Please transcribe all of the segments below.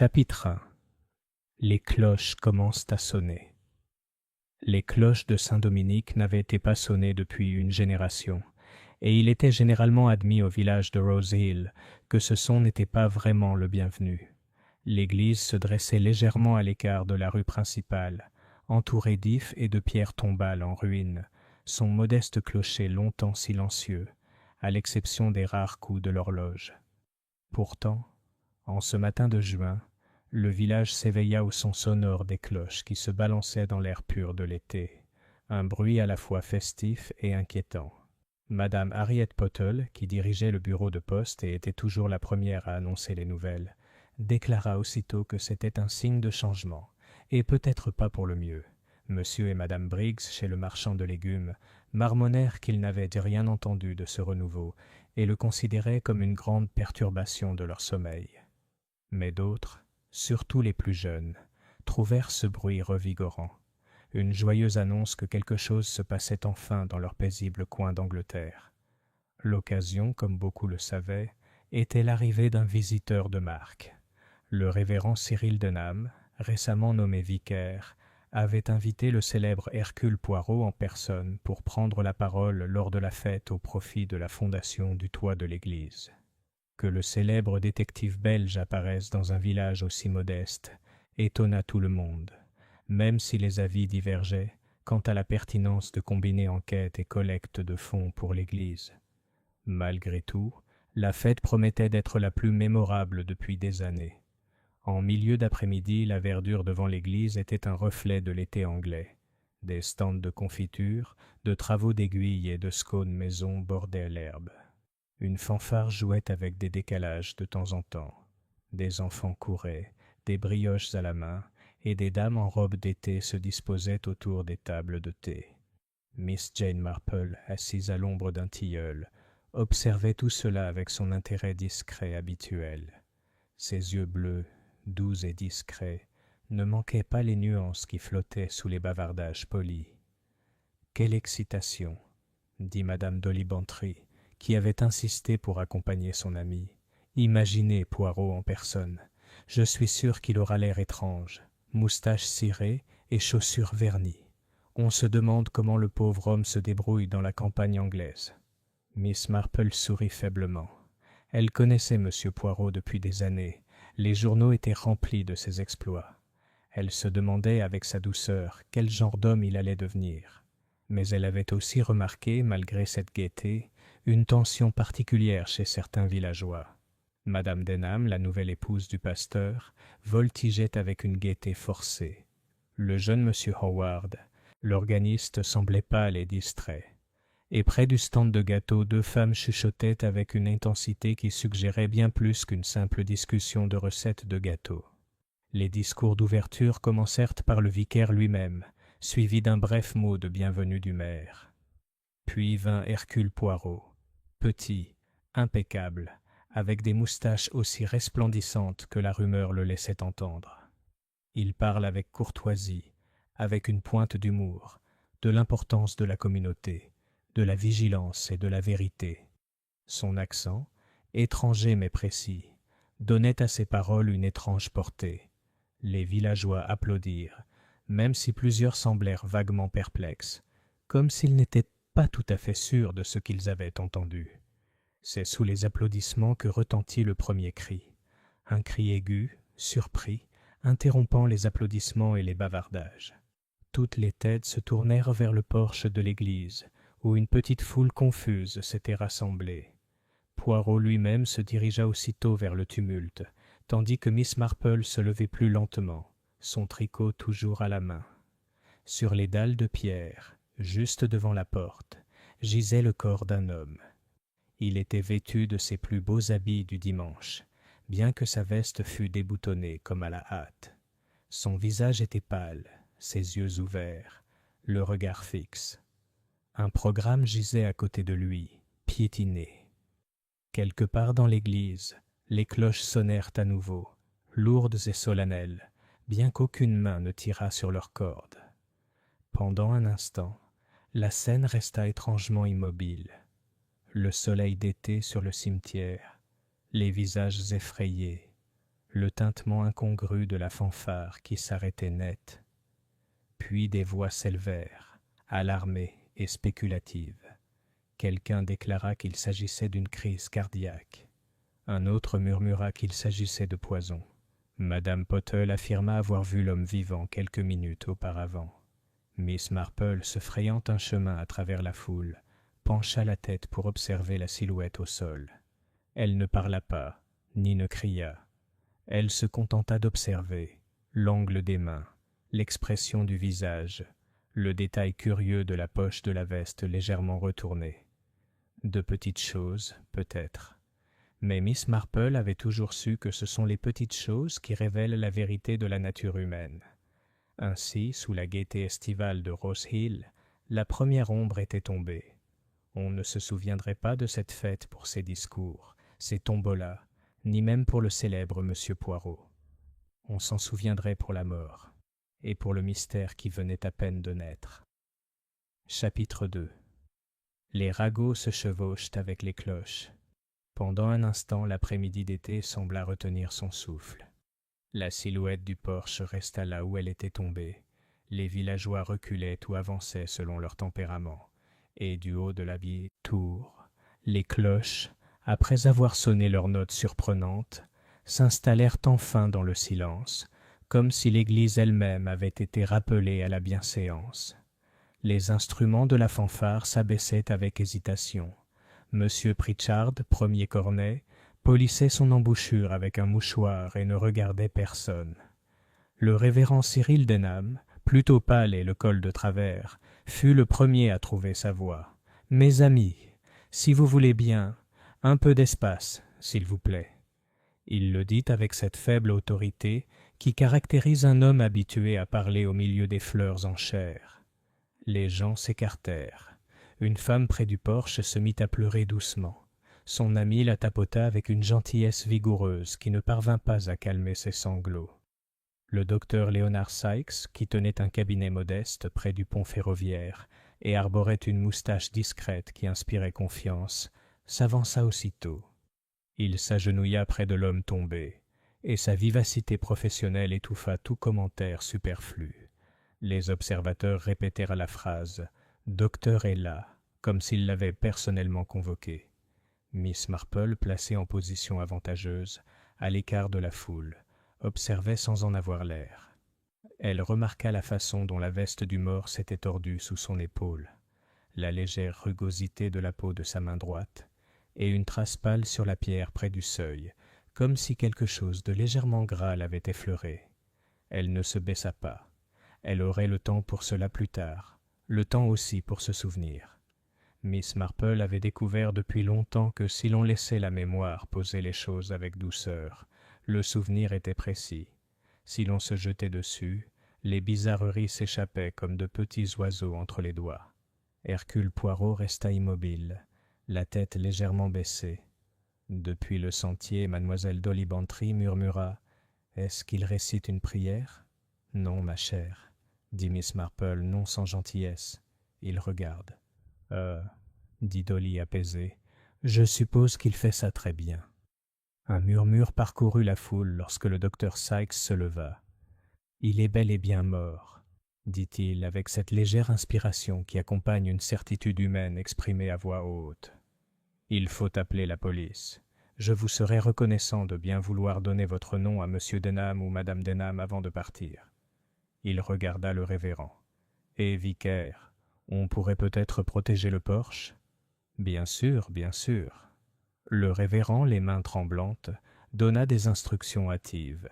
Chapitre 1. Les cloches commencent à sonner. Les cloches de Saint-Dominique n'avaient été pas sonnées depuis une génération, et il était généralement admis au village de Rose Hill que ce son n'était pas vraiment le bienvenu. L'église se dressait légèrement à l'écart de la rue principale, entourée d'ifs et de pierres tombales en ruine, son modeste clocher longtemps silencieux, à l'exception des rares coups de l'horloge. Pourtant, en ce matin de juin, le village s'éveilla au son sonore des cloches qui se balançaient dans l'air pur de l'été, un bruit à la fois festif et inquiétant. Madame Harriet Pottle, qui dirigeait le bureau de poste et était toujours la première à annoncer les nouvelles, déclara aussitôt que c'était un signe de changement, et peut-être pas pour le mieux. Monsieur et Madame Briggs, chez le marchand de légumes, marmonnèrent qu'ils n'avaient rien entendu de ce renouveau et le considéraient comme une grande perturbation de leur sommeil. Mais d'autres, surtout les plus jeunes, trouvèrent ce bruit revigorant, une joyeuse annonce que quelque chose se passait enfin dans leur paisible coin d'Angleterre. L'occasion, comme beaucoup le savaient, était l'arrivée d'un visiteur de marque. Le révérend Cyril Denham, récemment nommé vicaire, avait invité le célèbre Hercule Poirot en personne pour prendre la parole lors de la fête au profit de la fondation du toit de l'église. Que le célèbre détective belge apparaisse dans un village aussi modeste étonna tout le monde, même si les avis divergeaient quant à la pertinence de combiner enquête et collecte de fonds pour l'Église. Malgré tout, la fête promettait d'être la plus mémorable depuis des années. En milieu d'après-midi, la verdure devant l'église était un reflet de l'été anglais. Des stands de confiture, de travaux d'aiguille et de scones maison bordaient l'herbe. Une fanfare jouait avec des décalages de temps en temps. Des enfants couraient, des brioches à la main, et des dames en robe d'été se disposaient autour des tables de thé. Miss Jane Marple, assise à l'ombre d'un tilleul, observait tout cela avec son intérêt discret habituel. Ses yeux bleus, doux et discrets, ne manquaient pas les nuances qui flottaient sous les bavardages polis. « Quelle excitation !» dit Madame Dolly Bantry, qui avait insisté pour accompagner son ami. « Imaginez Poirot en personne. Je suis sûr qu'il aura l'air étrange, moustache cirée et chaussures vernies. On se demande comment le pauvre homme se débrouille dans la campagne anglaise. » Miss Marple sourit faiblement. Elle connaissait M. Poirot depuis des années. Les journaux étaient remplis de ses exploits. Elle se demandait avec sa douceur quel genre d'homme il allait devenir. Mais elle avait aussi remarqué, malgré cette gaieté, une tension particulière chez certains villageois. Madame Denham, la nouvelle épouse du pasteur, voltigeait avec une gaieté forcée. Le jeune monsieur Howard, l'organiste, semblait pâle et distrait. Et près du stand de gâteaux, deux femmes chuchotaient avec une intensité qui suggérait bien plus qu'une simple discussion de recettes de gâteaux. Les discours d'ouverture commencèrent par le vicaire lui-même, suivi d'un bref mot de bienvenue du maire. Puis vint Hercule Poirot, petit, impeccable, avec des moustaches aussi resplendissantes que la rumeur le laissait entendre. Il parle avec courtoisie, avec une pointe d'humour, de l'importance de la communauté, de la vigilance et de la vérité. Son accent, étranger mais précis, donnait à ses paroles une étrange portée. Les villageois applaudirent, même si plusieurs semblèrent vaguement perplexes, comme s'ils n'étaient pas tout à fait sûrs de ce qu'ils avaient entendu. C'est sous les applaudissements que retentit le premier cri, un cri aigu, surpris, interrompant les applaudissements et les bavardages. Toutes les têtes se tournèrent vers le porche de l'église, où une petite foule confuse s'était rassemblée. Poirot lui-même se dirigea aussitôt vers le tumulte, tandis que Miss Marple se levait plus lentement, son tricot toujours à la main. Sur les dalles de pierre, juste devant la porte, gisait le corps d'un homme. Il était vêtu de ses plus beaux habits du dimanche, bien que sa veste fût déboutonnée comme à la hâte. Son visage était pâle, ses yeux ouverts, le regard fixe. Un programme gisait à côté de lui, piétiné. Quelque part dans l'église, les cloches sonnèrent à nouveau, lourdes et solennelles, bien qu'aucune main ne tirât sur leurs cordes. Pendant un instant, la scène resta étrangement immobile. Le soleil d'été sur le cimetière, les visages effrayés, le tintement incongru de la fanfare qui s'arrêtait net. Puis des voix s'élevèrent, alarmées et spéculatives. Quelqu'un déclara qu'il s'agissait d'une crise cardiaque. Un autre murmura qu'il s'agissait de poison. Madame Pottle affirma avoir vu l'homme vivant quelques minutes auparavant. Miss Marple, se frayant un chemin à travers la foule, pencha la tête pour observer la silhouette au sol. Elle ne parla pas, ni ne cria. Elle se contenta d'observer l'angle des mains, l'expression du visage, le détail curieux de la poche de la veste légèrement retournée. De petites choses, peut-être. Mais Miss Marple avait toujours su que ce sont les petites choses qui révèlent la vérité de la nature humaine. Ainsi, sous la gaieté estivale de Rose Hill, la première ombre était tombée. On ne se souviendrait pas de cette fête pour ses discours, ses tombolas, ni même pour le célèbre Monsieur Poirot. On s'en souviendrait pour la mort, et pour le mystère qui venait à peine de naître. Chapitre 2. Les ragots se chevauchent avec les cloches. Pendant un instant, l'après-midi d'été sembla retenir son souffle. La silhouette du porche resta là où elle était tombée. Les villageois reculaient ou avançaient selon leur tempérament, et du haut de la vieille tour, les cloches, après avoir sonné leurs notes surprenantes, s'installèrent enfin dans le silence, comme si l'église elle-même avait été rappelée à la bienséance. Les instruments de la fanfare s'abaissaient avec hésitation. Monsieur Pritchard, premier cornet, polissait son embouchure avec un mouchoir et ne regardait personne. Le révérend Cyril Denham, plutôt pâle et le col de travers, fut le premier à trouver sa voix. « Mes amis, si vous voulez bien, un peu d'espace, s'il vous plaît. » Il le dit avec cette faible autorité qui caractérise un homme habitué à parler au milieu des fleurs en chair. Les gens s'écartèrent. Une femme près du porche se mit à pleurer doucement. Son ami la tapota avec une gentillesse vigoureuse qui ne parvint pas à calmer ses sanglots. Le docteur Léonard Sykes, qui tenait un cabinet modeste près du pont ferroviaire et arborait une moustache discrète qui inspirait confiance, s'avança aussitôt. Il s'agenouilla près de l'homme tombé, et sa vivacité professionnelle étouffa tout commentaire superflu. Les observateurs répétèrent la phrase « Docteur est là », comme s'ils l'avaient personnellement convoqué. Miss Marple, placée en position avantageuse, à l'écart de la foule, observait sans en avoir l'air. Elle remarqua la façon dont la veste du mort s'était tordue sous son épaule, la légère rugosité de la peau de sa main droite, et une trace pâle sur la pierre près du seuil, comme si quelque chose de légèrement gras l'avait effleurée. Elle ne se baissa pas. Elle aurait le temps pour cela plus tard, le temps aussi pour se souvenir. Miss Marple avait découvert depuis longtemps que si l'on laissait la mémoire poser les choses avec douceur, le souvenir était précis. Si l'on se jetait dessus, les bizarreries s'échappaient comme de petits oiseaux entre les doigts. Hercule Poirot resta immobile, la tête légèrement baissée. Depuis le sentier, mademoiselle Dolly Bantry murmura « Est-ce qu'il récite une prière ?»« Non, ma chère, » dit Miss Marple, non sans gentillesse. « Il regarde. » dit Dolly apaisée, « je suppose qu'il fait ça très bien. » Un murmure parcourut la foule lorsque le docteur Sykes se leva. « Il est bel et bien mort, » dit-il avec cette légère inspiration qui accompagne une certitude humaine exprimée à voix haute. « Il faut appeler la police. Je vous serai reconnaissant de bien vouloir donner votre nom à Monsieur Denham ou Madame Denham avant de partir. » Il regarda le révérend. « Et vicaire, on pourrait peut-être protéger le porche ?»« Bien sûr, bien sûr. » Le révérend, les mains tremblantes, donna des instructions hâtives.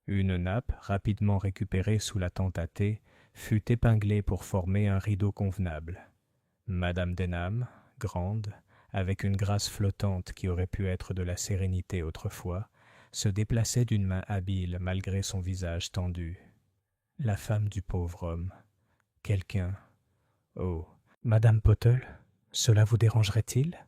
Une nappe, rapidement récupérée sous la tente à thé, fut épinglée pour former un rideau convenable. Madame Denham, grande, avec une grâce flottante qui aurait pu être de la sérénité autrefois, se déplaçait d'une main habile malgré son visage tendu. La femme du pauvre homme. Quelqu'un. Oh, Madame Pottle, cela vous dérangerait-il ?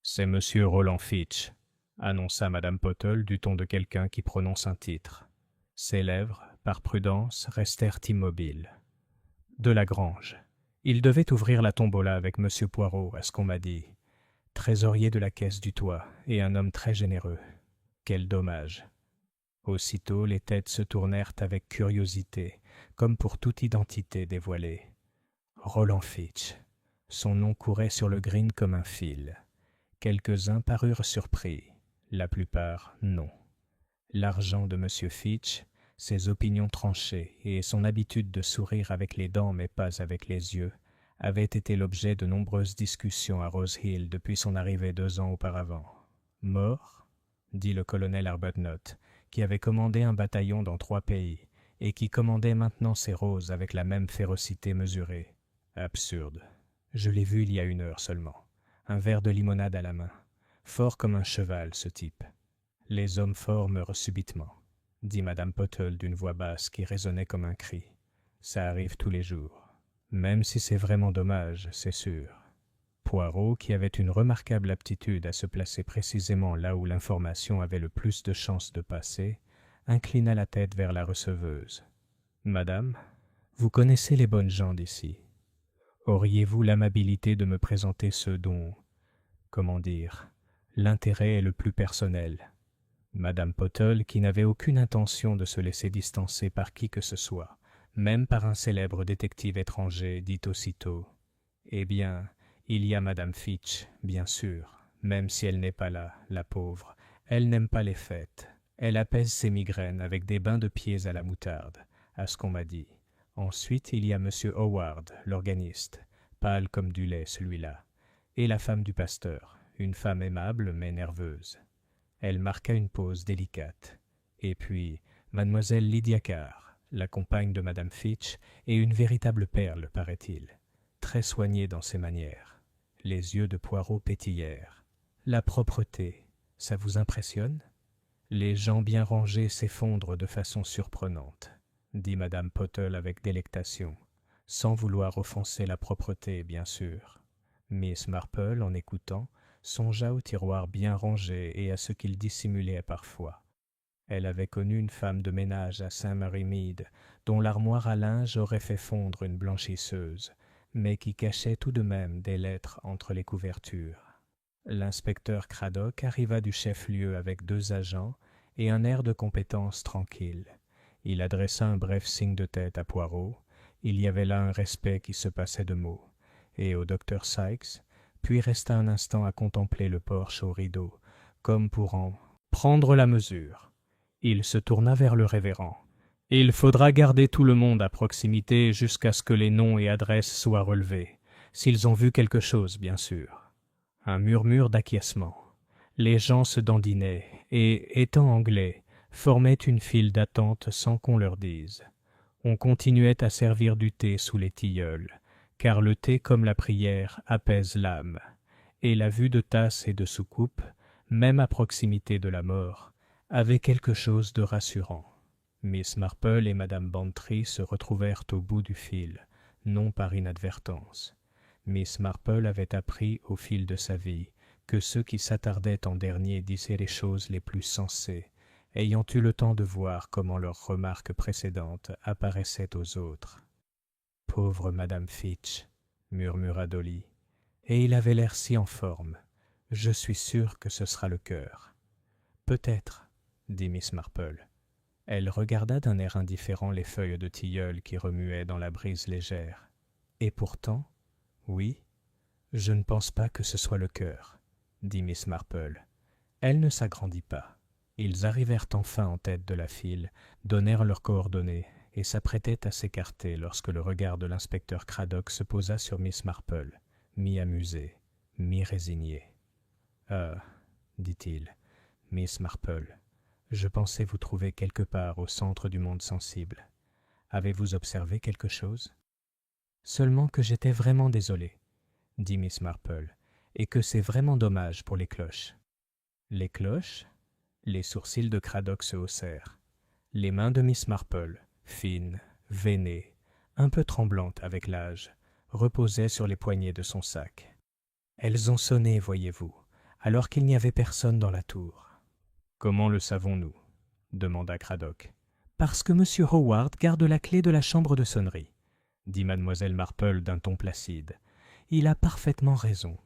C'est Monsieur Roland Fitch, annonça Madame Pottle du ton de quelqu'un qui prononce un titre. Ses lèvres, par prudence, restèrent immobiles. De la Grange. Il devait ouvrir la tombola avec Monsieur Poirot, à ce qu'on m'a dit. Trésorier de la caisse du toit et un homme très généreux. Quel dommage. Aussitôt les têtes se tournèrent avec curiosité, comme pour toute identité dévoilée. Roland Fitch. Son nom courait sur le green comme un fil. Quelques-uns parurent surpris, la plupart non. L'argent de M. Fitch, ses opinions tranchées et son habitude de sourire avec les dents mais pas avec les yeux, avaient été l'objet de nombreuses discussions à Rose Hill depuis son arrivée 2 ans auparavant. « Mort ?» dit le colonel Arbuthnot, qui avait commandé un bataillon dans 3 pays et qui commandait maintenant ses roses avec la même férocité mesurée. Absurde. Je l'ai vu il y a 1 heure seulement, un verre de limonade à la main. Fort comme un cheval, ce type. Les hommes forts meurent subitement, dit Madame Pottle d'une voix basse qui résonnait comme un cri. Ça arrive tous les jours. Même si c'est vraiment dommage, c'est sûr. Poirot, qui avait une remarquable aptitude à se placer précisément là où l'information avait le plus de chances de passer, inclina la tête vers la receveuse. « Madame, vous connaissez les bonnes gens d'ici. Auriez-vous l'amabilité de me présenter ceux dont, comment dire, l'intérêt est le plus personnel ?» Madame Pottle, qui n'avait aucune intention de se laisser distancer par qui que ce soit, même par un célèbre détective étranger, dit aussitôt « Eh bien, il y a Madame Fitch, bien sûr, même si elle n'est pas là, la pauvre. Elle n'aime pas les fêtes. Elle apaise ses migraines avec des bains de pieds à la moutarde, à ce qu'on m'a dit. Ensuite, il y a Monsieur Howard, l'organiste, pâle comme du lait celui-là, et la femme du pasteur, une femme aimable mais nerveuse. » Elle marqua une pause délicate. Et puis, mademoiselle Lydia Carr, la compagne de Madame Fitch, et une véritable perle, paraît-il, très soignée dans ses manières. Les yeux de Poirot pétillèrent. La propreté, ça vous impressionne ? Les gens bien rangés s'effondrent de façon surprenante, dit Madame Pottle avec délectation, sans vouloir offenser la propreté, bien sûr. Miss Marple, en écoutant, songea au tiroir bien rangé et à ce qu'il dissimulait parfois. Elle avait connu une femme de ménage à Saint-Mary-Mead, dont l'armoire à linge aurait fait fondre une blanchisseuse, mais qui cachait tout de même des lettres entre les couvertures. L'inspecteur Craddock arriva du chef-lieu avec 2 agents et un air de compétence tranquille. Il adressa un bref signe de tête à Poirot. Il y avait là un respect qui se passait de mots. Et au docteur Sykes, puis resta un instant à contempler le porche aux rideaux, comme pour en prendre la mesure. Il se tourna vers le révérend. « Il faudra garder tout le monde à proximité jusqu'à ce que les noms et adresses soient relevés, s'ils ont vu quelque chose, bien sûr. » Un murmure d'acquiescement. Les gens se dandinaient et, étant anglais, formaient une file d'attente sans qu'on leur dise. On continuait à servir du thé sous les tilleuls, car le thé comme la prière apaise l'âme, et la vue de tasses et de soucoupes, même à proximité de la mort, avait quelque chose de rassurant. Miss Marple et Madame Bantry se retrouvèrent au bout du fil, non par inadvertance. Miss Marple avait appris au fil de sa vie que ceux qui s'attardaient en dernier disaient les choses les plus sensées, ayant eu le temps de voir comment leurs remarques précédentes apparaissaient aux autres. « Pauvre Madame Fitch !» murmura Dolly. « Et il avait l'air si en forme. Je suis sûre que ce sera le cœur. »« Peut-être, » dit Miss Marple. Elle regarda d'un air indifférent les feuilles de tilleul qui remuaient dans la brise légère. « Et pourtant, oui, je ne pense pas que ce soit le cœur, » dit Miss Marple. Elle ne s'agrandit pas. Ils arrivèrent enfin en tête de la file, donnèrent leurs coordonnées et s'apprêtaient à s'écarter lorsque le regard de l'inspecteur Craddock se posa sur Miss Marple, mi-amusé, mi-résigné. « Ah, dit-il, Miss Marple, je pensais vous trouver quelque part au centre du monde sensible. Avez-vous observé quelque chose ? » « Seulement que j'étais vraiment désolée, » dit Miss Marple, « et que c'est vraiment dommage pour les cloches. » Les cloches ? Les sourcils de Craddock se haussèrent. Les mains de Miss Marple, fines, veinées, un peu tremblantes avec l'âge, reposaient sur les poignets de son sac. Elles ont sonné, voyez-vous, alors qu'il n'y avait personne dans la tour. « Comment le savons-nous » demanda Craddock. « Parce que M. Howard garde la clé de la chambre de sonnerie, » dit mademoiselle Marple d'un ton placide. « Il a parfaitement raison.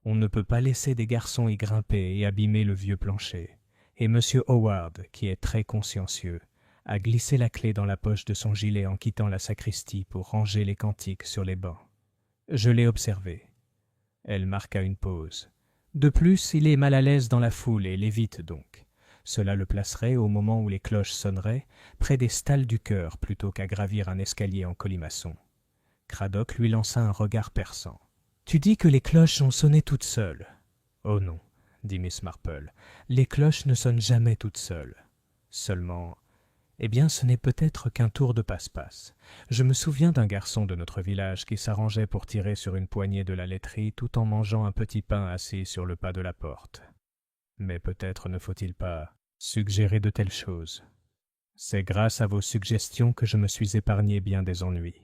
On ne peut pas laisser des garçons y grimper et abîmer le vieux plancher. et M. Howard, qui est très consciencieux, a glissé la clé dans la poche de son gilet en quittant la sacristie pour ranger les cantiques sur les bancs. Je l'ai observé. Elle marqua une pause. De plus, il est mal à l'aise dans la foule et l'évite donc. Cela le placerait, au moment où les cloches sonneraient, près des stalles du chœur plutôt qu'à gravir un escalier en colimaçon. Cradock lui lança un regard perçant. « Tu dis que les cloches ont sonné toutes seules. »« Oh non, » dit Miss Marple, « les cloches ne sonnent jamais toutes seules. Seulement, eh bien ce n'est peut-être qu'un tour de passe-passe. Je me souviens d'un garçon de notre village qui s'arrangeait pour tirer sur une poignée de la laiterie tout en mangeant un petit pain assis sur le pas de la porte. Mais peut-être ne faut-il pas suggérer de telles choses. C'est grâce à vos suggestions que je me suis épargné bien des ennuis,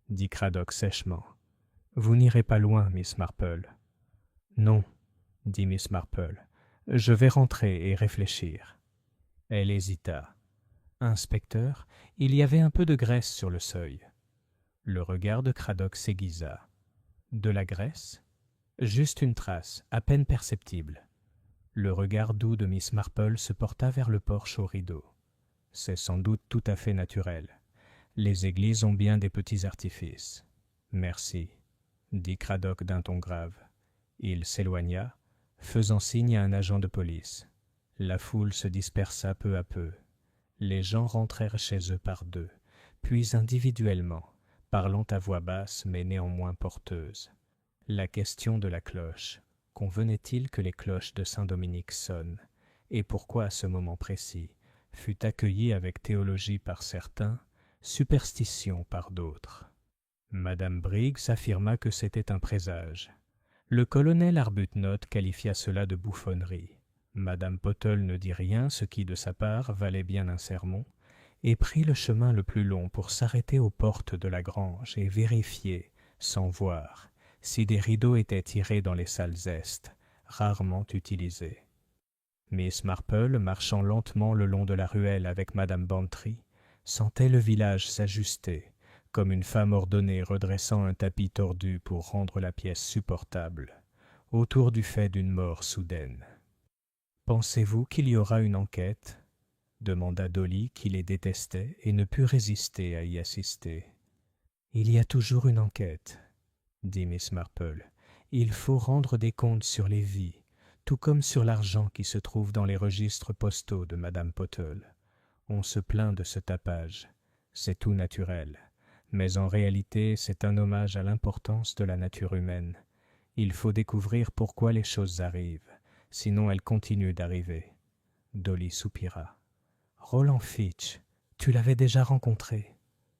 dit Cradock sèchement. Vous n'irez pas loin, Miss Marple. Non, dit Miss Marple. Je vais rentrer et réfléchir. Elle hésita. Inspecteur, il y avait un peu de graisse sur le seuil. Le regard de Cradock s'aiguisa. De la graisse? Juste une trace, à peine perceptible. Le regard doux de Miss Marple se porta vers le porche aux rideaux. C'est sans doute tout à fait naturel. Les églises ont bien des petits artifices. Merci, dit Cradock d'un ton grave. Il s'éloigna, faisant signe à un agent de police. La foule se dispersa peu à peu. Les gens rentrèrent chez eux par deux, puis individuellement, parlant à voix basse mais néanmoins porteuse. La question de la cloche. Convenait-il que les cloches de Saint-Dominique sonnent, et pourquoi à ce moment précis, fut accueillie avec théologie par certains, superstition par d'autres. Madame Briggs affirma que c'était un présage. Le colonel Arbuthnot qualifia cela de bouffonnerie. Madame Pottle ne dit rien, ce qui, de sa part, valait bien un sermon, et prit le chemin le plus long pour s'arrêter aux portes de la grange et vérifier, sans voir, si des rideaux étaient tirés dans les salles est, rarement utilisées. Miss Marple, marchant lentement le long de la ruelle avec Madame Bantry, sentait le village s'ajuster, comme une femme ordonnée redressant un tapis tordu pour rendre la pièce supportable, autour du fait d'une mort soudaine. « Pensez-vous qu'il y aura une enquête ?» demanda Dolly, qui les détestait et ne put résister à y assister. « Il y a toujours une enquête, » dit Miss Marple. « Il faut rendre des comptes sur les vies, tout comme sur l'argent qui se trouve dans les registres postaux de Madame Pottle. On se plaint de ce tapage, c'est tout naturel, mais en réalité c'est un hommage à l'importance de la nature humaine. Il faut découvrir pourquoi les choses arrivent, sinon elles continuent d'arriver. » Dolly soupira. « Roland Fitch, tu l'avais déjà rencontré ?»«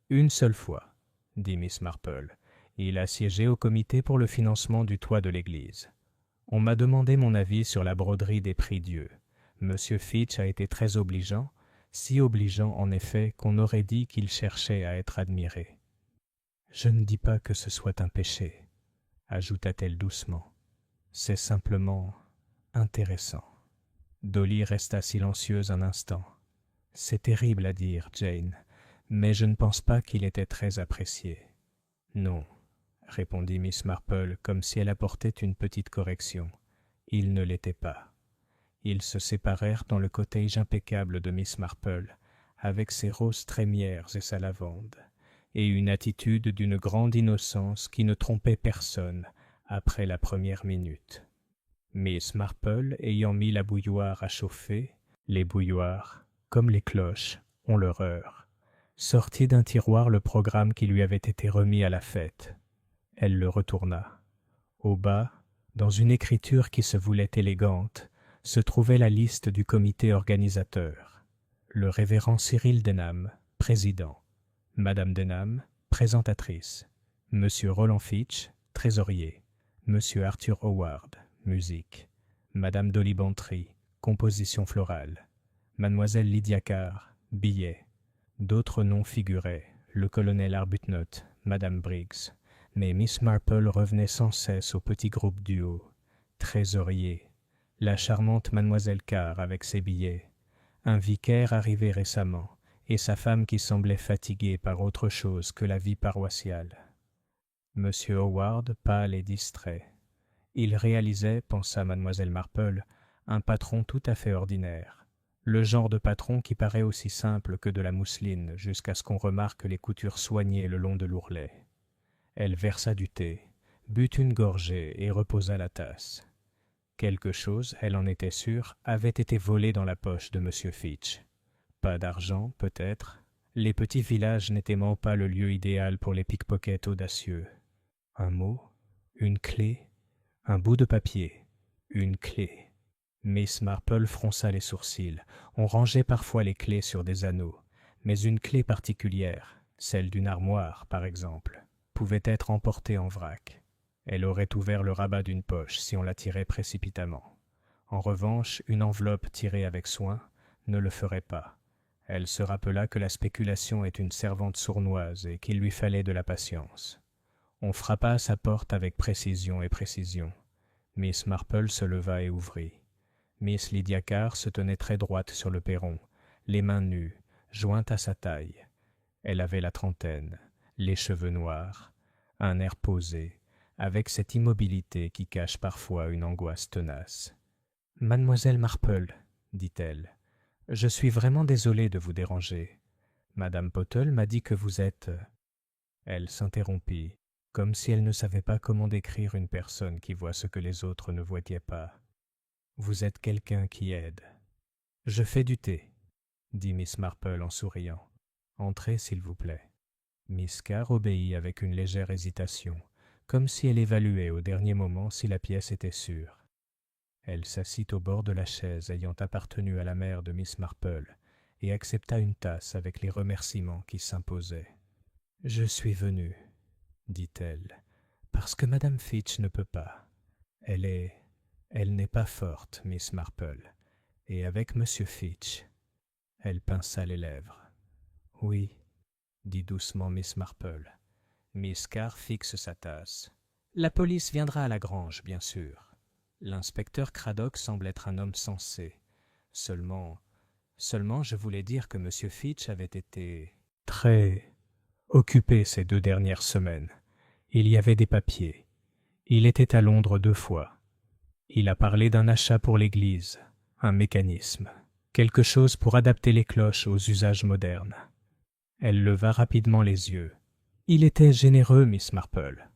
Une seule fois, » dit Miss Marple. « Il a siégé au comité pour le financement du toit de l'église. On m'a demandé mon avis sur la broderie des prie-dieu. Monsieur Fitch a été très obligeant, si obligeant en effet qu'on aurait dit qu'il cherchait à être admiré. « Je ne dis pas que ce soit un péché, » ajouta-t-elle doucement. « C'est simplement intéressant. » Dolly resta silencieuse un instant. « C'est terrible à dire, Jane, mais je ne pense pas qu'il était très apprécié. »« Non, » répondit Miss Marple comme si elle apportait une petite correction. « Il ne l'était pas. » Ils se séparèrent dans le cottage impeccable de Miss Marple, avec ses roses trémières et sa lavande, et une attitude d'une grande innocence qui ne trompait personne après la première minute. Miss Marple, ayant mis la bouilloire à chauffer, les bouilloires, comme les cloches, ont leur heure, sortit d'un tiroir le programme qui lui avait été remis à la fête. Elle le retourna. Au bas, dans une écriture qui se voulait élégante, se trouvait la liste du comité organisateur. Le révérend Cyril Denham, président. Madame Denham, présentatrice. Monsieur Roland Fitch, trésorier. Monsieur Arthur Howard, musique. Madame Dolly Bantry, composition florale. Mademoiselle Lydia Carr, billets. D'autres noms figuraient, le colonel Arbuthnot, Madame Briggs, mais Miss Marple revenait sans cesse au petit groupe du haut. Trésorier, la charmante Mademoiselle Carr avec ses billets, un vicaire arrivé récemment, et sa femme qui semblait fatiguée par autre chose que la vie paroissiale. Monsieur Howard, pâle et distrait. Il réalisait, pensa Mademoiselle Marple, un patron tout à fait ordinaire. Le genre de patron qui paraît aussi simple que de la mousseline jusqu'à ce qu'on remarque les coutures soignées le long de l'ourlet. Elle versa du thé, but une gorgée et reposa la tasse. Quelque chose, elle en était sûre, avait été volé dans la poche de M. Fitch. Pas d'argent, peut-être. Les petits villages n'étaient pas le lieu idéal pour les pickpockets audacieux. Un mot, une clé, un bout de papier, une clé. Miss Marple fronça les sourcils. On rangeait parfois les clés sur des anneaux, mais une clé particulière, celle d'une armoire par exemple, pouvait être emportée en vrac. Elle aurait ouvert le rabat d'une poche si on la tirait précipitamment. En revanche, une enveloppe tirée avec soin ne le ferait pas. Elle se rappela que la spéculation est une servante sournoise et qu'il lui fallait de la patience. On frappa à sa porte avec précision et précision. Miss Marple se leva et ouvrit. Miss Lydia Carr se tenait très droite sur le perron, les mains nues, jointes à sa taille. Elle avait la trentaine, les cheveux noirs, un air posé, avec cette immobilité qui cache parfois une angoisse tenace. « Mademoiselle Marple, dit-elle, je suis vraiment désolée de vous déranger. Madame Pottle m'a dit que vous êtes... » Elle s'interrompit, comme si elle ne savait pas comment décrire une personne qui voit ce que les autres ne voyaient pas. « Vous êtes quelqu'un qui aide. »« Je fais du thé, » dit Miss Marple en souriant. « Entrez, s'il vous plaît. » Miss Carr obéit avec une légère hésitation, comme si elle évaluait au dernier moment si la pièce était sûre. Elle s'assit au bord de la chaise ayant appartenu à la mère de Miss Marple et accepta une tasse avec les remerciements qui s'imposaient. « Je suis venue, dit-elle, parce que Madame Fitch ne peut pas. Elle n'est pas forte, Miss Marple, et avec Monsieur Fitch... » Elle pinça les lèvres. « Oui, » dit doucement Miss Marple. Miss Carr fixe sa tasse. « La police viendra à la grange, bien sûr. » L'inspecteur Craddock semble être un homme sensé. Seulement, je voulais dire que Monsieur Fitch avait été très occupé ces 2 dernières semaines. Il y avait des papiers. Il était à Londres 2 fois. Il a parlé d'un achat pour l'église, un mécanisme, quelque chose pour adapter les cloches aux usages modernes. Elle leva rapidement les yeux. Il était généreux, Miss Marple.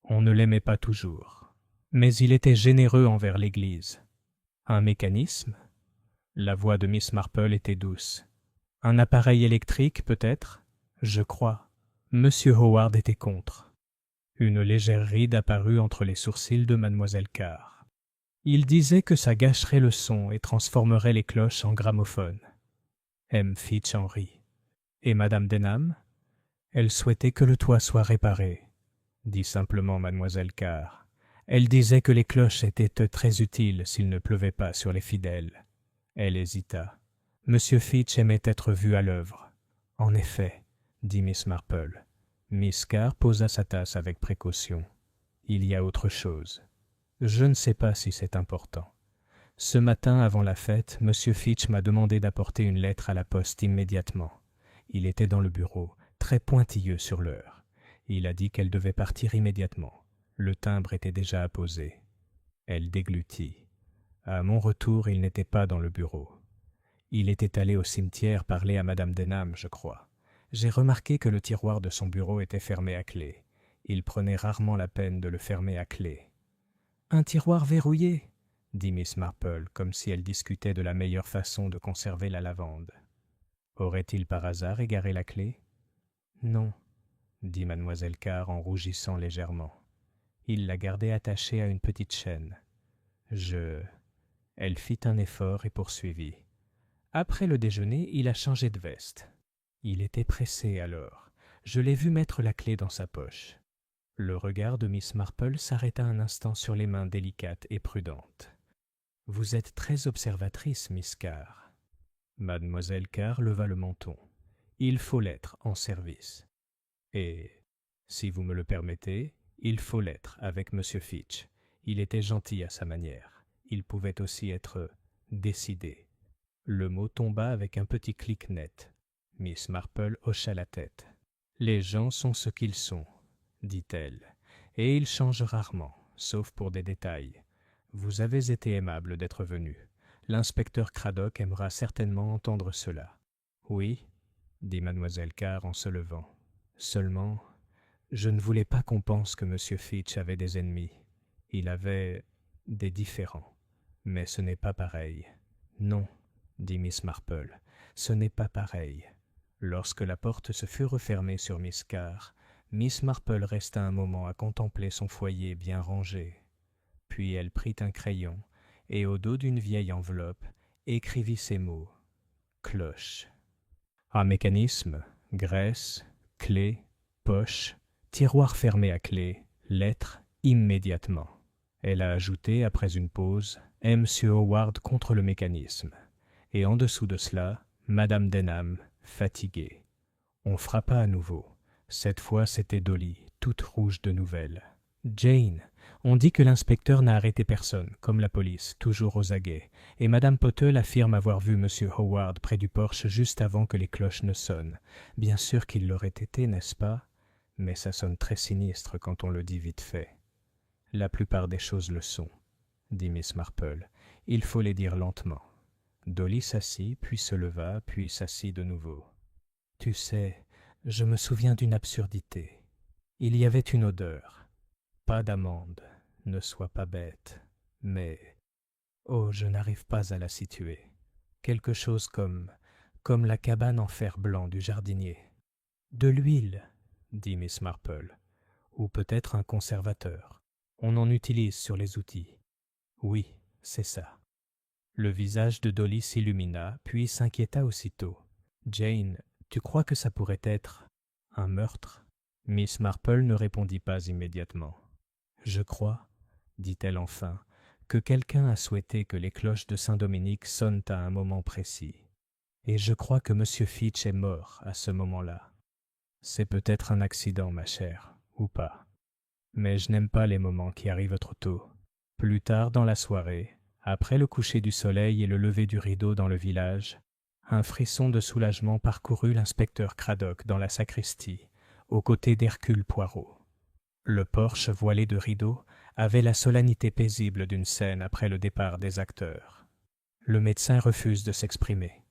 On ne l'aimait pas toujours, mais il était généreux envers l'église. Un mécanisme? La voix de Miss Marple était douce. Un appareil électrique, peut-être? Je crois. Monsieur Howard était contre. Une légère ride apparut entre les sourcils de mademoiselle Carr. Il disait que ça gâcherait le son et transformerait les cloches en gramophone. M. Fitch en rit. Et madame Denham? Elle souhaitait que le toit soit réparé, dit simplement mademoiselle Carr. Elle disait que les cloches étaient très utiles s'il ne pleuvait pas sur les fidèles. Elle hésita. Monsieur Fitch aimait être vu à l'œuvre. En effet, dit Miss Marple. Miss Carr posa sa tasse avec précaution. Il y a autre chose. Je ne sais pas si c'est important. Ce matin, avant la fête, Monsieur Fitch m'a demandé d'apporter une lettre à la poste immédiatement. Il était dans le bureau, très pointilleux sur l'heure. Il a dit qu'elle devait partir immédiatement. Le timbre était déjà apposé. Elle déglutit. À mon retour, il n'était pas dans le bureau. Il était allé au cimetière parler à madame Denham, je crois. J'ai remarqué que le tiroir de son bureau était fermé à clé. Il prenait rarement la peine de le fermer à clé. « Un tiroir verrouillé ?» dit Miss Marple, comme si elle discutait de la meilleure façon de conserver la lavande. Aurait-il par hasard égaré la clé? Non, dit mademoiselle Carr en rougissant légèrement. Il la gardait attachée à une petite chaîne. Elle fit un effort et poursuivit. Après le déjeuner, il a changé de veste. Il était pressé alors. Je l'ai vu mettre la clé dans sa poche. Le regard de Miss Marple s'arrêta un instant sur les mains délicates et prudentes. « Vous êtes très observatrice, Miss Carr. » Mademoiselle Carr leva le menton. « Il faut l'être en service. Et, si vous me le permettez, il faut l'être avec Monsieur Fitch. Il était gentil à sa manière. Il pouvait aussi être décidé. » Le mot tomba avec un petit clic net. Miss Marple hocha la tête. « Les gens sont ce qu'ils sont, » dit-elle, « et ils changent rarement, sauf pour des détails. Vous avez été aimable d'être venu. L'inspecteur Craddock aimera certainement entendre cela. Oui, dit mademoiselle Carr en se levant. Seulement, je ne voulais pas qu'on pense que M. Fitch avait des ennemis. Il avait des différends. Mais ce n'est pas pareil. Non, dit Miss Marple, ce n'est pas pareil. Lorsque la porte se fut refermée sur Miss Carr, Miss Marple resta un moment à contempler son foyer bien rangé. Puis elle prit un crayon et, au dos d'une vieille enveloppe, écrivit ces mots. Cloche. Un mécanisme, graisse, clé, poche, tiroir fermé à clé, lettre, immédiatement. Elle a ajouté, après une pause, M. Howard contre le mécanisme. Et en dessous de cela, Madame Denham, fatiguée. On frappa à nouveau. Cette fois, c'était Dolly, toute rouge de nouvelles. Jane, on dit que l'inspecteur n'a arrêté personne, comme la police, toujours aux aguets, et Madame Pottle affirme avoir vu M. Howard près du porche juste avant que les cloches ne sonnent. Bien sûr qu'il l'aurait été, n'est-ce pas? Mais ça sonne très sinistre quand on le dit vite fait. La plupart des choses le sont, dit Miss Marple. Il faut les dire lentement. Dolly s'assit, puis se leva, puis s'assit de nouveau. Tu sais, je me souviens d'une absurdité. Il y avait une odeur. Pas d'amande, ne sois pas bête, mais... Oh, je n'arrive pas à la situer. Quelque chose comme la cabane en fer blanc du jardinier. De l'huile, dit Miss Marple, ou peut-être un conservateur. On en utilise sur les outils. Oui, c'est ça. Le visage de Dolly s'illumina, puis s'inquiéta aussitôt. Jane, tu crois que ça pourrait être un meurtre? Miss Marple ne répondit pas immédiatement. Je crois, dit-elle enfin, que quelqu'un a souhaité que les cloches de Saint-Dominique sonnent à un moment précis. Et je crois que M. Fitch est mort à ce moment-là. C'est peut-être un accident, ma chère, ou pas. Mais je n'aime pas les moments qui arrivent trop tôt. Plus tard dans la soirée, après le coucher du soleil et le lever du rideau dans le village, un frisson de soulagement parcourut l'inspecteur Craddock dans la sacristie, aux côtés d'Hercule Poirot. Le porche voilé de rideaux avait la solennité paisible d'une scène après le départ des acteurs. « Le médecin refuse de s'exprimer, »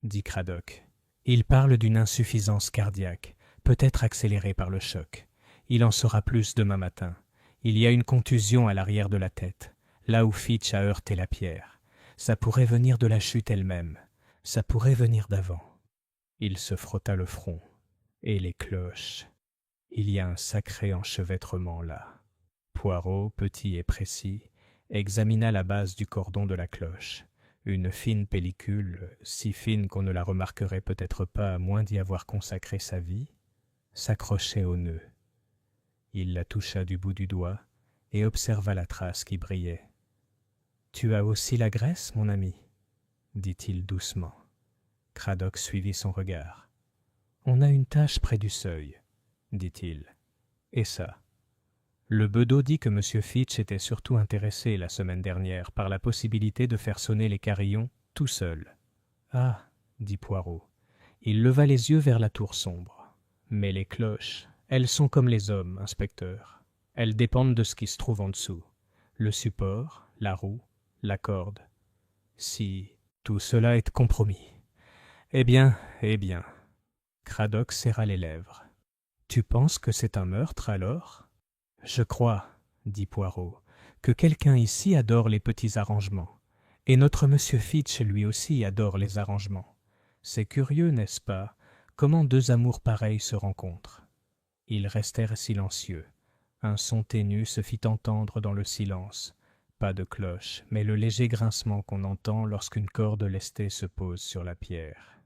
dit Craddock. « Il parle d'une insuffisance cardiaque, peut-être accélérée par le choc. Il en saura plus demain matin. Il y a une contusion à l'arrière de la tête, là où Fitch a heurté la pierre. Ça pourrait venir de la chute elle-même. Ça pourrait venir d'avant. » Il se frotta le front. Et les cloches. Il y a un sacré enchevêtrement là. Poirot, petit et précis, examina la base du cordon de la cloche. Une fine pellicule, si fine qu'on ne la remarquerait peut-être pas à moins d'y avoir consacré sa vie, s'accrochait au nœud. Il la toucha du bout du doigt et observa la trace qui brillait. « Tu as aussi la graisse, mon ami ?» dit-il doucement. Craddock suivit son regard. « On a une tache près du seuil, » dit-il. « Et ça ?» Le bedeau dit que M. Fitch était surtout intéressé la semaine dernière par la possibilité de faire sonner les carillons tout seul. « Ah !» dit Poirot. Il leva les yeux vers la tour sombre. « Mais les cloches, elles sont comme les hommes, inspecteur. Elles dépendent de ce qui se trouve en dessous. Le support, la roue, la corde. Si tout cela est compromis. Eh bien. Craddock serra les lèvres. « Tu penses que c'est un meurtre, alors ?»« Je crois, » dit Poirot, « que quelqu'un ici adore les petits arrangements. Et notre monsieur Fitch, lui aussi, adore les arrangements. C'est curieux, n'est-ce pas, comment deux amours pareils se rencontrent. » Ils restèrent silencieux. Un son ténu se fit entendre dans le silence. Pas de cloche, mais le léger grincement qu'on entend lorsqu'une corde lestée se pose sur la pierre.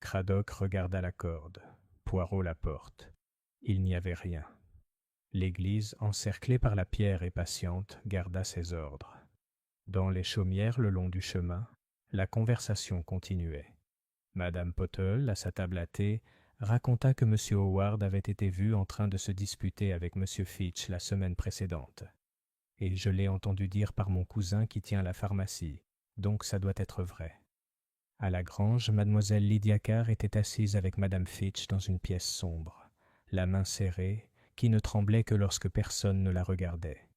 Craddock regarda la corde. Poirot la porte. Il n'y avait rien. L'église, encerclée par la pierre et patiente, garda ses ordres. Dans les chaumières le long du chemin, la conversation continuait. Madame Pottle, à sa table à thé, raconta que M. Howard avait été vu en train de se disputer avec M. Fitch la semaine précédente. Et je l'ai entendu dire par mon cousin qui tient la pharmacie, donc ça doit être vrai. À la grange, mademoiselle Lydia Carr était assise avec madame Fitch dans une pièce sombre, la main serrée, qui ne tremblait que lorsque personne ne la regardait.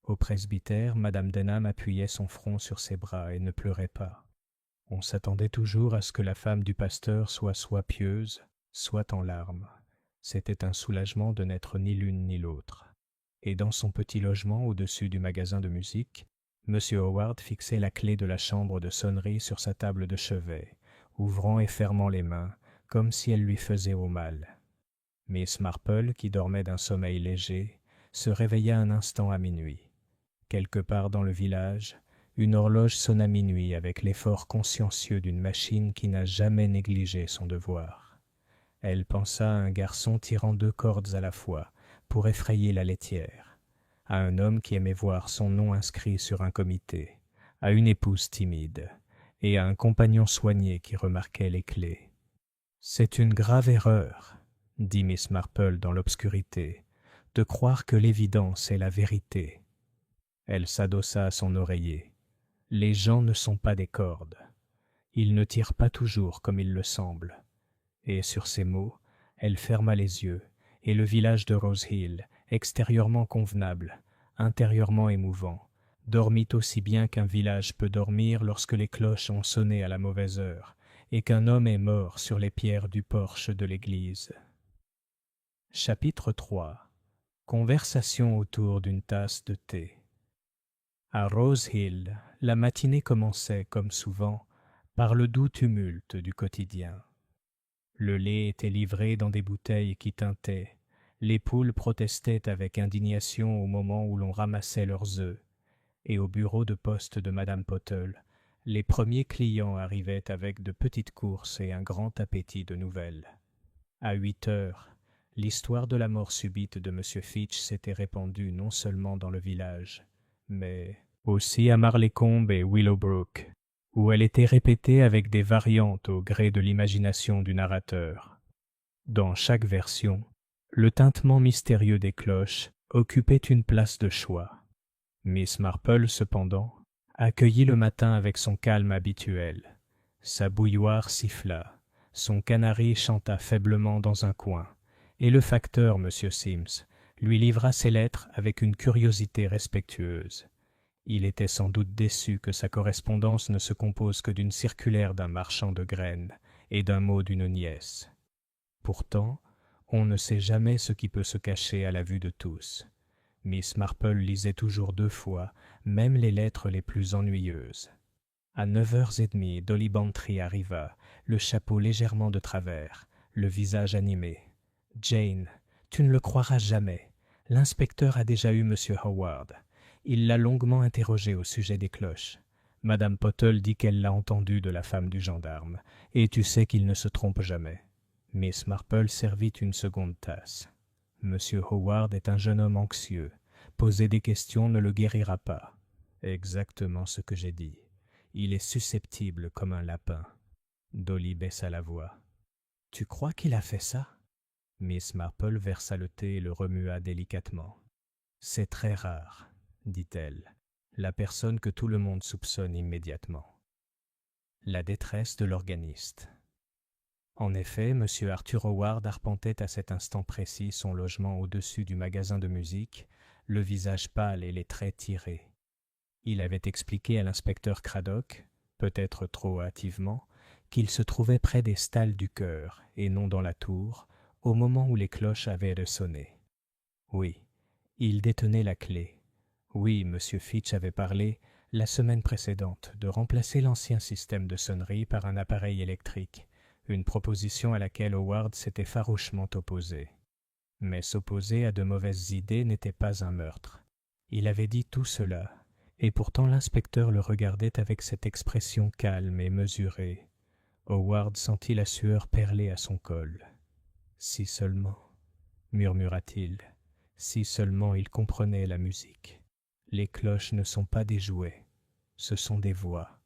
Au presbytère, madame Denham appuyait son front sur ses bras et ne pleurait pas. On s'attendait toujours à ce que la femme du pasteur soit pieuse, soit en larmes. C'était un soulagement de n'être ni l'une ni l'autre. Et dans son petit logement au-dessus du magasin de musique, M. Howard fixait la clé de la chambre de sonnerie sur sa table de chevet, ouvrant et fermant les mains, comme si elle lui faisait au mal. Miss Marple, qui dormait d'un sommeil léger, se réveilla un instant à minuit. Quelque part dans le village, une horloge sonna minuit avec l'effort consciencieux d'une machine qui n'a jamais négligé son devoir. Elle pensa à un garçon tirant 2 cordes à la fois pour effrayer la laitière, à un homme qui aimait voir son nom inscrit sur un comité, à une épouse timide, et à un compagnon soigné qui remarquait les clés. « C'est une grave erreur, » dit Miss Marple dans l'obscurité, « de croire que l'évidence est la vérité. » Elle s'adossa à son oreiller. « Les gens ne sont pas des cordes. Ils ne tirent pas toujours comme il le semble. » Et sur ces mots, elle ferma les yeux, et le village de Rose Hill, extérieurement convenable, intérieurement émouvant, dormit aussi bien qu'un village peut dormir lorsque les cloches ont sonné à la mauvaise heure, et qu'un homme est mort sur les pierres du porche de l'église. Chapitre 3. Conversation autour d'une tasse de thé. À Rose Hill, la matinée commençait, comme souvent, par le doux tumulte du quotidien. Le lait était livré dans des bouteilles qui tintaient, les poules protestaient avec indignation au moment où l'on ramassait leurs œufs, et au bureau de poste de Madame Pottle, les premiers clients arrivaient avec de petites courses et un grand appétit de nouvelles. À 8 heures, l'histoire de la mort subite de M. Fitch s'était répandue non seulement dans le village, mais aussi à Marleycombe et Willowbrook, où elle était répétée avec des variantes au gré de l'imagination du narrateur. Dans chaque version, le tintement mystérieux des cloches occupait une place de choix. Miss Marple, cependant, accueillit le matin avec son calme habituel. Sa bouilloire siffla, son canari chanta faiblement dans un coin, et le facteur, M. Sims, lui livra ses lettres avec une curiosité respectueuse. Il était sans doute déçu que sa correspondance ne se compose que d'une circulaire d'un marchand de graines et d'un mot d'une nièce. Pourtant, on ne sait jamais ce qui peut se cacher à la vue de tous. Miss Marple lisait toujours 2 fois, même les lettres les plus ennuyeuses. À 9h30, Dolly Bantry arriva, le chapeau légèrement de travers, le visage animé. « Jane, tu ne le croiras jamais. L'inspecteur a déjà eu M. Howard. Il l'a longuement interrogé au sujet des cloches. Madame Pottle dit qu'elle l'a entendu de la femme du gendarme, et tu sais qu'il ne se trompe jamais. » Miss Marple servit une seconde tasse. « Monsieur Howard est un jeune homme anxieux. Poser des questions ne le guérira pas. » Exactement ce que j'ai dit. Il est susceptible comme un lapin. Dolly baissa la voix. « Tu crois qu'il a fait ça ?» Miss Marple versa le thé et le remua délicatement. « C'est très rare, dit-elle, la personne que tout le monde soupçonne immédiatement. » La détresse de l'organiste. En effet, M. Arthur Howard arpentait à cet instant précis son logement au-dessus du magasin de musique, le visage pâle et les traits tirés. Il avait expliqué à l'inspecteur Craddock, peut-être trop hâtivement, qu'il se trouvait près des stalles du chœur et non dans la tour, au moment où les cloches avaient ressonné. Oui, il détenait la clé. Oui, M. Fitch avait parlé, la semaine précédente, de remplacer l'ancien système de sonnerie par un appareil électrique, une proposition à laquelle Howard s'était farouchement opposé. Mais s'opposer à de mauvaises idées n'était pas un meurtre. Il avait dit tout cela, et pourtant l'inspecteur le regardait avec cette expression calme et mesurée. Howard sentit la sueur perler à son col. « Si seulement, » murmura-t-il, « si seulement il comprenait la musique. Les cloches ne sont pas des jouets, ce sont des voix. »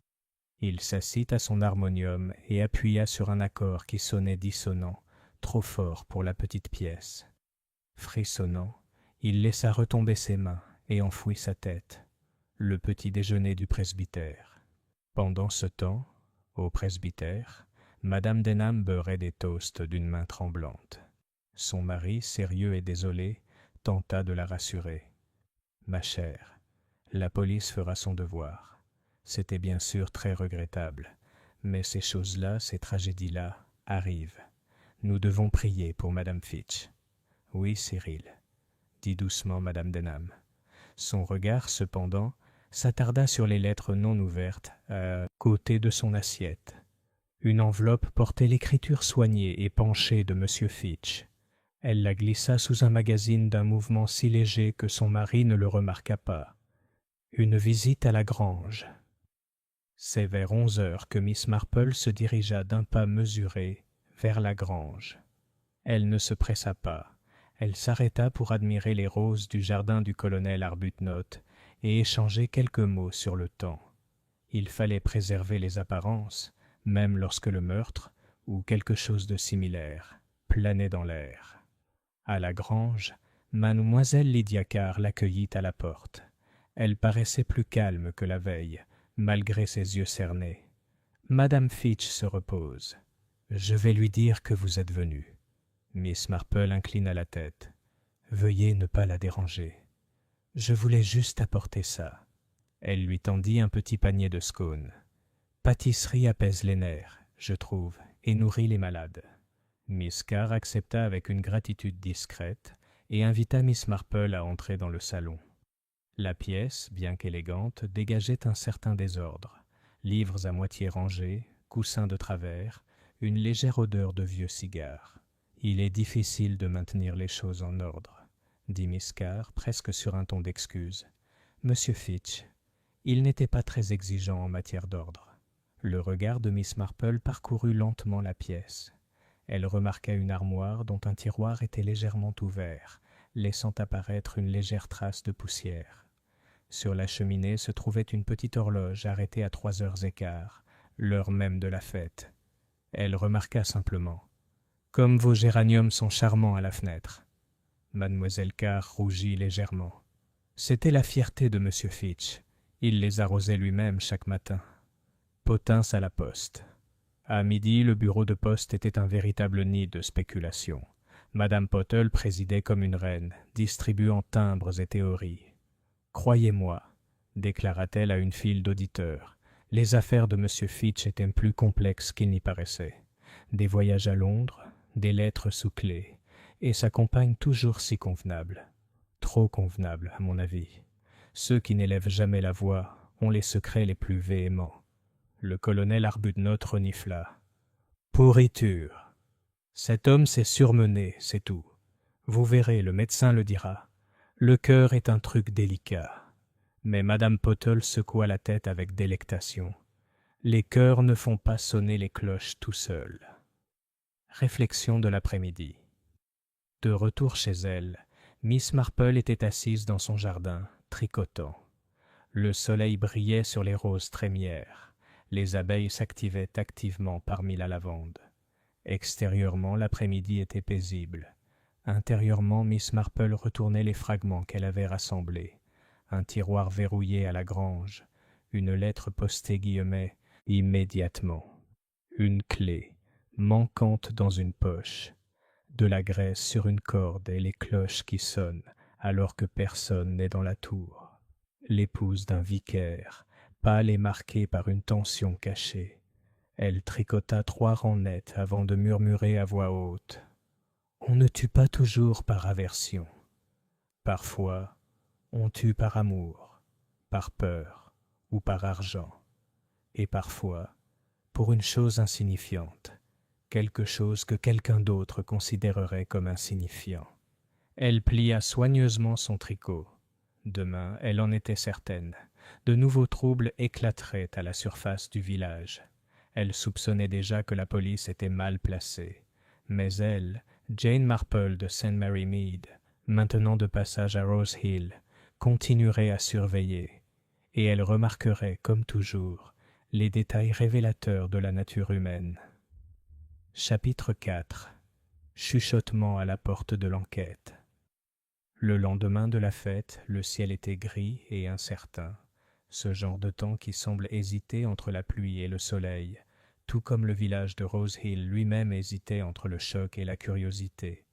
Il s'assit à son harmonium et appuya sur un accord qui sonnait dissonant, trop fort pour la petite pièce. Frissonnant, il laissa retomber ses mains et enfouit sa tête. Le petit déjeuner du presbytère. Pendant ce temps, au presbytère, Madame Denham beurrait des toasts d'une main tremblante. Son mari, sérieux et désolé, tenta de la rassurer. « Ma chère, La police fera son devoir. C'était bien sûr très regrettable, mais ces choses-là, ces tragédies-là, arrivent. Nous devons prier pour Madame Fitch. Oui, Cyril, dit doucement Madame Denham. Son regard, cependant, s'attarda sur les lettres non ouvertes à côté de son assiette. Une enveloppe portait l'écriture soignée et penchée de M. Fitch. Elle la glissa sous un magazine d'un mouvement si léger que son mari ne le remarqua pas. Une visite à la grange. C'est vers 11 heures que Miss Marple se dirigea d'un pas mesuré vers la grange. Elle ne se pressa pas. Elle s'arrêta pour admirer les roses du jardin du colonel Arbuthnot et échanger quelques mots sur le temps. Il fallait préserver les apparences, même lorsque le meurtre, ou quelque chose de similaire, planait dans l'air. À la grange, mademoiselle Lydia Carr l'accueillit à la porte. Elle paraissait plus calme que la veille, malgré ses yeux cernés. « Madame Fitch se repose. Je vais lui dire que vous êtes venu. » Miss Marple inclina la tête. « Veuillez ne pas la déranger. Je voulais juste apporter ça. » Elle lui tendit un petit panier de scones. « Pâtisserie apaise les nerfs, je trouve, et nourrit les malades. » Miss Carr accepta avec une gratitude discrète et invita Miss Marple à entrer dans le salon. La pièce, bien qu'élégante, dégageait un certain désordre. Livres à moitié rangés, coussins de travers, une légère odeur de vieux cigares. « Il est difficile de maintenir les choses en ordre, » dit Miss Carr, presque sur un ton d'excuse. « Monsieur Fitch, il n'était pas très exigeant en matière d'ordre. » Le regard de Miss Marple parcourut lentement la pièce. Elle remarqua une armoire dont un tiroir était légèrement ouvert, laissant apparaître une légère trace de poussière. Sur la cheminée se trouvait une petite horloge arrêtée à 3h15, l'heure même de la fête. Elle remarqua simplement « Comme vos géraniums sont charmants à la fenêtre. » Mademoiselle Carr rougit légèrement. C'était la fierté de M. Fitch. Il les arrosait lui-même chaque matin. Potins à la poste. À midi, le bureau de poste était un véritable nid de spéculation. Madame Pottle présidait comme une reine, distribuant timbres et théories. « Croyez-moi, » déclara-t-elle à une file d'auditeurs, « les affaires de M. Fitch étaient plus complexes qu'il n'y paraissait. Des voyages à Londres, des lettres sous clé, et sa compagne toujours si convenable. Trop convenable, à mon avis. Ceux qui n'élèvent jamais la voix ont les secrets les plus véhéments. » Le colonel Arbuthnot renifla. « Pourriture. Cet homme s'est surmené, c'est tout. Vous verrez, le médecin le dira. Le cœur est un truc délicat. » Mais Madame Pottle secoua la tête avec délectation. « Les cœurs ne font pas sonner les cloches tout seuls. » Réflexion de l'après-midi. De retour chez elle, Miss Marple était assise dans son jardin, tricotant. Le soleil brillait sur les roses trémières. Les abeilles s'activaient activement parmi la lavande. Extérieurement, l'après-midi était paisible. Intérieurement, Miss Marple retournait les fragments qu'elle avait rassemblés. Un tiroir verrouillé à la grange, une lettre postée Guillemet immédiatement, une clé manquante dans une poche, de la graisse sur une corde et les cloches qui sonnent alors que personne n'est dans la tour. L'épouse d'un vicaire, pâle et marquée par une tension cachée. Elle tricota 3 rangs nets avant de murmurer à voix haute. « On ne tue pas toujours par aversion. Parfois, on tue par amour, par peur ou par argent. Et parfois, pour une chose insignifiante, quelque chose que quelqu'un d'autre considérerait comme insignifiant. » Elle plia soigneusement son tricot. Demain, elle en était certaine, de nouveaux troubles éclateraient à la surface du village. Elle soupçonnait déjà que la police était mal placée. Mais elle, Jane Marple de St. Mary Mead, maintenant de passage à Rose Hill, continuerait à surveiller, et elle remarquerait, comme toujours, les détails révélateurs de la nature humaine. Chapitre 4. Chuchotement à la porte de l'enquête. Le lendemain de la fête, le ciel était gris et incertain, ce genre de temps qui semble hésiter entre la pluie et le soleil, tout comme le village de Rose Hill lui-même hésitait entre le choc et la curiosité.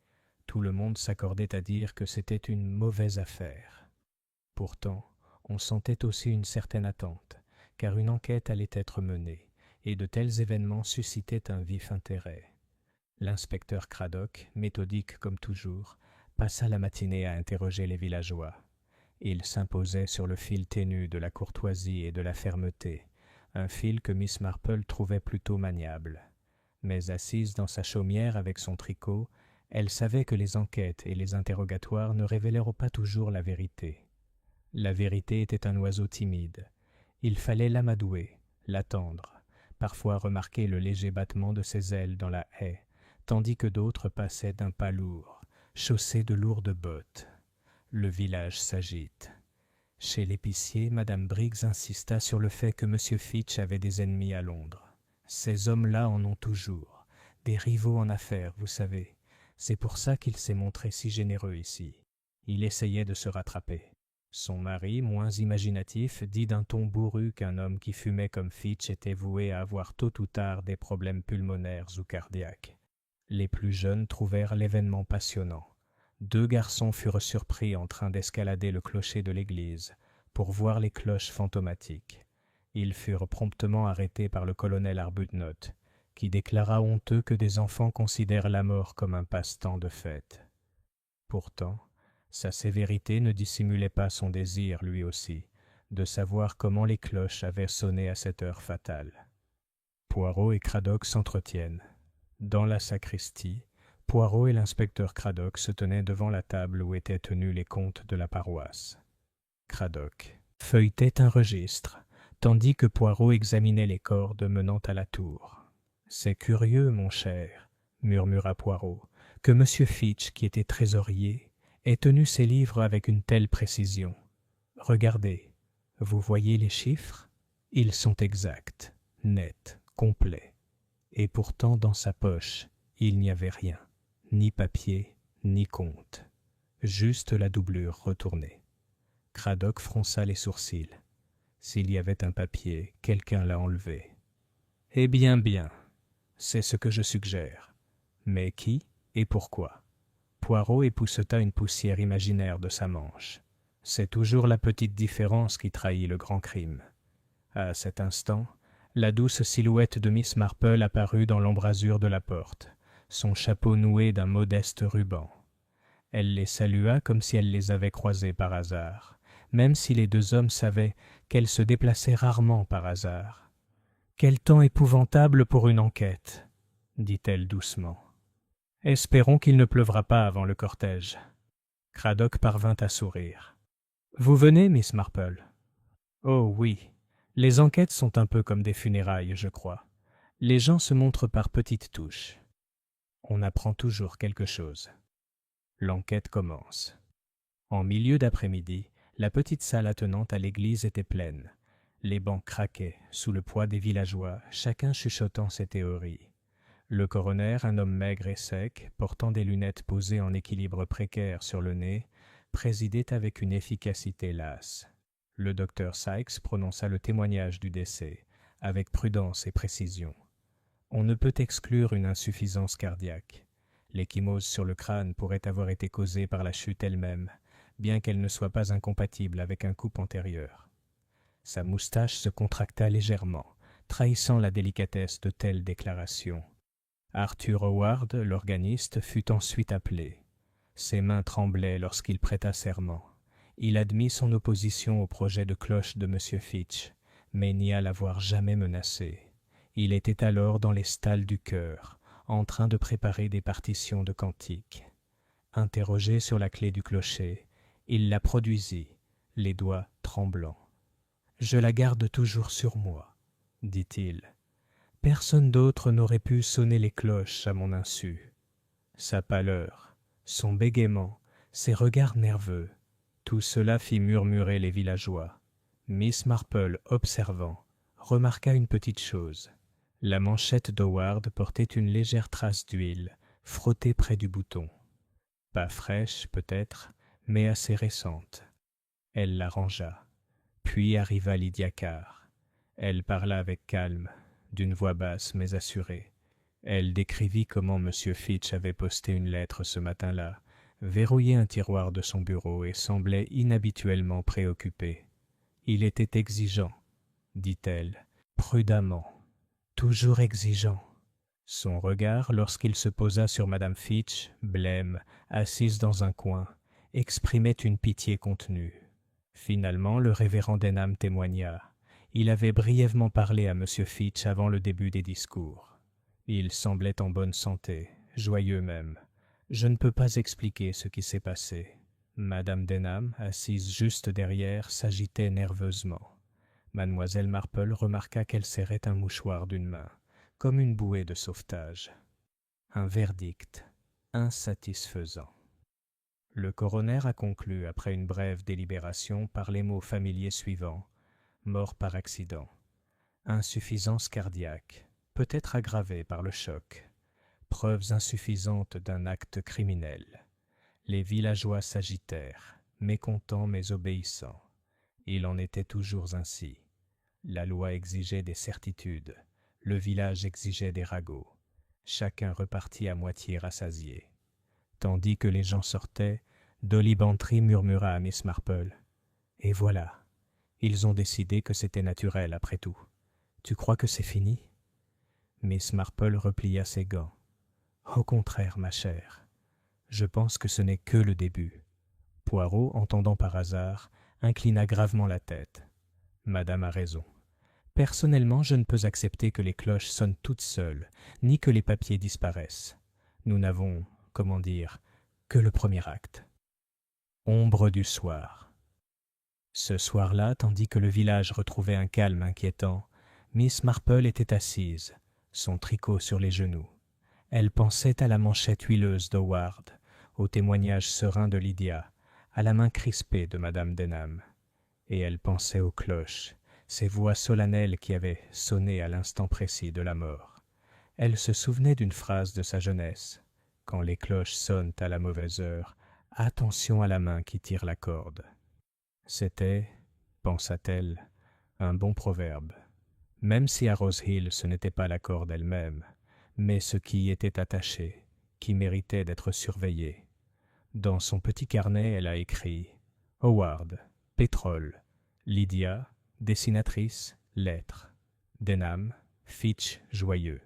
Tout le monde s'accordait à dire que c'était une mauvaise affaire. Pourtant, On sentait aussi une certaine attente, car une enquête allait être menée, et de tels événements suscitaient un vif intérêt. L'inspecteur Craddock, méthodique comme toujours, passa la matinée à interroger les villageois. Il s'imposait sur le fil ténu de la courtoisie et de la fermeté, un fil que Miss Marple trouvait plutôt maniable. Mais assise dans sa chaumière avec son tricot, elle savait que les enquêtes et les interrogatoires ne révélèrent pas toujours la vérité. La vérité était un oiseau timide. Il fallait l'amadouer, l'attendre, parfois remarquer le léger battement de ses ailes dans la haie, tandis que d'autres passaient d'un pas lourd, chaussés de lourdes bottes. Le village s'agite. Chez l'épicier, Madame Briggs insista sur le fait que M. Fitch avait des ennemis à Londres. Ces hommes-là en ont toujours, des rivaux en affaires, vous savez. C'est pour ça qu'il s'est montré si généreux ici. Il essayait de se rattraper. Son mari, moins imaginatif, dit d'un ton bourru qu'un homme qui fumait comme Fitch était voué à avoir tôt ou tard des problèmes pulmonaires ou cardiaques. Les plus jeunes trouvèrent l'événement passionnant. 2 garçons furent surpris en train d'escalader le clocher de l'église pour voir les cloches fantomatiques. Ils furent promptement arrêtés par le colonel Arbuthnot, qui déclara honteux que des enfants considèrent la mort comme un passe-temps de fête. Pourtant, sa sévérité ne dissimulait pas son désir, lui aussi, de savoir comment les cloches avaient sonné à cette heure fatale. Poirot et Craddock s'entretiennent. Dans la sacristie, Poirot et l'inspecteur Craddock se tenaient devant la table où étaient tenus les comptes de la paroisse. Craddock feuilletait un registre, tandis que Poirot examinait les cordes menant à la tour. « C'est curieux, mon cher, » murmura Poirot, « que M. Fitch, qui était trésorier, ait tenu ses livres avec une telle précision. Regardez, vous voyez les chiffres? Ils sont exacts, nets, complets. Et pourtant, dans sa poche, il n'y avait rien. Ni papier, ni compte. Juste la doublure retournée. » Craddock fronça les sourcils. S'il y avait un papier, quelqu'un l'a enlevé. « Eh bien, bien, c'est ce que je suggère. Mais qui et pourquoi ?» Poirot épousseta une poussière imaginaire de sa manche. C'est toujours la petite différence qui trahit le grand crime. À cet instant, la douce silhouette de Miss Marple apparut dans l'embrasure de la porte, son chapeau noué d'un modeste ruban. Elle les salua comme si elle les avait croisés par hasard, même si les 2 hommes savaient qu'elle se déplaçait rarement par hasard. « Quel temps épouvantable pour une enquête !» dit-elle doucement. « Espérons qu'il ne pleuvra pas avant le cortège. » Craddock parvint à sourire. « Vous venez, Miss Marple ?»« Oh oui, les enquêtes sont un peu comme des funérailles, je crois. Les gens se montrent par petites touches. On apprend toujours quelque chose. » L'enquête commence. En milieu d'après-midi, la petite salle attenante à l'église était pleine. Les bancs craquaient sous le poids des villageois, chacun chuchotant ses théories. Le coroner, un homme maigre et sec, portant des lunettes posées en équilibre précaire sur le nez, présidait avec une efficacité lasse. Le docteur Sykes prononça le témoignage du décès, avec prudence et précision. On ne peut exclure une insuffisance cardiaque. L'ecchymose sur le crâne pourrait avoir été causée par la chute elle-même, bien qu'elle ne soit pas incompatible avec un coup antérieur. Sa moustache se contracta légèrement, trahissant la délicatesse de telles déclarations. Arthur Howard, l'organiste, fut ensuite appelé. Ses mains tremblaient lorsqu'il prêta serment. Il admit son opposition au projet de cloche de M. Fitch, mais nia l'avoir jamais menacé. Il était alors dans les stalles du chœur, en train de préparer des partitions de cantiques. Interrogé sur la clé du clocher, il la produisit, les doigts tremblants. « Je la garde toujours sur moi, » dit-il. « Personne d'autre n'aurait pu sonner les cloches à mon insu. » Sa pâleur, son bégaiement, ses regards nerveux, tout cela fit murmurer les villageois. Miss Marple, observant, remarqua une petite chose. La manchette d'Howard portait une légère trace d'huile, frottée près du bouton. Pas fraîche, peut-être, mais assez récente. Elle la rangea. Puis arriva Lydia Carr. Elle parla avec calme, d'une voix basse mais assurée. Elle décrivit comment M. Fitch avait posté une lettre ce matin-là, verrouillé un tiroir de son bureau et semblait inhabituellement préoccupé. Il était exigeant, dit-elle, prudemment, toujours exigeant. Son regard, lorsqu'il se posa sur madame Fitch, blême, assise dans un coin, exprimait une pitié contenue. Finalement, le révérend Denham témoigna. Il avait brièvement parlé à M. Fitch avant le début des discours. Il semblait en bonne santé, joyeux même. Je ne peux pas expliquer ce qui s'est passé. Madame Denham, assise juste derrière, s'agitait nerveusement. Mademoiselle Marple remarqua qu'elle serrait un mouchoir d'une main, comme une bouée de sauvetage. Un verdict insatisfaisant. Le coroner a conclu, après une brève délibération, par les mots familiers suivants: mort par accident, insuffisance cardiaque, peut-être aggravée par le choc, preuves insuffisantes d'un acte criminel. Les villageois s'agitèrent, mécontents mais obéissants. Il en était toujours ainsi. La loi exigeait des certitudes, le village exigeait des ragots. Chacun repartit à moitié rassasié. Tandis que les gens sortaient, Dolly Bantry murmura à Miss Marple: « Et voilà, ils ont décidé que c'était naturel après tout. Tu crois que c'est fini ?» Miss Marple replia ses gants. « Au contraire, ma chère, je pense que ce n'est que le début. » Poirot, entendant par hasard, inclina gravement la tête. « Madame a raison. Personnellement, je ne peux accepter que les cloches sonnent toutes seules, ni que les papiers disparaissent. Nous n'avons, comment dire, que le premier acte. » Ombre du soir. Ce soir-là, tandis que le village retrouvait un calme inquiétant, Miss Marple était assise, son tricot sur les genoux. Elle pensait à la manchette huileuse d'Howard, au témoignage serein de Lydia, à la main crispée de madame Denham. Et elle pensait aux cloches, ces voix solennelles qui avaient sonné à l'instant précis de la mort. Elle se souvenait d'une phrase de sa jeunesse: « Quand les cloches sonnent à la mauvaise heure, attention à la main qui tire la corde. » C'était, pensa-t-elle, un bon proverbe, même si à Rose Hill ce n'était pas la corde elle-même, mais ce qui y était attaché, qui méritait d'être surveillé. Dans son petit carnet, elle a écrit « Howard, pétrole, Lydia, dessinatrice, lettres, Denham, Fitch, joyeux.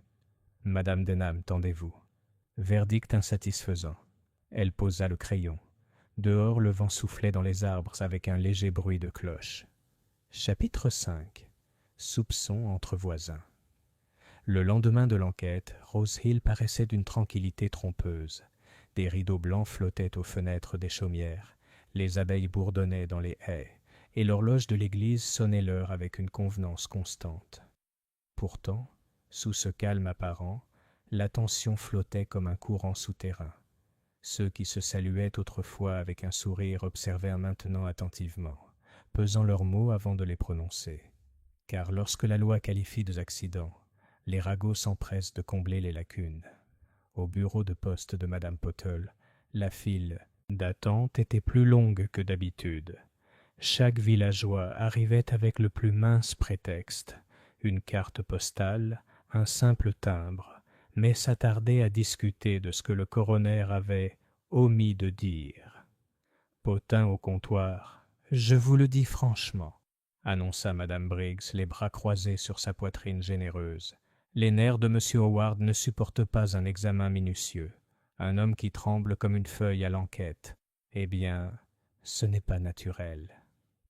Madame Denham, tendez-vous. » Verdict insatisfaisant. Elle posa le crayon. Dehors, le vent soufflait dans les arbres avec un léger bruit de cloche. Chapitre 5. Soupçons entre voisins. Le lendemain de l'enquête, Rose Hill paraissait d'une tranquillité trompeuse. Des rideaux blancs flottaient aux fenêtres des chaumières, les abeilles bourdonnaient dans les haies, et l'horloge de l'église sonnait l'heure avec une convenance constante. Pourtant, sous ce calme apparent, la tension flottait comme un courant souterrain. Ceux qui se saluaient autrefois avec un sourire observèrent maintenant attentivement, pesant leurs mots avant de les prononcer. Car lorsque la loi qualifie des accidents, les ragots s'empressent de combler les lacunes. Au bureau de poste de madame Pottle, la file d'attente était plus longue que d'habitude. Chaque villageois arrivait avec le plus mince prétexte, une carte postale, un simple timbre, mais s'attardait à discuter de ce que le coroner avait omis de dire. Potin au comptoir. « Je vous le dis franchement, » annonça madame Briggs, les bras croisés sur sa poitrine généreuse. Les nerfs de M. Howard ne supportent pas un examen minutieux. Un homme qui tremble comme une feuille à l'enquête. Eh bien, ce n'est pas naturel.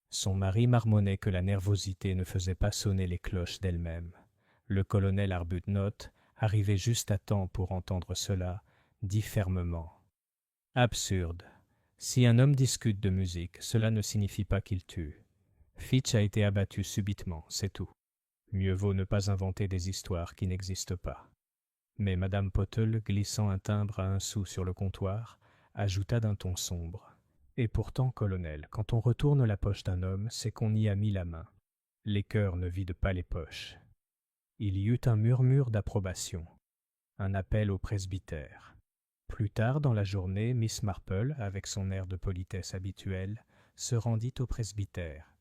Son mari marmonnait que la nervosité ne faisait pas sonner les cloches d'elle-même. Le colonel Arbuthnot, arrivé juste à temps pour entendre cela, dit fermement: « Absurde. Si un homme discute de musique, cela ne signifie pas qu'il tue. Fitch a été abattu subitement, c'est tout. Mieux vaut ne pas inventer des histoires qui n'existent pas. » Mais madame Pottle, glissant un timbre à 1 sou sur le comptoir, ajouta d'un ton sombre: « Et pourtant, colonel, quand on retourne la poche d'un homme, c'est qu'on y a mis la main. Les cœurs ne vident pas les poches. » Il y eut un murmure d'approbation, un appel au presbytère. Plus tard dans la journée, Miss Marple, avec son air de politesse habituel, se rendit au presbytère.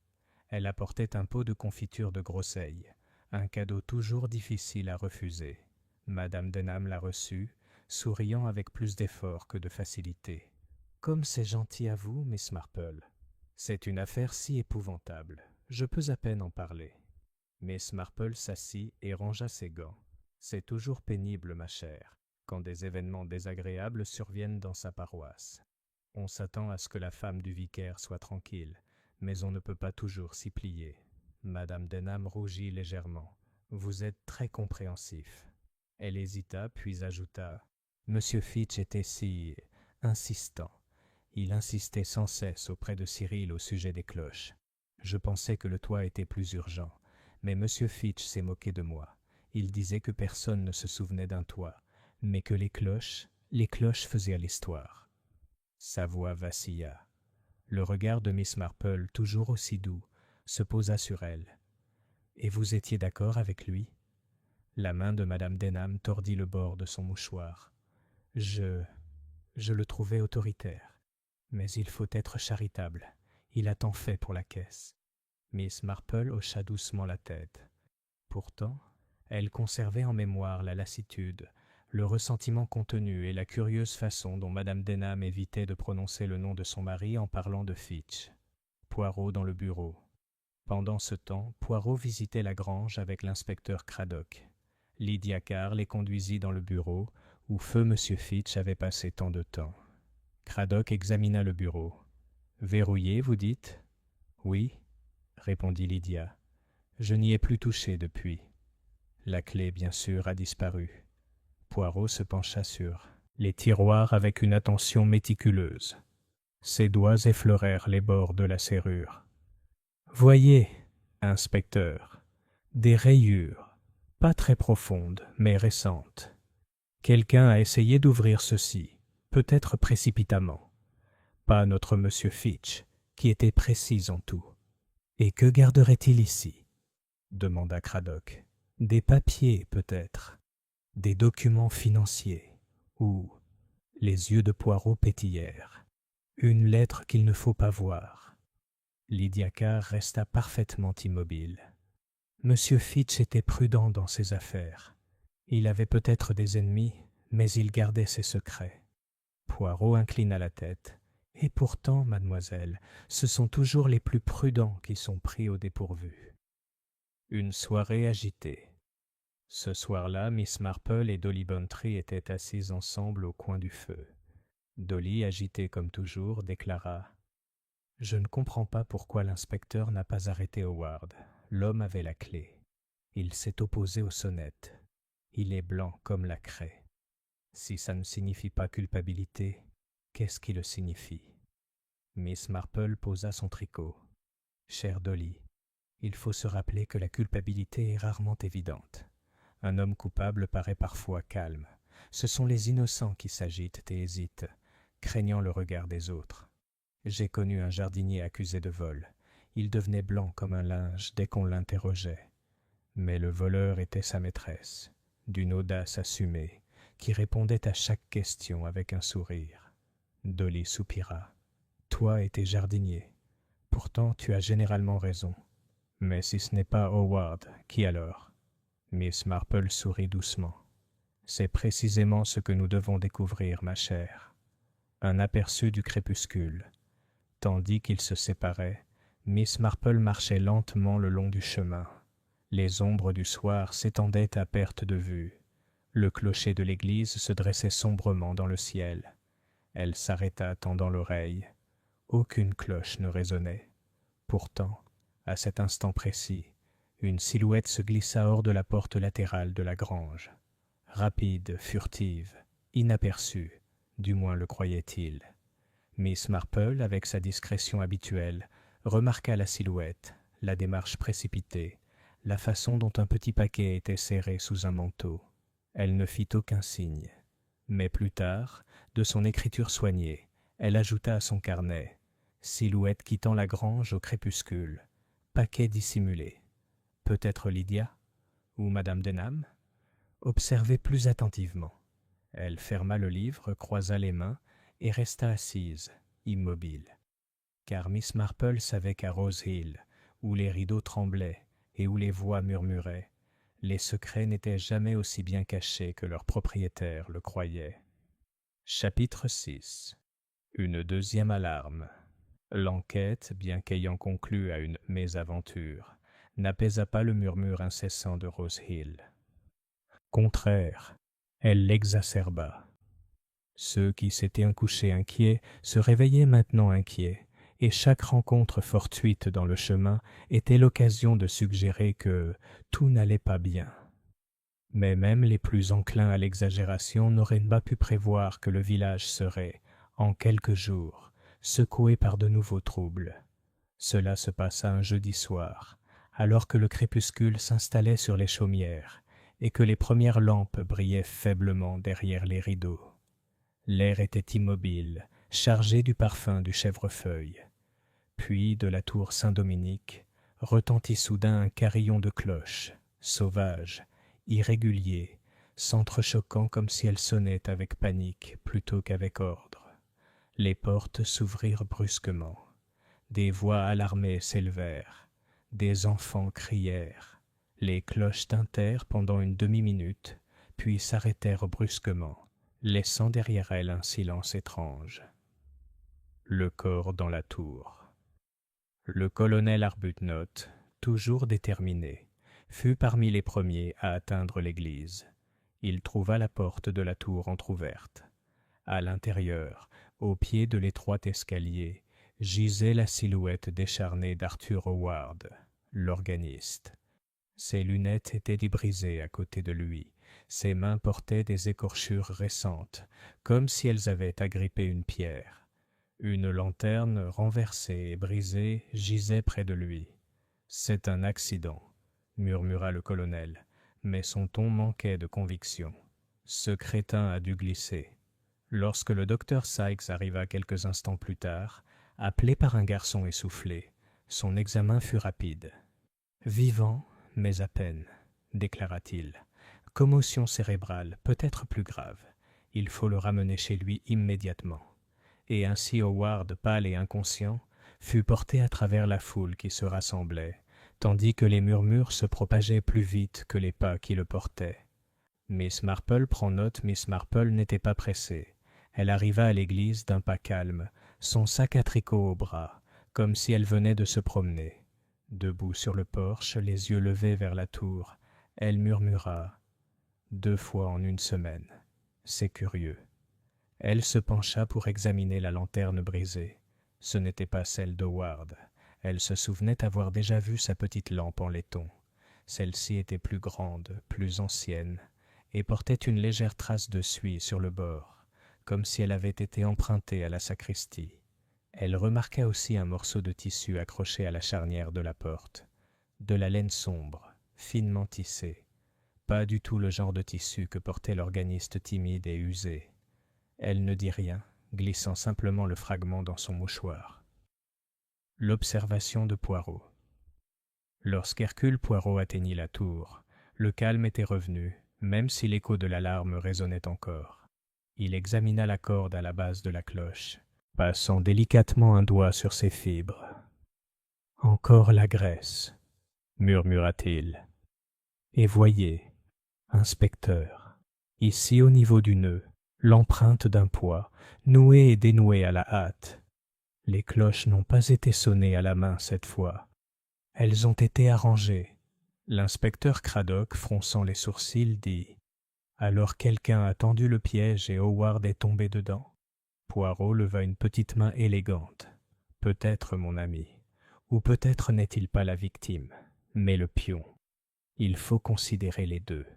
Elle apportait un pot de confiture de Grosseille, un cadeau toujours difficile à refuser. Madame Denham la reçut, souriant avec plus d'effort que de facilité. « Comme c'est gentil à vous, Miss Marple. C'est une affaire si épouvantable. Je peux à peine en parler. Miss Marple s'assit et rangea ses gants. C'est toujours pénible, ma chère, quand des événements désagréables surviennent dans sa paroisse. On s'attend à ce que la femme du vicaire soit tranquille, mais on ne peut pas toujours s'y plier. Madame Denham rougit légèrement. Vous êtes très compréhensif. Elle hésita, puis ajouta « Monsieur Fitch était si insistant. Il insistait sans cesse auprès de Cyril au sujet des cloches. Je pensais que le toit était plus urgent, mais Monsieur Fitch s'est moqué de moi. Il disait que personne ne se souvenait d'un toit, mais que les cloches faisaient l'histoire. » Sa voix vacilla. Le regard de Miss Marple, toujours aussi doux, se posa sur elle. « Et vous étiez d'accord avec lui ?» La main de Madame Denham tordit le bord de son mouchoir. « Je le trouvais autoritaire. Mais il faut être charitable. Il a tant fait pour la caisse. » Miss Marple hocha doucement la tête. Pourtant, elle conservait en mémoire la lassitude, le ressentiment contenu et la curieuse façon dont Madame Denham évitait de prononcer le nom de son mari en parlant de Fitch. Poirot dans le bureau. Pendant ce temps, Poirot visitait la grange avec l'inspecteur Craddock. Lydia Carr les conduisit dans le bureau où feu M. Fitch avait passé tant de temps. Craddock examina le bureau. « Verrouillé, vous dites ?»« Oui, » répondit Lydia. « Je n'y ai plus touché depuis. La clé, bien sûr, a disparu. » Poirot se pencha sur les tiroirs avec une attention méticuleuse. Ses doigts effleurèrent les bords de la serrure. « Voyez, inspecteur, des rayures, pas très profondes, mais récentes. Quelqu'un a essayé d'ouvrir ceci, peut-être précipitamment. Pas notre monsieur Fitch, qui était précis en tout. Et que garderait-il ici ? Demanda Craddock. Des papiers, peut-être. Des documents financiers. Ou... Les yeux de Poirot pétillèrent. Une lettre qu'il ne faut pas voir. Lydia Carr resta parfaitement immobile. Monsieur Fitch était prudent dans ses affaires. Il avait peut-être des ennemis, mais il gardait ses secrets. Poirot inclina la tête. Et pourtant, mademoiselle, ce sont toujours les plus prudents qui sont pris au dépourvu. Une soirée agitée. Ce soir-là, Miss Marple et Dolly Bantry étaient assises ensemble au coin du feu. Dolly, agitée comme toujours, déclara « Je ne comprends pas pourquoi l'inspecteur n'a pas arrêté Howard. L'homme avait la clé. Il s'est opposé aux sonnettes. Il est blanc comme la craie. Si ça ne signifie pas culpabilité, qu'est-ce qui le signifie ?» Miss Marple posa son tricot. « Chère Dolly, il faut se rappeler que la culpabilité est rarement évidente. Un homme coupable paraît parfois calme. Ce sont les innocents qui s'agitent et hésitent, craignant le regard des autres. J'ai connu un jardinier accusé de vol. Il devenait blanc comme un linge dès qu'on l'interrogeait. Mais le voleur était sa maîtresse, d'une audace assumée, qui répondait à chaque question avec un sourire. Dolly soupira. « Toi et tes jardiniers. Pourtant, tu as généralement raison. Mais si ce n'est pas Howard, qui alors ?» Miss Marple sourit doucement. « C'est précisément ce que nous devons découvrir, ma chère. » Un aperçu du crépuscule. Tandis qu'ils se séparaient, Miss Marple marchait lentement le long du chemin. Les ombres du soir s'étendaient à perte de vue. Le clocher de l'église se dressait sombrement dans le ciel. Elle s'arrêta, tendant l'oreille. Aucune cloche ne résonnait. Pourtant, à cet instant précis, une silhouette se glissa hors de la porte latérale de la grange. Rapide, furtive, inaperçue, du moins le croyait-il. Miss Marple, avec sa discrétion habituelle, remarqua la silhouette, la démarche précipitée, la façon dont un petit paquet était serré sous un manteau. Elle ne fit aucun signe. Mais plus tard, de son écriture soignée, elle ajouta à son carnet « Silhouette quittant la grange au crépuscule. Paquet dissimulé. Peut-être Lydia ? Ou Madame Denham ? Observez plus attentivement. » Elle ferma le livre, croisa les mains et resta assise, immobile. Car Miss Marple savait qu'à Rose Hill, où les rideaux tremblaient et où les voix murmuraient, les secrets n'étaient jamais aussi bien cachés que leur propriétaire le croyait. Chapitre 6. Une deuxième alarme. L'enquête, bien qu'ayant conclu à une mésaventure, n'apaisa pas le murmure incessant de Rose Hill. Contraire, elle l'exacerba. Ceux qui s'étaient couchés inquiets se réveillaient maintenant inquiets, et chaque rencontre fortuite dans le chemin était l'occasion de suggérer que tout n'allait pas bien. Mais même les plus enclins à l'exagération n'auraient pas pu prévoir que le village serait, en quelques jours, secoué par de nouveaux troubles. Cela se passa un jeudi soir, alors que le crépuscule s'installait sur les chaumières et que les premières lampes brillaient faiblement derrière les rideaux. L'air était immobile, chargé du parfum du chèvrefeuille. Puis, de la tour Saint-Dominique, retentit soudain un carillon de cloches, sauvage, irrégulier, s'entrechoquant comme si elles sonnaient avec panique plutôt qu'avec ordre. Les portes s'ouvrirent brusquement. Des voix alarmées s'élevèrent. Des enfants crièrent. Les cloches tintèrent pendant une demi-minute, puis s'arrêtèrent brusquement, laissant derrière elles un silence étrange. Le corps dans la tour. Le colonel Arbuthnot, toujours déterminé, fut parmi les premiers à atteindre l'église. Il trouva la porte de la tour entr'ouverte. À l'intérieur, au pied de l'étroit escalier, gisait la silhouette décharnée d'Arthur Howard, l'organiste. Ses lunettes étaient débrisées à côté de lui. Ses mains portaient des écorchures récentes, comme si elles avaient agrippé une pierre. Une lanterne renversée et brisée gisait près de lui. « C'est un accident », murmura le colonel, mais son ton manquait de conviction. Ce crétin a dû glisser. Lorsque le docteur Sykes arriva quelques instants plus tard, appelé par un garçon essoufflé, son examen fut rapide. « Vivant, mais à peine », déclara-t-il. « Commotion cérébrale, peut-être plus grave. Il faut le ramener chez lui immédiatement. » Et ainsi Howard, pâle et inconscient, fut porté à travers la foule qui se rassemblait, tandis que les murmures se propageaient plus vite que les pas qui le portaient. Miss Marple prend note, Miss Marple n'était pas pressée. Elle arriva à l'église d'un pas calme, son sac à tricot au bras, comme si elle venait de se promener. Debout sur le porche, les yeux levés vers la tour, elle murmura « 2 fois en une semaine. C'est curieux. » Elle se pencha pour examiner la lanterne brisée. Ce n'était pas celle d'Howard. Elle se souvenait avoir déjà vu sa petite lampe en laiton. Celle-ci était plus grande, plus ancienne, et portait une légère trace de suie sur le bord, comme si elle avait été empruntée à la sacristie. Elle remarqua aussi un morceau de tissu accroché à la charnière de la porte. De la laine sombre, finement tissée. Pas du tout le genre de tissu que portait l'organiste timide et usé. Elle ne dit rien, glissant simplement le fragment dans son mouchoir. L'observation de Poirot. Lorsqu'Hercule Poirot atteignit la tour, le calme était revenu, même si l'écho de l'alarme résonnait encore. Il examina la corde à la base de la cloche, passant délicatement un doigt sur ses fibres. « Encore la graisse, » murmura-t-il. « Et voyez, inspecteur, ici au niveau du nœud, l'empreinte d'un poids, nouée et dénouée à la hâte. Les cloches n'ont pas été sonnées à la main cette fois. Elles ont été arrangées. » L'inspecteur Craddock, fronçant les sourcils, dit « Alors quelqu'un a tendu le piège et Howard est tombé dedans. » Poirot leva une petite main élégante. « Peut-être, mon ami, ou peut-être n'est-il pas la victime, mais le pion. Il faut considérer les deux. »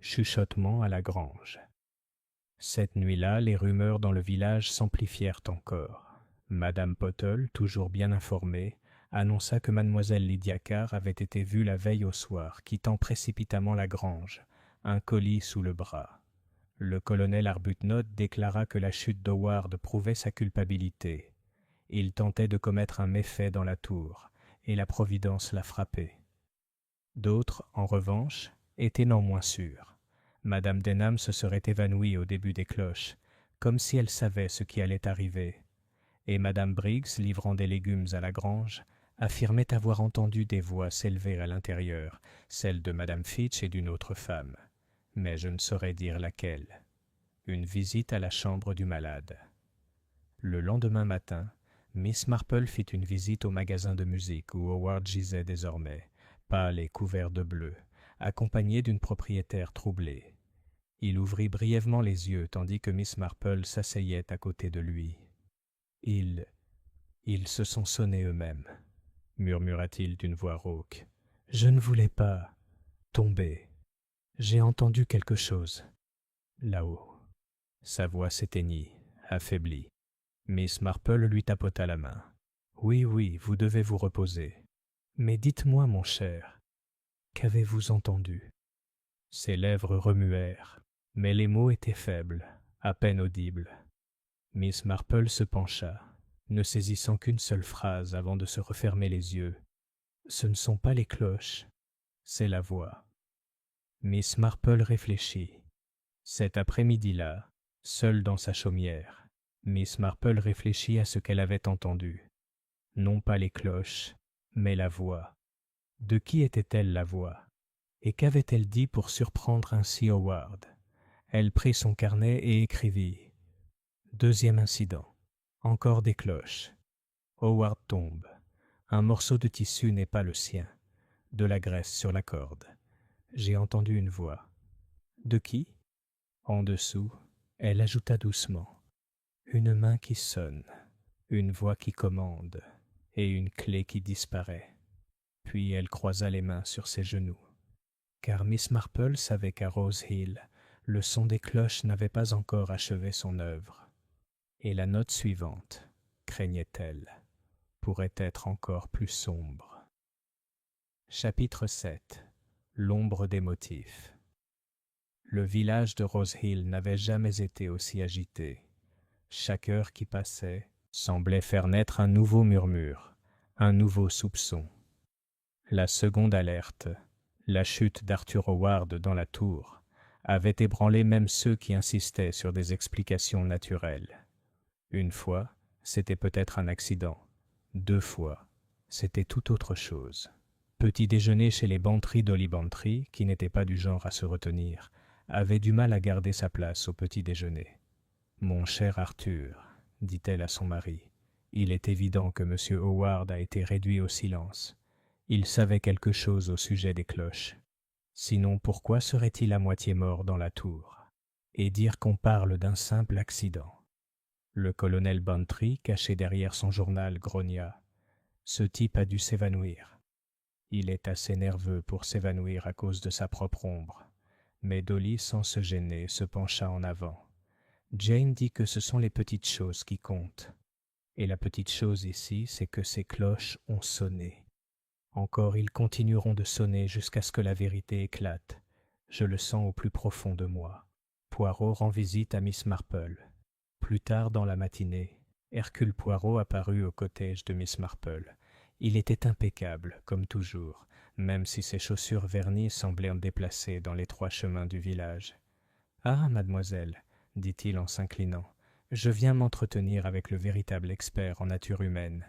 Chuchotement à la grange. Cette nuit-là, les rumeurs dans le village s'amplifièrent encore. Madame Pottle, toujours bien informée, annonça que mademoiselle Lydia Carr avait été vue la veille au soir, quittant précipitamment la grange, un colis sous le bras. Le colonel Arbuthnot déclara que la chute d'Howard prouvait sa culpabilité. Il tentait de commettre un méfait dans la tour, et la providence l'a frappé. D'autres, en revanche, étaient non moins sûrs. Madame Denham se serait évanouie au début des cloches, comme si elle savait ce qui allait arriver, et Madame Briggs, livrant des légumes à la grange, affirmait avoir entendu des voix s'élever à l'intérieur, celle de Madame Fitch et d'une autre femme, mais je ne saurais dire laquelle. Une visite à la chambre du malade. Le lendemain matin, Miss Marple fit une visite au magasin de musique où Howard gisait désormais, pâle et couvert de bleu, accompagné d'une propriétaire troublée. Il ouvrit brièvement les yeux tandis que Miss Marple s'asseyait à côté de lui. « Ils se sont sonnés eux-mêmes, » murmura-t-il d'une voix rauque. « Je ne voulais pas tomber. J'ai entendu quelque chose, là-haut. » Sa voix s'éteignit, affaiblie. Miss Marple lui tapota la main. « Oui, oui, vous devez vous reposer. Mais dites-moi, mon cher, qu'avez-vous entendu ?» Ses lèvres remuèrent, mais les mots étaient faibles, à peine audibles. Miss Marple se pencha, ne saisissant qu'une seule phrase avant de se refermer les yeux. « Ce ne sont pas les cloches, c'est la voix. » Miss Marple réfléchit. Cet après-midi-là, seule dans sa chaumière, Miss Marple réfléchit à ce qu'elle avait entendu. Non pas les cloches, mais la voix. De qui était-elle la voix? Et qu'avait-elle dit pour surprendre ainsi Howard? Elle prit son carnet et écrivit. Deuxième incident. Encore des cloches. Howard tombe. Un morceau de tissu n'est pas le sien. De la graisse sur la corde. J'ai entendu une voix. De qui? En dessous, elle ajouta doucement. Une main qui sonne, une voix qui commande, et une clé qui disparaît. Puis elle croisa les mains sur ses genoux. Car Miss Marple savait qu'à Rose Hill, le son des cloches n'avait pas encore achevé son œuvre. Et la note suivante, craignait-elle, pourrait être encore plus sombre. Chapitre 7. L'ombre des motifs. Le village de Rose Hill n'avait jamais été aussi agité. Chaque heure qui passait semblait faire naître un nouveau murmure, un nouveau soupçon. La seconde alerte, la chute d'Arthur Howard dans la tour, avait ébranlé même ceux qui insistaient sur des explications naturelles. Une fois, c'était peut-être un accident. 2 fois, c'était tout autre chose. Petit déjeuner chez les Bantry d'Holly Bantry, qui n'était pas du genre à se retenir, avait du mal à garder sa place au petit déjeuner. « Mon cher Arthur, » dit-elle à son mari, « il est évident que M. Howard a été réduit au silence. Il savait quelque chose au sujet des cloches. Sinon, pourquoi serait-il à moitié mort dans la tour? Et dire qu'on parle d'un simple accident. » Le colonel Bantry, caché derrière son journal, grogna. « Ce type a dû s'évanouir. » Il est assez nerveux pour s'évanouir à cause de sa propre ombre. Mais Dolly, sans se gêner, se pencha en avant. Jane dit que ce sont les petites choses qui comptent. Et la petite chose ici, c'est que ces cloches ont sonné. Encore, ils continueront de sonner jusqu'à ce que la vérité éclate. Je le sens au plus profond de moi. Poirot rend visite à Miss Marple. Plus tard dans la matinée, Hercule Poirot apparut au cottage de Miss Marple. Il était impeccable, comme toujours, même si ses chaussures vernies semblaient déplacées dans l'étroit chemin du village. « Ah, mademoiselle, » dit-il en s'inclinant, « je viens m'entretenir avec le véritable expert en nature humaine.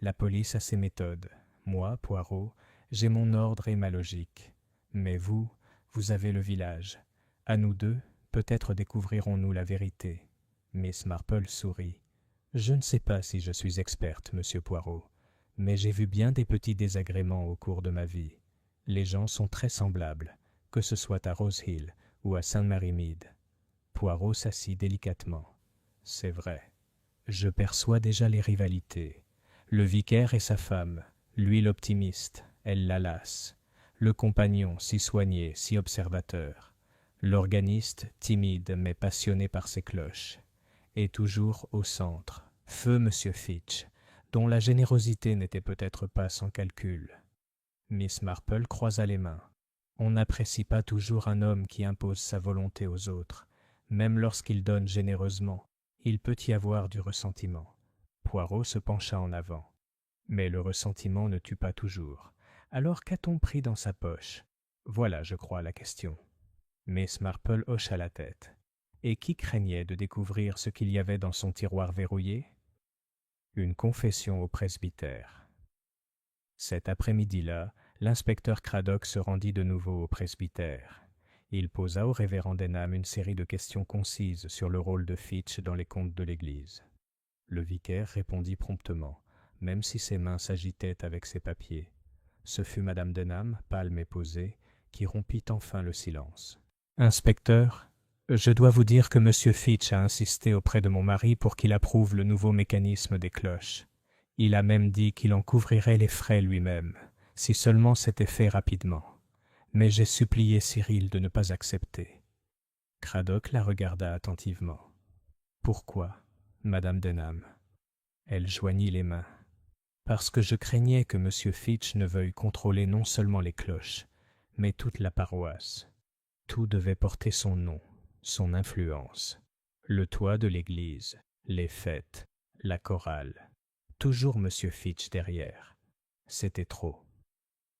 La police a ses méthodes. Moi, Poirot, j'ai mon ordre et ma logique. Mais vous, vous avez le village. À nous deux, peut-être découvrirons-nous la vérité. » Miss Marple sourit. « Je ne sais pas si je suis experte, monsieur Poirot. Mais j'ai vu bien des petits désagréments au cours de ma vie. Les gens sont très semblables, que ce soit à Rose Hill ou à Sainte-Marie-Mead. » Poirot s'assit délicatement. « C'est vrai. Je perçois déjà les rivalités. Le vicaire et sa femme, lui l'optimiste, elle la lasse. Le compagnon, si soigné, si observateur. L'organiste, timide mais passionné par ses cloches. Et toujours au centre, feu Monsieur Fitch, dont la générosité n'était peut-être pas sans calcul. » Miss Marple croisa les mains. On n'apprécie pas toujours un homme qui impose sa volonté aux autres. Même lorsqu'il donne généreusement, il peut y avoir du ressentiment. Poirot se pencha en avant. Mais le ressentiment ne tue pas toujours. Alors qu'a-t-on pris dans sa poche? Voilà, je crois, la question. Miss Marple hocha la tête. Et qui craignait de découvrir ce qu'il y avait dans son tiroir verrouillé? Une confession au presbytère. Cet après-midi-là, l'inspecteur Craddock se rendit de nouveau au presbytère. Il posa au révérend Denham une série de questions concises sur le rôle de Fitch dans les comptes de l'Église. Le vicaire répondit promptement, même si ses mains s'agitaient avec ses papiers. Ce fut madame Denham, pâle mais posée, qui rompit enfin le silence. « Inspecteur, je dois vous dire que M. Fitch a insisté auprès de mon mari pour qu'il approuve le nouveau mécanisme des cloches. Il a même dit qu'il en couvrirait les frais lui-même, si seulement c'était fait rapidement. Mais j'ai supplié Cyril de ne pas accepter. » Cradock la regarda attentivement. « Pourquoi, madame Denham ?» Elle joignit les mains. « Parce que je craignais que M. Fitch ne veuille contrôler non seulement les cloches, mais toute la paroisse. Tout devait porter son nom, son influence. Le toit de l'église, les fêtes, la chorale. Toujours M. Fitch derrière. C'était trop. »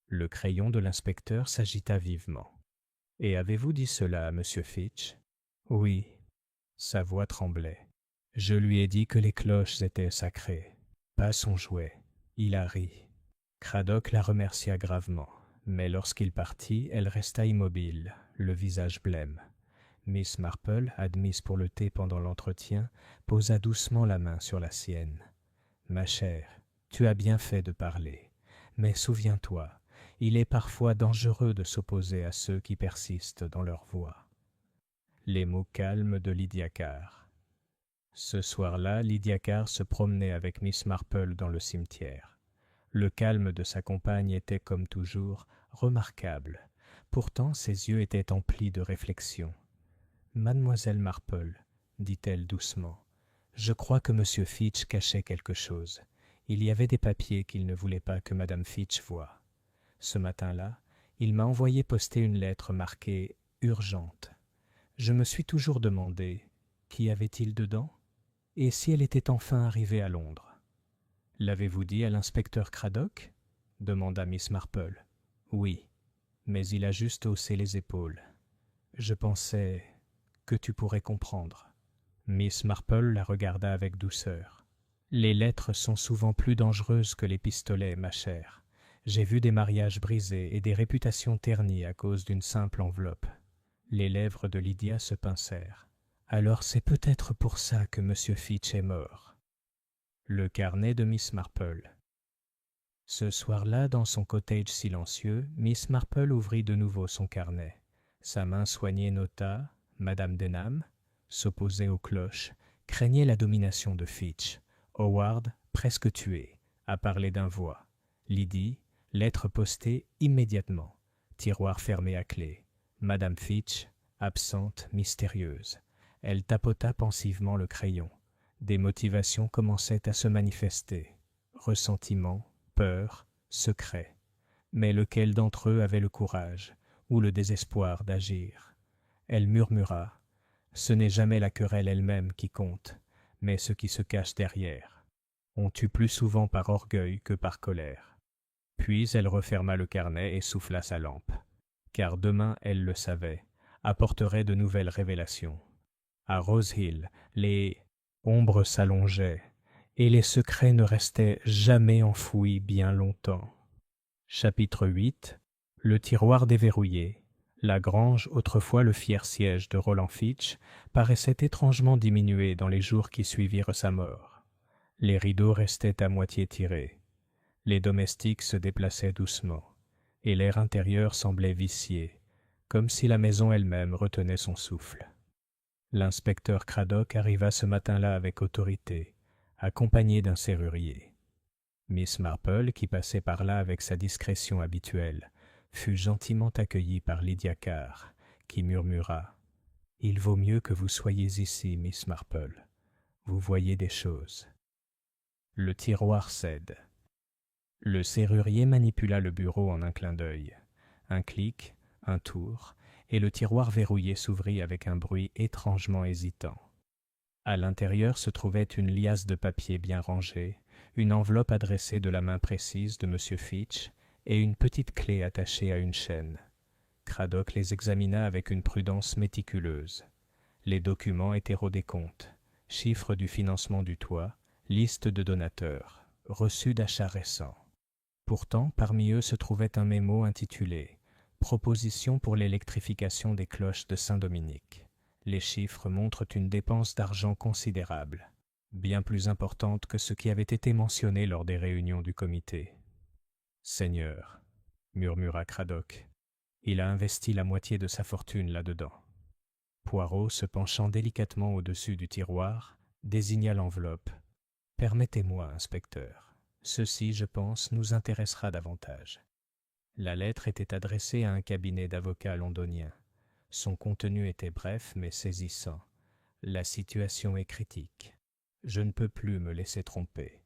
Le crayon de l'inspecteur s'agita vivement. « Et avez-vous dit cela à M. Fitch ?»« Oui. » Sa voix tremblait. « Je lui ai dit que les cloches étaient sacrées, pas son jouet. Il a ri. » Cradock la remercia gravement, mais lorsqu'il partit, elle resta immobile, le visage blême. Miss Marple, admise pour le thé pendant l'entretien, posa doucement la main sur la sienne. « Ma chère, tu as bien fait de parler, mais souviens-toi, il est parfois dangereux de s'opposer à ceux qui persistent dans leur voie. » Les mots calmes de Lydia Carr. Ce soir-là, Lydia Carr se promenait avec Miss Marple dans le cimetière. Le calme de sa compagne était, comme toujours, remarquable. Pourtant, ses yeux étaient emplis de réflexion. « Mademoiselle Marple, dit-elle doucement, je crois que M. Fitch cachait quelque chose. Il y avait des papiers qu'il ne voulait pas que Madame Fitch voie. Ce matin-là, il m'a envoyé poster une lettre marquée « Urgente ». Je me suis toujours demandé, qu'y avait-il dedans? Et si elle était enfin arrivée à Londres? « L'avez-vous dit à l'inspecteur Cradock ?» demanda Miss Marple. « Oui, mais il a juste haussé les épaules. Je pensais que tu pourrais comprendre. » Miss Marple la regarda avec douceur. « Les lettres sont souvent plus dangereuses que les pistolets, ma chère. J'ai vu des mariages brisés et des réputations ternies à cause d'une simple enveloppe. » Les lèvres de Lydia se pincèrent. « Alors c'est peut-être pour ça que M. Fitch est mort. » Le carnet de Miss Marple. Ce soir-là, dans son cottage silencieux, Miss Marple ouvrit de nouveau son carnet. Sa main soignée nota « Madame Denham » s'opposait aux cloches, craignait la domination de Fitch. Howard, presque tué, a parlé d'un voie. Lydie, lettre postée immédiatement. Tiroir fermé à clé. Madame Fitch, absente, mystérieuse. Elle tapota pensivement le crayon. Des motivations commençaient à se manifester. Ressentiment, peur, secret. Mais lequel d'entre eux avait le courage ou le désespoir d'agir? Elle murmura. Ce n'est jamais la querelle elle-même qui compte, mais ce qui se cache derrière. On tue plus souvent par orgueil que par colère. Puis elle referma le carnet et souffla sa lampe. Car demain, elle le savait, apporterait de nouvelles révélations. À Rose Hill, les ombres s'allongeaient, et les secrets ne restaient jamais enfouis bien longtemps. Chapitre 8. Le tiroir déverrouillé. La grange, autrefois le fier siège de Roland Fitch, paraissait étrangement diminuée dans les jours qui suivirent sa mort. Les rideaux restaient à moitié tirés. Les domestiques se déplaçaient doucement, et l'air intérieur semblait vicié, comme si la maison elle-même retenait son souffle. L'inspecteur Cradock arriva ce matin-là avec autorité, accompagné d'un serrurier. Miss Marple, qui passait par là avec sa discrétion habituelle, fut gentiment accueillie par Lydia Carr, qui murmura « Il vaut mieux que vous soyez ici, Miss Marple. Vous voyez des choses. » Le tiroir cède. Le serrurier manipula le bureau en un clin d'œil. Un clic, un tour, et le tiroir verrouillé s'ouvrit avec un bruit étrangement hésitant. À l'intérieur se trouvait une liasse de papier bien rangée, une enveloppe adressée de la main précise de M. Fitch et une petite clé attachée à une chaîne. Cradock les examina avec une prudence méticuleuse. Les documents étaient redécomptes, chiffres du financement du toit, liste de donateurs, reçus d'achats récents. Pourtant, parmi eux se trouvait un mémo intitulé « Proposition pour l'électrification des cloches de Saint-Dominique ». Les chiffres montrent une dépense d'argent considérable. bien plus importante que ce qui avait été mentionné lors des réunions du comité. « Seigneur, murmura Craddock, il a investi la moitié de sa fortune là-dedans. » Poirot, se penchant délicatement au-dessus du tiroir, désigna l'enveloppe. « Permettez-moi, inspecteur. Ceci, je pense, nous intéressera davantage. » La lettre était adressée à un cabinet d'avocats londonien. Son contenu était bref mais saisissant. La situation est critique. Je ne peux plus me laisser tromper.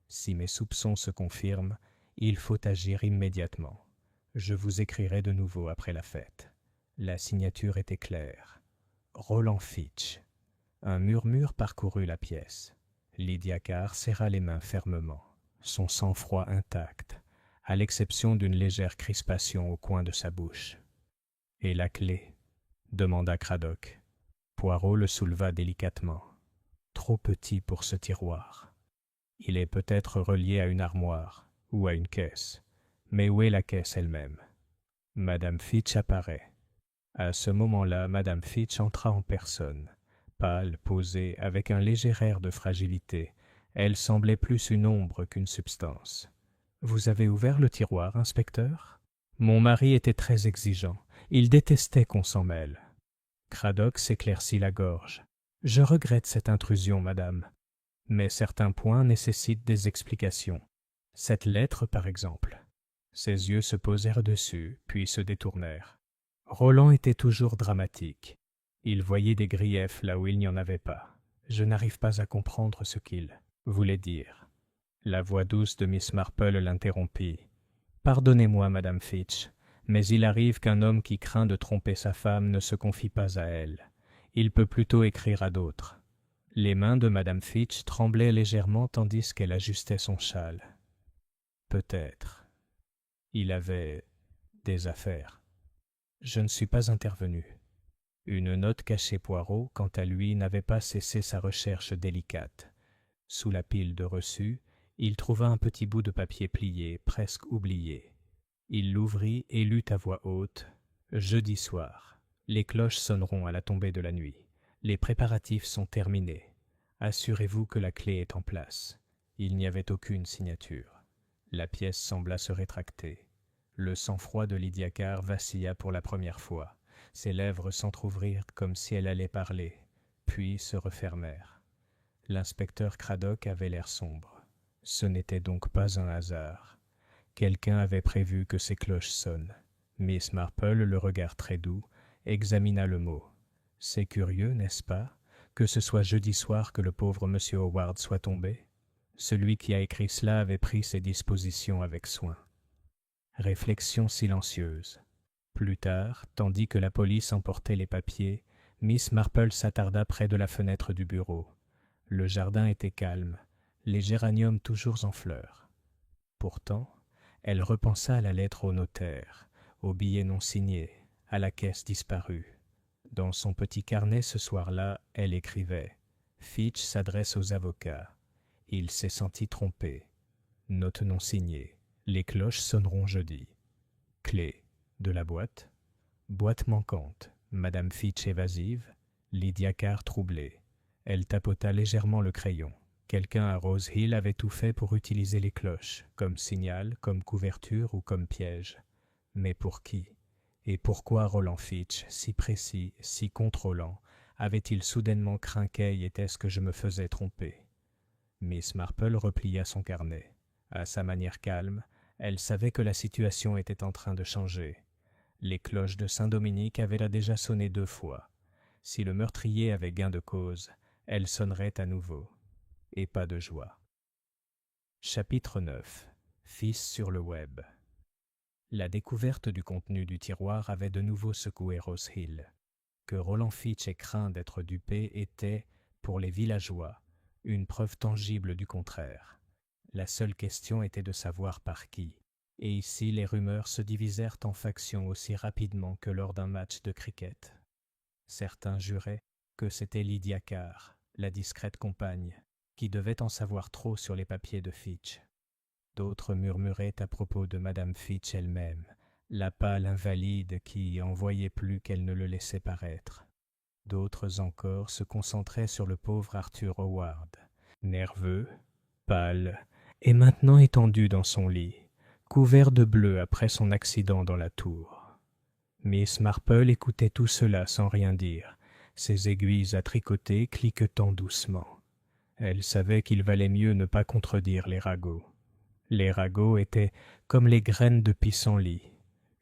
Si mes soupçons se confirment, il faut agir immédiatement. Je vous écrirai de nouveau après la fête. La signature était claire. Roland Fitch. Un murmure parcourut la pièce. Lydia Carr serra les mains fermement, son sang-froid intact, à l'exception d'une légère crispation au coin de sa bouche. « Et la clé ?» demanda Craddock. Poirot le souleva délicatement. « Trop petit pour ce tiroir. Il est peut-être relié à une armoire ou à une caisse. Mais où est la caisse elle-même ? » Madame Fitch apparaît. À ce moment-là, Madame Fitch entra en personne. Pâle, posée, avec un léger air de fragilité, elle semblait plus une ombre qu'une substance. « Vous avez ouvert le tiroir, inspecteur ? » Mon mari était très exigeant. Il détestait qu'on s'en mêle. Craddock s'éclaircit la gorge. « Je regrette cette intrusion, madame. Mais certains points nécessitent des explications. Cette lettre, par exemple. » Ses yeux se posèrent dessus, puis se détournèrent. Roland était toujours dramatique. Il voyait des griefs là où il n'y en avait pas. « Je n'arrive pas à comprendre ce qu'il voulait dire. » La voix douce de Miss Marple l'interrompit. « Pardonnez-moi, Madame Fitch, mais il arrive qu'un homme qui craint de tromper sa femme ne se confie pas à elle. Il peut plutôt écrire à d'autres. » Les mains de Madame Fitch tremblaient légèrement tandis qu'elle ajustait son châle. « Peut-être. Il avait des affaires. » Je ne suis pas intervenu. Une note cachée Poirot, quant à lui, n'avait pas cessé sa recherche délicate. Sous la pile de reçus, il trouva un petit bout de papier plié, presque oublié. Il l'ouvrit et lut à voix haute. « Jeudi soir. Les cloches sonneront à la tombée de la nuit. Les préparatifs sont terminés. Assurez-vous que la clé est en place. » Il n'y avait aucune signature. La pièce sembla se rétracter. Le sang-froid de Lydia Carr vacilla pour la première fois. Ses lèvres s'entr'ouvrirent comme si elle allait parler, puis se refermèrent. L'inspecteur Craddock avait l'air sombre. Ce n'était donc pas un hasard. Quelqu'un avait prévu que ces cloches sonnent. Miss Marple, le regard très doux, examina le mot. « C'est curieux, n'est-ce pas, que ce soit jeudi soir que le pauvre monsieur Howard soit tombé ? Celui qui a écrit cela avait pris ses dispositions avec soin. » Réflexion silencieuse. Plus tard, tandis que la police emportait les papiers, Miss Marple s'attarda près de la fenêtre du bureau. Le jardin était calme, les géraniums toujours en fleurs. Pourtant, elle repensa à la lettre au notaire, au billet non signé, à la caisse disparue. Dans son petit carnet ce soir-là, elle écrivait « Fitch s'adresse aux avocats. Il s'est senti trompé. Note non signée. Les cloches sonneront jeudi. Clé de la boîte. Boîte manquante. Madame Fitch évasive. Lydia Carr troublée. Elle tapota légèrement le crayon. Quelqu'un à Rose Hill avait tout fait pour utiliser les cloches, comme signal, comme couverture ou comme piège. Mais pour qui ? Et pourquoi Roland Fitch, si précis, si contrôlant, avait-il soudainement craint qu'Aille était-ce que je me faisais tromper ? Miss Marple replia son carnet. À sa manière calme, elle savait que la situation était en train de changer. Les cloches de Saint-Dominique avaient là déjà sonné 2 fois. Si le meurtrier avait gain de cause, elles sonneraient à nouveau. Et pas de joie. Chapitre 9. Fils sur le web. La découverte du contenu du tiroir avait de nouveau secoué Rose Hill. Que Roland Fitch ait craint d'être dupé était, pour les villageois, une preuve tangible du contraire. La seule question était de savoir par qui. Et ici, les rumeurs se divisèrent en factions aussi rapidement que lors d'un match de cricket. Certains juraient que c'était Lydia Carr, la discrète compagne, qui devait en savoir trop sur les papiers de Fitch. D'autres murmuraient à propos de Madame Fitch elle-même, la pâle invalide qui en voyait plus qu'elle ne le laissait paraître. D'autres encore se concentraient sur le pauvre Arthur Howard, nerveux, pâle, et maintenant étendu dans son lit, couvert de bleu après son accident dans la tour. Miss Marple écoutait tout cela sans rien dire, ses aiguilles à tricoter cliquetant doucement. Elle savait qu'il valait mieux ne pas contredire les ragots. Les ragots étaient comme les graines de pissenlit.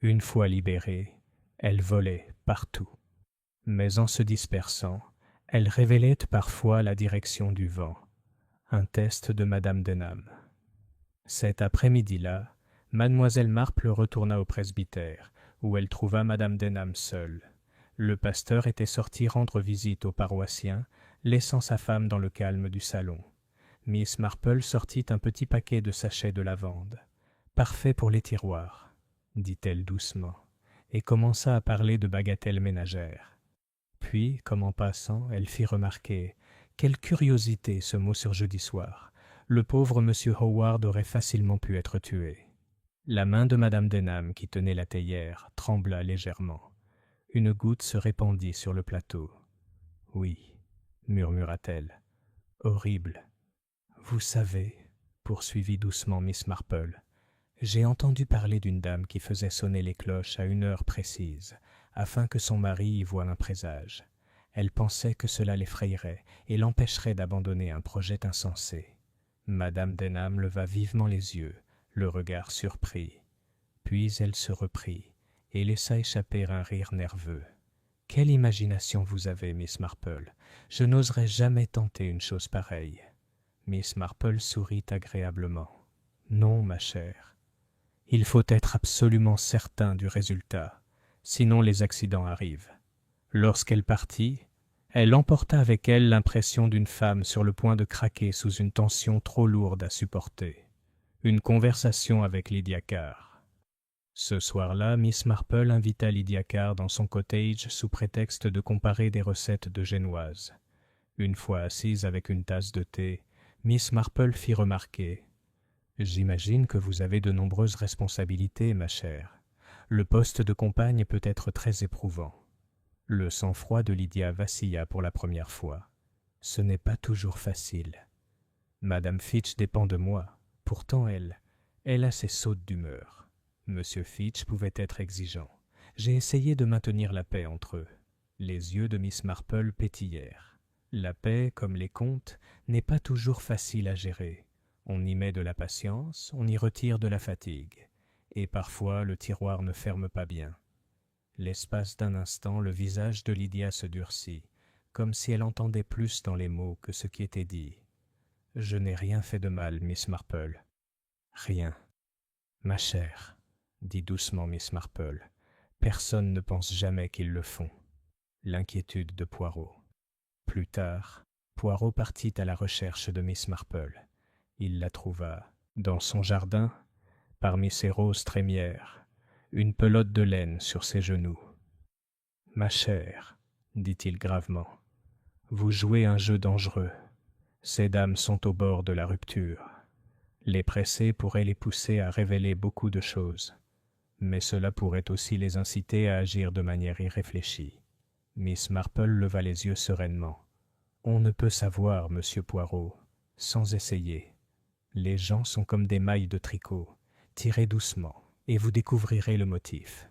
Une fois libérées, elles volaient partout. Mais en se dispersant, elles révélaient parfois la direction du vent. Un test de Madame Denham. Cet après-midi-là, Mademoiselle Marple retourna au presbytère, où elle trouva Madame Denham seule. Le pasteur était sorti rendre visite aux paroissiens, laissant sa femme dans le calme du salon. Miss Marple sortit un petit paquet de sachets de lavande. « Parfait pour les tiroirs », dit-elle doucement, et commença à parler de bagatelles ménagères. Puis, comme en passant, elle fit remarquer « Quelle curiosité ce mot sur jeudi soir ! Le pauvre monsieur Howard aurait facilement pu être tué. » La main de Madame Denham, qui tenait la théière, trembla légèrement. Une goutte se répandit sur le plateau. « Oui, » murmura-t-elle. « Horrible. Vous savez, » poursuivit doucement Miss Marple, « j'ai entendu parler d'une dame qui faisait sonner les cloches à une heure précise, afin que son mari y voie un présage. Elle pensait que cela l'effrayerait et l'empêcherait d'abandonner un projet insensé. » Madame Denham leva vivement les yeux, le regard surpris. Puis elle se reprit et laissa échapper un rire nerveux. « Quelle imagination vous avez, Miss Marple. Je n'oserais jamais tenter une chose pareille. » Miss Marple sourit agréablement. « Non, ma chère. Il faut être absolument certain du résultat, sinon les accidents arrivent. » Lorsqu'elle partit, elle emporta avec elle l'impression d'une femme sur le point de craquer sous une tension trop lourde à supporter. Une conversation avec Lydia Carr. Ce soir-là, Miss Marple invita Lydia Carr dans son cottage sous prétexte de comparer des recettes de génoise. Une fois assise avec une tasse de thé, Miss Marple fit remarquer « J'imagine que vous avez de nombreuses responsabilités, ma chère. Le poste de compagne peut être très éprouvant. » Le sang-froid de Lydia vacilla pour la première fois. « Ce n'est pas toujours facile. Madame Fitch dépend de moi. Pourtant, elle a ses sautes d'humeur. Monsieur Fitch pouvait être exigeant. J'ai essayé de maintenir la paix entre eux. » Les yeux de Miss Marple pétillèrent. La paix, comme les comptes, n'est pas toujours facile à gérer. On y met de la patience, on y retire de la fatigue. Et parfois, le tiroir ne ferme pas bien. L'espace d'un instant, le visage de Lydia se durcit, comme si elle entendait plus dans les mots que ce qui était dit. « Je n'ai rien fait de mal, Miss Marple. »« Rien. Ma chère, » dit doucement Miss Marple. « Personne ne pense jamais qu'ils le font. » L'inquiétude de Poirot. Plus tard, Poirot partit à la recherche de Miss Marple. Il la trouva dans son jardin, parmi ses roses trémières, une pelote de laine sur ses genoux. « Ma chère, » dit-il gravement, « vous jouez un jeu dangereux. Ces dames sont au bord de la rupture. Les presser pourrait les pousser à révéler beaucoup de choses, mais cela pourrait aussi les inciter à agir de manière irréfléchie. » Miss Marple leva les yeux sereinement. « On ne peut savoir, monsieur Poirot, sans essayer. Les gens sont comme des mailles de tricot. Tirez doucement, et vous découvrirez le motif. »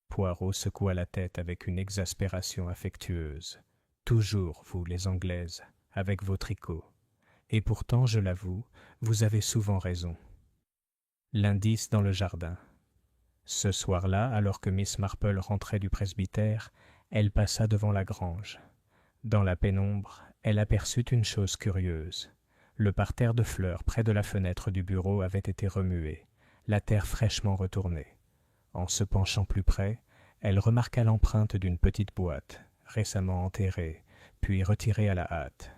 Poirot secoua la tête avec une exaspération affectueuse. « Toujours, vous, les Anglaises, avec vos tricots. Et pourtant, je l'avoue, vous avez souvent raison. » L'indice dans le jardin. Ce soir-là, alors que Miss Marple rentrait du presbytère, elle passa devant la grange. Dans la pénombre, elle aperçut une chose curieuse. Le parterre de fleurs près de la fenêtre du bureau avait été remué, la terre fraîchement retournée. En se penchant plus près, elle remarqua l'empreinte d'une petite boîte, récemment enterrée, puis retirée à la hâte.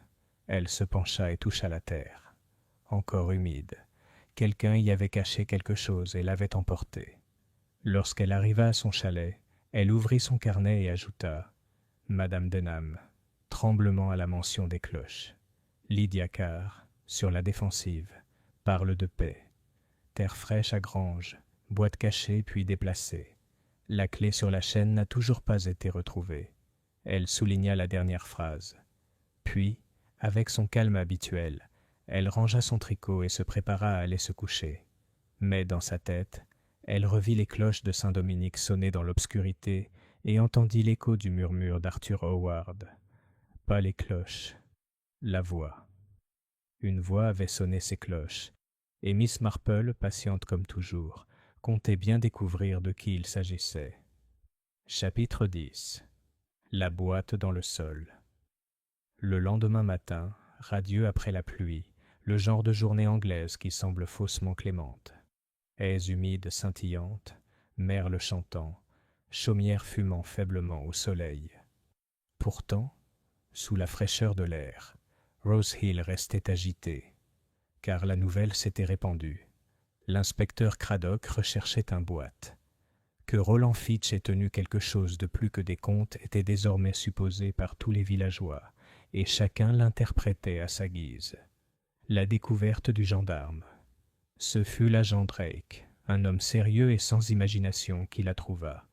Elle se pencha et toucha la terre. Encore humide. Quelqu'un y avait caché quelque chose et l'avait emporté. Lorsqu'elle arriva à son chalet, elle ouvrit son carnet et ajouta « Madame Denham », tremblement à la mention des cloches. Lydia Carr, sur la défensive, parle de paix. Terre fraîche à grange, boîte cachée puis déplacée. La clé sur la chaîne n'a toujours pas été retrouvée. Elle souligna la dernière phrase. Puis, avec son calme habituel, Elle rangea son tricot et se prépara à aller se coucher. Mais dans sa tête, elle revit les cloches de Saint-Dominique sonner dans l'obscurité et entendit l'écho du murmure d'Arthur Howard. Pas les cloches, la voix. Une voix avait sonné ces cloches, et Miss Marple, patiente comme toujours, comptait bien découvrir de qui il s'agissait. Chapitre 10. La boîte dans le sol. Le lendemain matin, radieux après la pluie, le genre de journée anglaise qui semble faussement clémente. Haies humides scintillantes, merles chantants, chaumières fumant faiblement au soleil. Pourtant, sous la fraîcheur de l'air, Rose Hill restait agitée, car la nouvelle s'était répandue. L'inspecteur Craddock recherchait un boîte. Que Roland Fitch ait tenu quelque chose de plus que des contes était désormais supposé par tous les villageois, et chacun l'interprétait à sa guise. La découverte du gendarme. Ce fut l'agent Drake, un homme sérieux et sans imagination, qui la trouva.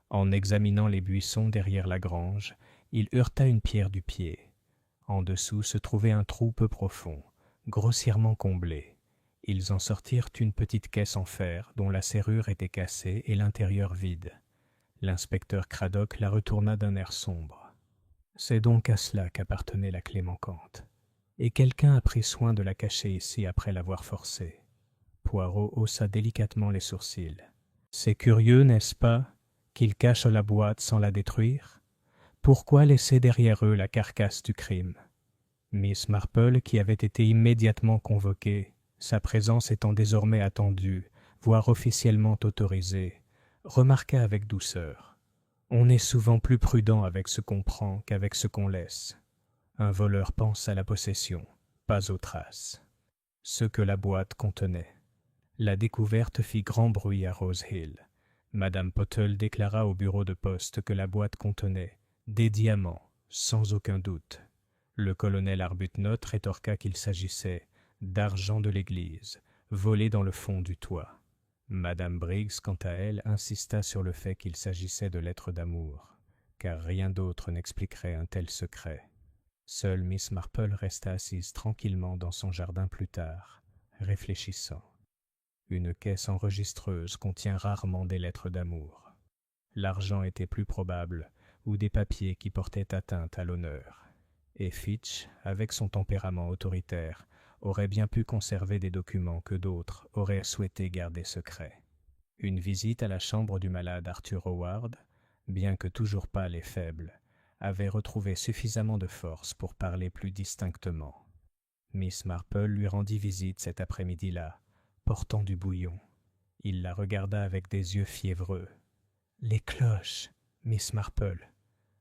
En examinant les buissons derrière la grange, il heurta une pierre du pied. En dessous se trouvait un trou peu profond, grossièrement comblé. Ils en sortirent une petite caisse en fer dont la serrure était cassée et l'intérieur vide. L'inspecteur Craddock la retourna d'un air sombre. C'est donc à cela qu'appartenait la clé manquante. Et quelqu'un a pris soin de la cacher ici après l'avoir forcée. Poirot haussa délicatement les sourcils. C'est curieux, n'est-ce pas, qu'ils cachent la boîte sans la détruire? Pourquoi laisser derrière eux la carcasse du crime? Miss Marple, qui avait été immédiatement convoquée, sa présence étant désormais attendue, voire officiellement autorisée, remarqua avec douceur. On est souvent plus prudent avec ce qu'on prend qu'avec ce qu'on laisse. Un voleur pense à la possession, pas aux traces. Ce que la boîte contenait. La découverte fit grand bruit à Rose Hill. Madame Pottle déclara au bureau de poste que la boîte contenait des diamants, sans aucun doute. Le colonel Arbuthnot rétorqua qu'il s'agissait d'argent de l'église, volé dans le fond du toit. Madame Briggs, quant à elle, insista sur le fait qu'il s'agissait de lettres d'amour, car rien d'autre n'expliquerait un tel secret. Seule Miss Marple resta assise tranquillement dans son jardin plus tard, réfléchissant. Une caisse enregistreuse contient rarement des lettres d'amour. L'argent était plus probable, ou des papiers qui portaient atteinte à l'honneur. Et Fitch, avec son tempérament autoritaire, aurait bien pu conserver des documents que d'autres auraient souhaité garder secrets. Une visite à la chambre du malade Arthur Howard, bien que toujours pâle et faible, avait retrouvé suffisamment de force pour parler plus distinctement. Miss Marple lui rendit visite cet après-midi-là, portant du bouillon. Il la regarda avec des yeux fiévreux. « Les cloches, Miss Marple,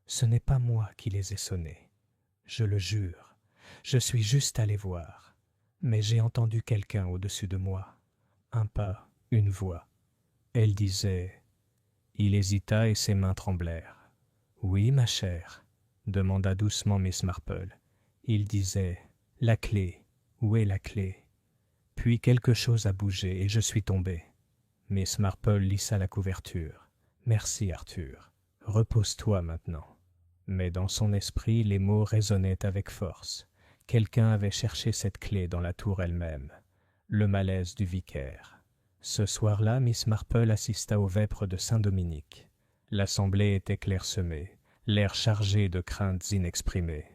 ce n'est pas moi qui les ai sonnées. Je le jure, je suis juste allé voir. Mais j'ai entendu quelqu'un au-dessus de moi. Un pas, une voix. Elle disait... » Il hésita et ses mains tremblèrent. « Oui, ma chère, » demanda doucement Miss Marple. Il disait... « La clé, où est la clé ?» Puis quelque chose a bougé et je suis tombé. Miss Marple lissa la couverture. « Merci, Arthur. Repose-toi maintenant. » Mais dans son esprit, les mots résonnaient avec force. Quelqu'un avait cherché cette clé dans la tour elle-même. Le malaise du vicaire. Ce soir-là, Miss Marple assista aux vêpres de Saint-Dominique. L'assemblée était clairsemée, l'air chargé de craintes inexprimées.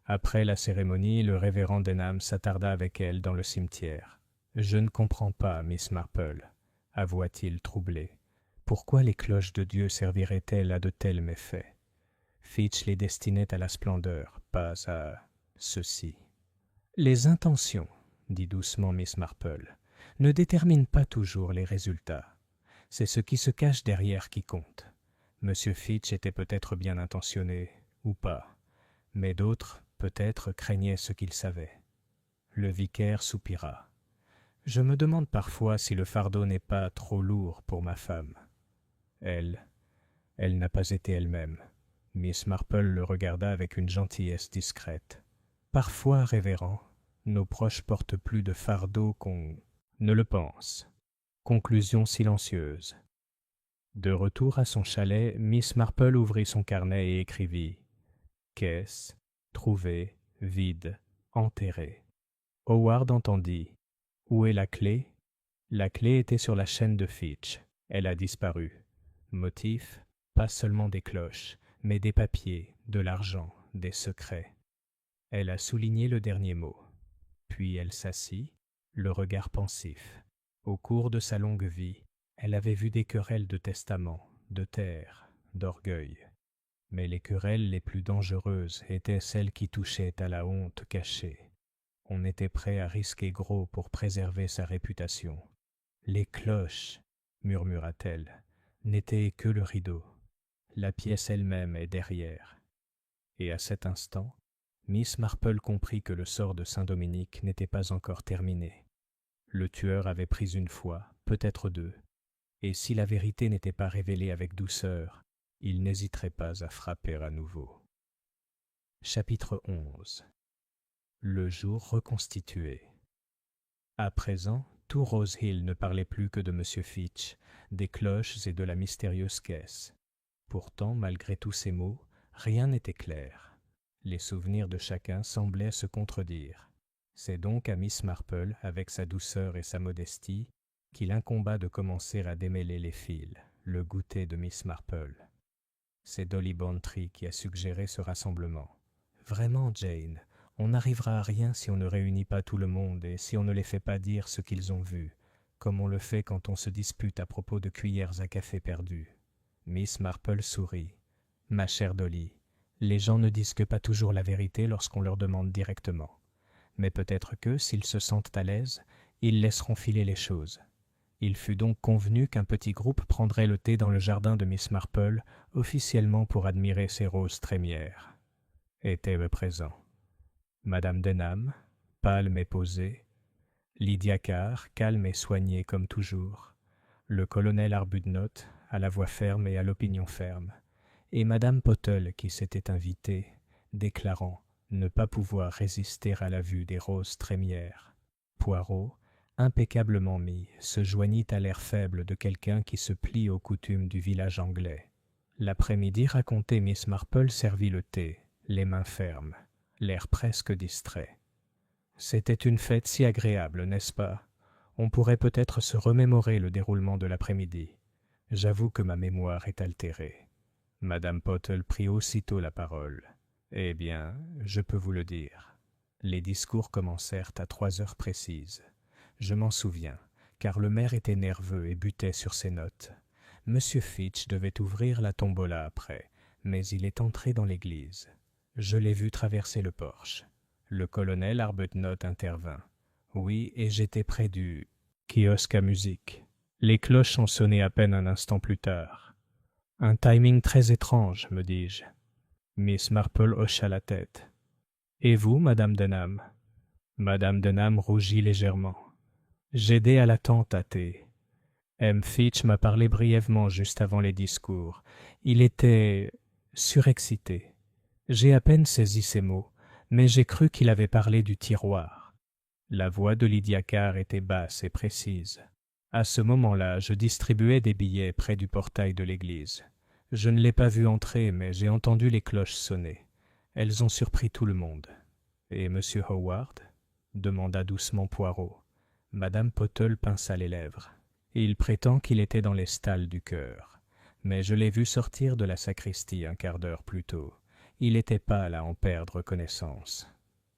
Après la cérémonie, le révérend Denham s'attarda avec elle dans le cimetière. « Je ne comprends pas, Miss Marple, » avoua-t-il troublé. « Pourquoi les cloches de Dieu serviraient-elles à de tels méfaits? Fitch les destinait à la splendeur, pas à ceci. »« Les intentions, » dit doucement Miss Marple, « ne déterminent pas toujours les résultats. C'est ce qui se cache derrière qui compte. Monsieur Fitch était peut-être bien intentionné, ou pas, mais d'autres, peut-être, craignaient ce qu'il savait. » Le vicaire soupira. « Je me demande parfois si le fardeau n'est pas trop lourd pour ma femme. Elle n'a pas été elle-même. » Miss Marple le regarda avec une gentillesse discrète. « Parfois, révérend, nos proches portent plus de fardeau qu'on ne le pense. » Conclusion silencieuse. De retour à son chalet, Miss Marple ouvrit son carnet et écrivit « Caisse, trouvée, vide, enterrée. » Howard entendit. « Où est la clé ?» La clé était sur la chaîne de Fitch. Elle a disparu. Motif, pas seulement des cloches, mais des papiers, de l'argent, des secrets. Elle a souligné le dernier mot. Puis elle s'assit, le regard pensif. Au cours de sa longue vie, elle avait vu des querelles de testament, de terre, d'orgueil. Mais les querelles les plus dangereuses étaient celles qui touchaient à la honte cachée. On était prêt à risquer gros pour préserver sa réputation. Les cloches, murmura-t-elle, n'étaient que le rideau. La pièce elle-même est derrière. Et à cet instant, Miss Marple comprit que le sort de Saint-Dominique n'était pas encore terminé. Le tueur avait pris une fois, peut-être deux, et si la vérité n'était pas révélée avec douceur, il n'hésiterait pas à frapper à nouveau. Chapitre 11. Le jour reconstitué. À présent, tout Rose Hill ne parlait plus que de M. Fitch, des cloches et de la mystérieuse caisse. Pourtant, malgré tous ces mots, rien n'était clair. Les souvenirs de chacun semblaient se contredire. C'est donc à Miss Marple, avec sa douceur et sa modestie, qu'il incomba de commencer à démêler les fils, le goûter de Miss Marple. C'est Dolly Bantry qui a suggéré ce rassemblement. « Vraiment, Jane, on n'arrivera à rien si on ne réunit pas tout le monde et si on ne les fait pas dire ce qu'ils ont vu, comme on le fait quand on se dispute à propos de cuillères à café perdues. » Miss Marple sourit. « Ma chère Dolly, les gens ne disent que pas toujours la vérité lorsqu'on leur demande directement. Mais peut-être que, s'ils se sentent à l'aise, ils laisseront filer les choses. » Il fut donc convenu qu'un petit groupe prendrait le thé dans le jardin de Miss Marple, officiellement pour admirer ces roses trémières. Étaient présents Madame Denham, pâle mais posée, Lydia Carr, calme et soignée comme toujours, le colonel Arbuthnot, à la voix ferme et à l'opinion ferme, et Madame Pottle qui s'était invitée, déclarant ne pas pouvoir résister à la vue des roses trémières. Poirot, impeccablement mis, se joignit à l'air faible de quelqu'un qui se plie aux coutumes du village anglais. L'après-midi raconté, Miss Marple servit le thé, les mains fermes, l'air presque distrait. C'était une fête si agréable, n'est-ce pas? On pourrait peut-être se remémorer le déroulement de l'après-midi. J'avoue que ma mémoire est altérée. Madame Pottle prit aussitôt la parole. Eh bien, je peux vous le dire. Les discours commencèrent à 3 heures précises. Je m'en souviens, car le maire était nerveux et butait sur ses notes. Monsieur Fitch devait ouvrir la tombola après, mais il est entré dans l'église. Je l'ai vu traverser le porche. Le colonel Arbuthnot intervint. Oui, et j'étais près du kiosque à musique. Les cloches ont sonné à peine un instant plus tard. Un timing très étrange, me dis-je. Miss Marple hocha la tête. Et vous, Madame Denham? Madame Denham rougit légèrement. J'aidais à la tente à thé. M. Fitch m'a parlé brièvement juste avant les discours. Il était surexcité. J'ai à peine saisi ces mots, mais j'ai cru qu'il avait parlé du tiroir. La voix de Lydia Carr était basse et précise. À ce moment-là, je distribuais des billets près du portail de l'église. Je ne l'ai pas vue entrer, mais j'ai entendu les cloches sonner. Elles ont surpris tout le monde. « Et M. Howard ?» demanda doucement Poirot. Madame Pottle pinça les lèvres. Il prétend qu'il était dans les stalles du chœur. Mais je l'ai vu sortir de la sacristie un quart d'heure plus tôt. Il était pâle à en perdre connaissance.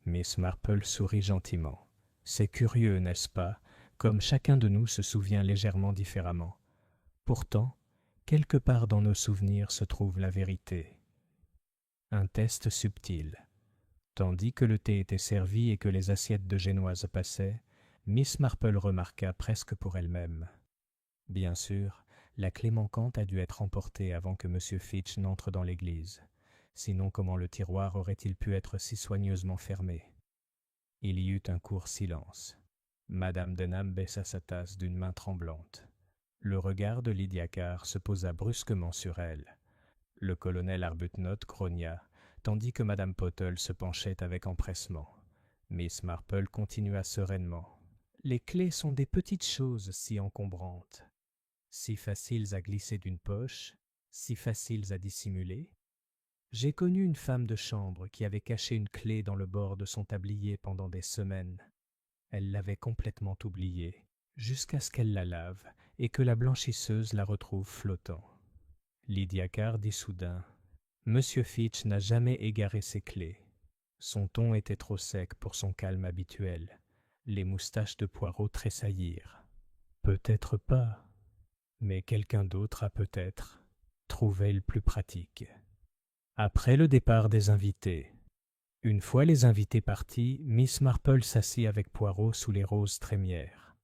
Miss Marple sourit gentiment. C'est curieux, n'est-ce pas, comme chacun de nous se souvient légèrement différemment. Pourtant, quelque part dans nos souvenirs se trouve la vérité. Un test subtil. Tandis que le thé était servi et que les assiettes de génoise passaient, Miss Marple remarqua presque pour elle-même. Bien sûr, la clé manquante a dû être emportée avant que M. Fitch n'entre dans l'église. Sinon, comment le tiroir aurait-il pu être si soigneusement fermé? Il y eut un court silence. Madame Denham baissa sa tasse d'une main tremblante. Le regard de Lydia Carr se posa brusquement sur elle. Le colonel Arbuthnot grogna, tandis que Madame Pottle se penchait avec empressement. Miss Marple continua sereinement. « Les clés sont des petites choses si encombrantes, si faciles à glisser d'une poche, si faciles à dissimuler. J'ai connu une femme de chambre qui avait caché une clé dans le bord de son tablier pendant des semaines. Elle l'avait complètement oubliée, jusqu'à ce qu'elle la lave et que la blanchisseuse la retrouve flottant. Lydia Carr dit soudain « Monsieur Fitch n'a jamais égaré ses clés. » Son ton était trop sec pour son calme habituel. Les moustaches de Poirot tressaillirent. « Peut-être pas, mais quelqu'un d'autre a peut-être trouvé le plus pratique. » Après le départ des invités. Une fois les invités partis, Miss Marple s'assit avec Poirot sous les roses trémières.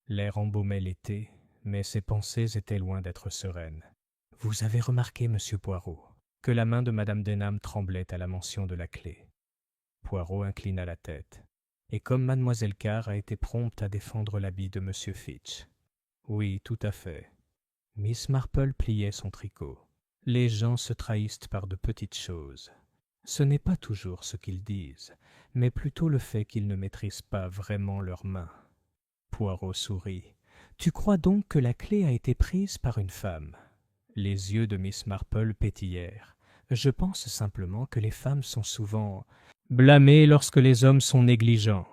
L'air embaumait l'été, mais ses pensées étaient loin d'être sereines. « Vous avez remarqué, monsieur Poirot, que la main de madame Denham tremblait à la mention de la clé. » Poirot inclina la tête. Et comme mademoiselle Carr a été prompte à défendre l'habit de monsieur Fitch. « Oui, tout à fait. » Miss Marple pliait son tricot. « Les gens se trahissent par de petites choses. Ce n'est pas toujours ce qu'ils disent, mais plutôt le fait qu'ils ne maîtrisent pas vraiment leurs mains. » Poirot sourit. « Tu crois donc que la clé a été prise par une femme ?» Les yeux de Miss Marple pétillèrent. « Je pense simplement que les femmes sont souvent blâmées lorsque les hommes sont négligents.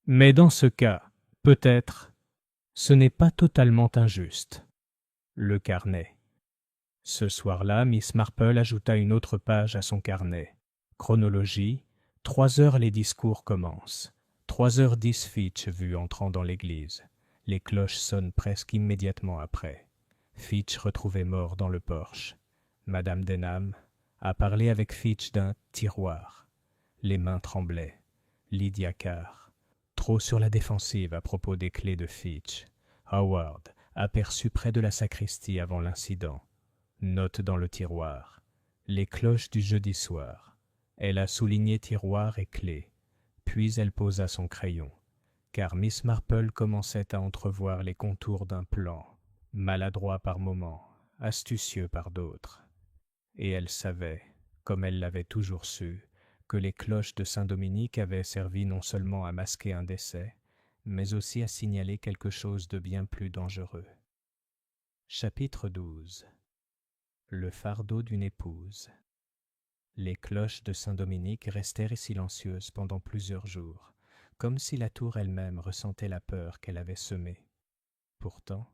Mais dans ce cas, peut-être, ce n'est pas totalement injuste. » Le carnet. Ce soir-là, Miss Marple ajouta une autre page à son carnet. Chronologie. 3 heures les discours commencent. 3h10 Fitch vu entrant dans l'église. Les cloches sonnent presque immédiatement après. Fitch retrouvé mort dans le porche. Madame Denham a parlé avec Fitch d'un tiroir. Les mains tremblaient. Lydia Carr, trop sur la défensive à propos des clés de Fitch. Howard, aperçu près de la sacristie avant l'incident. Note dans le tiroir. Les cloches du jeudi soir. Elle a souligné tiroir et clé. Puis elle posa son crayon, car Miss Marple commençait à entrevoir les contours d'un plan, maladroit par moments, astucieux par d'autres. Et elle savait, comme elle l'avait toujours su, que les cloches de Saint-Dominique avaient servi non seulement à masquer un décès, mais aussi à signaler quelque chose de bien plus dangereux. Chapitre 12. Le fardeau d'une épouse. Les cloches de Saint-Dominique restèrent silencieuses pendant plusieurs jours, comme si la tour elle-même ressentait la peur qu'elle avait semée. Pourtant,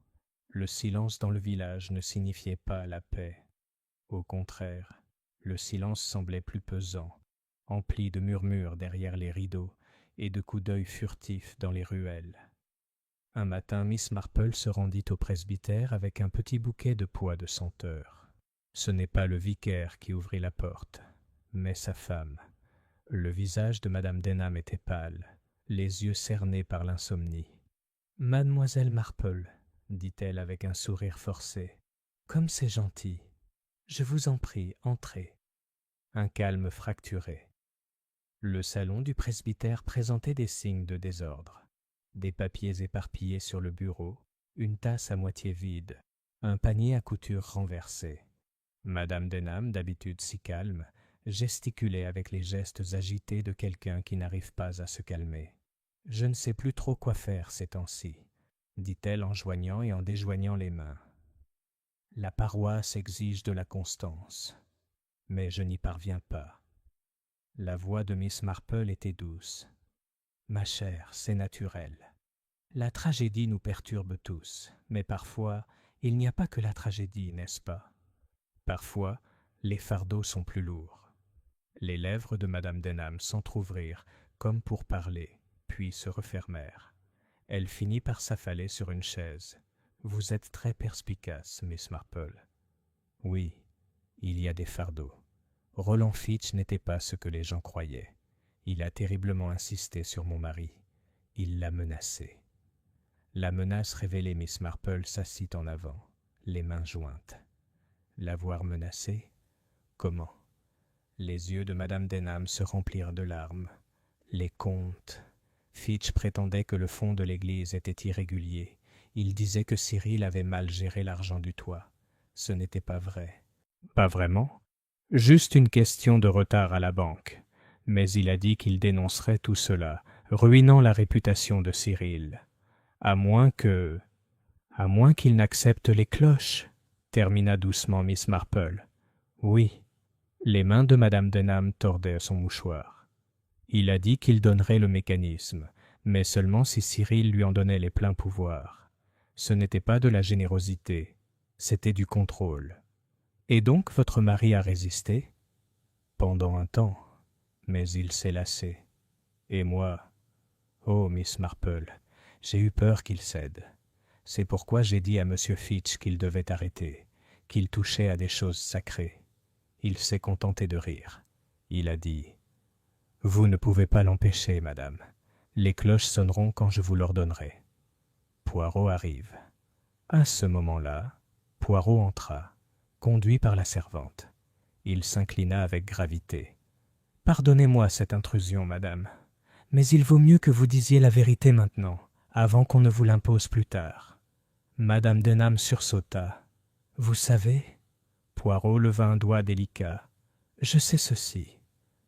le silence dans le village ne signifiait pas la paix. Au contraire, le silence semblait plus pesant, empli de murmures derrière les rideaux et de coups d'œil furtifs dans les ruelles. Un matin, Miss Marple se rendit au presbytère avec un petit bouquet de pois de senteur. Ce n'est pas le vicaire qui ouvrit la porte, mais sa femme. Le visage de madame Denham était pâle, les yeux cernés par l'insomnie. « Mademoiselle Marple, » dit-elle avec un sourire forcé, « comme c'est gentil. Je vous en prie, entrez. » Un calme fracturé. Le salon du presbytère présentait des signes de désordre. Des papiers éparpillés sur le bureau, une tasse à moitié vide, un panier à couture renversé. Madame Denham, d'habitude si calme, gesticulait avec les gestes agités de quelqu'un qui n'arrive pas à se calmer. « Je ne sais plus trop quoi faire ces temps-ci, » dit-elle en joignant et en déjoignant les mains. « La paroisse exige de la constance, mais je n'y parviens pas. » La voix de Miss Marple était douce. « Ma chère, c'est naturel. La tragédie nous perturbe tous, mais parfois, il n'y a pas que la tragédie, n'est-ce pas? Parfois, les fardeaux sont plus lourds. » Les lèvres de madame Denham s'entr'ouvrirent comme pour parler, puis se refermèrent. Elle finit par s'affaler sur une chaise. « Vous êtes très perspicace, Miss Marple. »« Oui, il y a des fardeaux. Roland Fitch n'était pas ce que les gens croyaient. Il a terriblement insisté sur mon mari. Il l'a menacé. » La menace révélée, Miss Marple s'assit en avant, les mains jointes. L'avoir menacé? Comment? Les yeux de madame Denham se remplirent de larmes. Les comptes. Fitch prétendait que le fonds de l'église était irrégulier. Il disait que Cyril avait mal géré l'argent du toit. Ce n'était pas vrai. Pas vraiment? Juste une question de retard à la banque. Mais il a dit qu'il dénoncerait tout cela, ruinant la réputation de Cyril. À moins qu'il n'accepte les cloches, termina doucement Miss Marple. Oui. Les mains de madame Denham tordaient son mouchoir. Il a dit qu'il donnerait le mécanisme, mais seulement si Cyril lui en donnait les pleins pouvoirs. Ce n'était pas de la générosité, c'était du contrôle. Et donc votre mari a résisté? Pendant un temps, mais il s'est lassé. Et moi, oh Miss Marple, j'ai eu peur qu'il cède. C'est pourquoi j'ai dit à M. Fitch qu'il devait arrêter, qu'il touchait à des choses sacrées. Il s'est contenté de rire. Il a dit « Vous ne pouvez pas l'empêcher, madame. Les cloches sonneront quand je vous l'ordonnerai. » Poirot arrive. À ce moment-là, Poirot entra, conduit par la servante. Il s'inclina avec gravité. « Pardonnez-moi cette intrusion, madame, mais il vaut mieux que vous disiez la vérité maintenant, avant qu'on ne vous l'impose plus tard. » Madame Denham sursauta. « Vous savez ?» Poirot leva un doigt délicat. « Je sais ceci.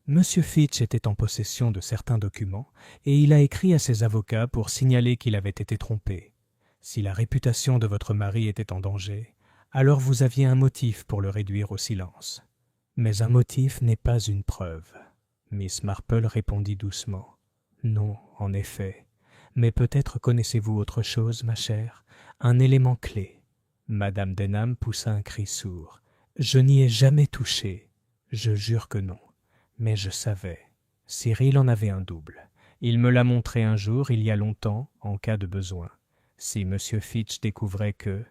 Monsieur Fitch était en possession de certains documents et il a écrit à ses avocats pour signaler qu'il avait été trompé. Si la réputation de votre mari était en danger, alors vous aviez un motif pour le réduire au silence. Mais un motif n'est pas une preuve. » Miss Marple répondit doucement. « Non, en effet. Mais peut-être connaissez-vous autre chose, ma chère, un élément clé. » Madame Denham poussa un cri sourd. « Je n'y ai jamais touché. Je jure que non. Mais je savais. Cyril en avait un double. Il me l'a montré un jour, il y a longtemps, en cas de besoin. Si M. Fitch découvrait que... »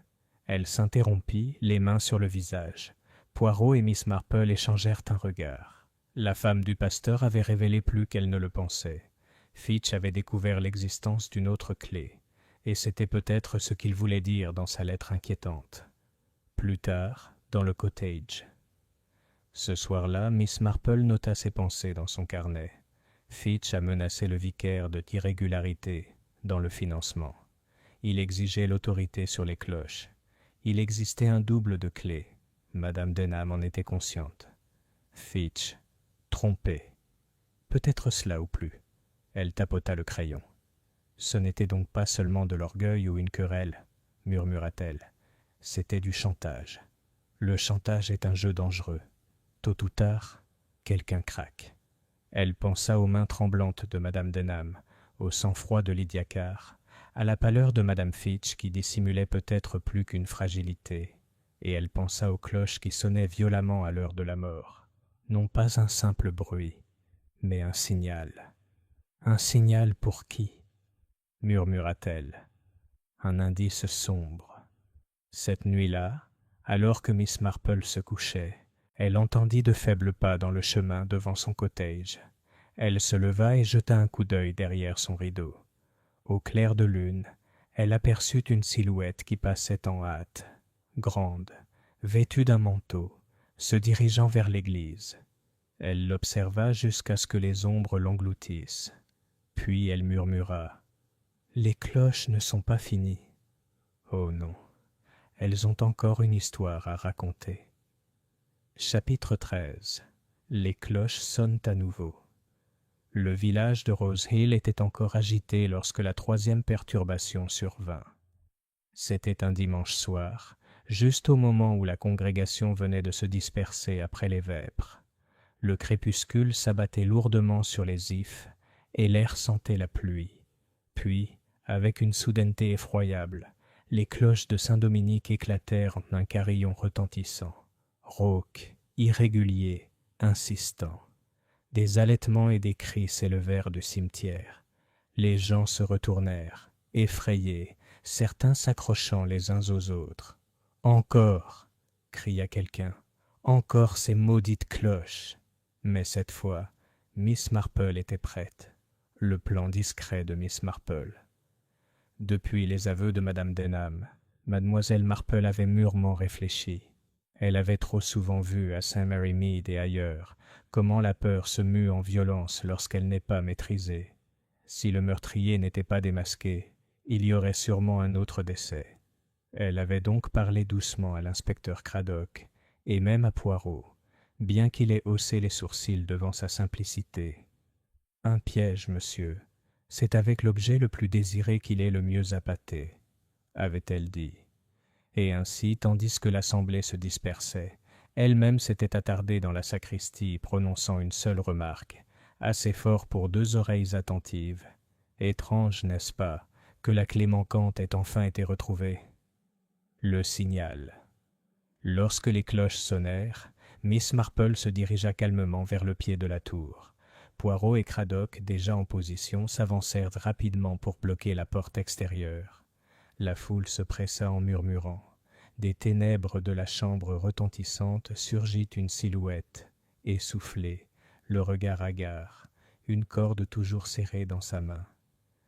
Elle s'interrompit, les mains sur le visage. Poirot et Miss Marple échangèrent un regard. La femme du pasteur avait révélé plus qu'elle ne le pensait. Fitch avait découvert l'existence d'une autre clé, et c'était peut-être ce qu'il voulait dire dans sa lettre inquiétante. Plus tard, dans le cottage. Ce soir-là, Miss Marple nota ses pensées dans son carnet. Fitch a menacé le vicaire d'irrégularité dans le financement. Il exigeait l'autorité sur les cloches. Il existait un double de clés. Madame Denham en était consciente. Fitch, trompé. Peut-être cela ou plus. Elle tapota le crayon. Ce n'était donc pas seulement de l'orgueil ou une querelle, murmura-t-elle. C'était du chantage. Le chantage est un jeu dangereux. Tôt ou tard, quelqu'un craque. Elle pensa aux mains tremblantes de Madame Denham, au sang-froid de Lydia Carr, à la pâleur de Madame Fitch qui dissimulait peut-être plus qu'une fragilité, et elle pensa aux cloches qui sonnaient violemment à l'heure de la mort. Non pas un simple bruit, mais un signal. Un signal pour qui? Murmura-t-elle. Un indice sombre. Cette nuit-là, alors que Miss Marple se couchait, elle entendit de faibles pas dans le chemin devant son cottage. Elle se leva et jeta un coup d'œil derrière son rideau. Au clair de lune, elle aperçut une silhouette qui passait en hâte, grande, vêtue d'un manteau, se dirigeant vers l'église. Elle l'observa jusqu'à ce que les ombres l'engloutissent. Puis elle murmura « Les cloches ne sont pas finies. » Oh non, elles ont encore une histoire à raconter. Chapitre 13. Les cloches sonnent à nouveau. Le village de Rose Hill était encore agité lorsque la troisième perturbation survint. C'était un dimanche soir, juste au moment où la congrégation venait de se disperser après les vêpres. Le crépuscule s'abattait lourdement sur les ifs et l'air sentait la pluie. Puis, avec une soudaineté effroyable, les cloches de Saint-Dominique éclatèrent en un carillon retentissant, rauque, irrégulier, insistant. Des halètements et des cris s'élevèrent du cimetière. Les gens se retournèrent, effrayés, certains s'accrochant les uns aux autres. « Encore !» cria quelqu'un. « Encore ces maudites cloches !» Mais cette fois, Miss Marple était prête. Le plan discret de Miss Marple. Depuis les aveux de Madame Denham, Mademoiselle Marple avait mûrement réfléchi. Elle avait trop souvent vu à St. Mary Mead et ailleurs comment la peur se mue en violence lorsqu'elle n'est pas maîtrisée. Si le meurtrier n'était pas démasqué, il y aurait sûrement un autre décès. Elle avait donc parlé doucement à l'inspecteur Craddock, et même à Poirot, bien qu'il ait haussé les sourcils devant sa simplicité. « Un piège, monsieur. C'est avec l'objet le plus désiré qu'il est le mieux appâté, » avait-elle dit. Et ainsi, tandis que l'assemblée se dispersait, elle-même s'était attardée dans la sacristie, prononçant une seule remarque, assez fort pour deux oreilles attentives. Étrange, n'est-ce pas, que la clé manquante ait enfin été retrouvée. Le signal. Lorsque les cloches sonnèrent, Miss Marple se dirigea calmement vers le pied de la tour. Poirot et Cradock, déjà en position, s'avancèrent rapidement pour bloquer la porte extérieure. La foule se pressa en murmurant. Des ténèbres de la chambre retentissante surgit une silhouette, essoufflée, le regard hagard, une corde toujours serrée dans sa main.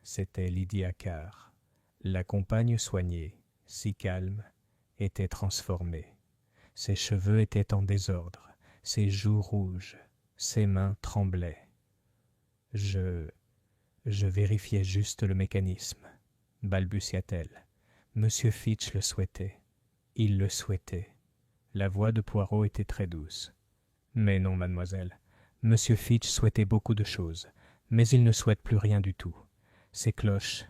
C'était Lydia Carr. La compagne soignée, si calme, était transformée. Ses cheveux étaient en désordre, ses joues rouges, ses mains tremblaient. Je vérifiais juste le mécanisme, balbutia-t-elle. Monsieur Fitch le souhaitait. Il le souhaitait. La voix de Poirot était très douce. Mais non, mademoiselle. Monsieur Fitch souhaitait beaucoup de choses, mais il ne souhaite plus rien du tout. Ces cloches,